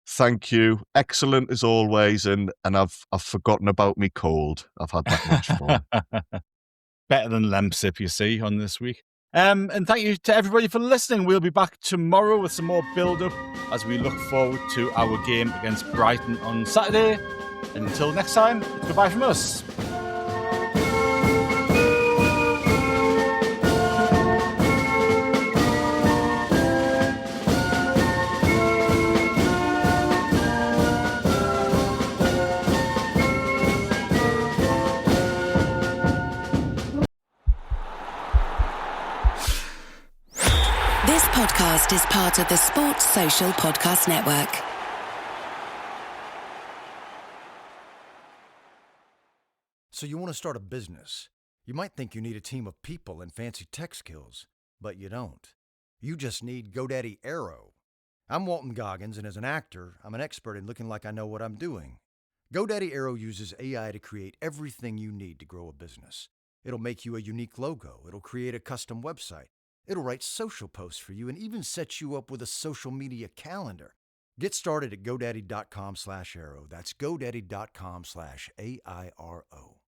Thank you. Excellent as always. And I've forgotten about me cold. I've had that much fun. Better than Lemsip, you see, on this week. And thank you to everybody for listening. We'll be back tomorrow with some more build-up as we look forward to our game against Brighton on Saturday. And until next time, goodbye from us. This podcast is part of the Sports Social Podcast Network. So you want to start a business. You might think you need a team of people and fancy tech skills, but you don't. You just need GoDaddy Aero. I'm Walton Goggins, and as an actor, I'm an expert in looking like I know what I'm doing. GoDaddy Aero uses AI to create everything you need to grow a business. It'll make you a unique logo. It'll create a custom website. It'll write social posts for you and even set you up with a social media calendar. Get started at GoDaddy.com/Aero. That's GoDaddy.com/AIRO.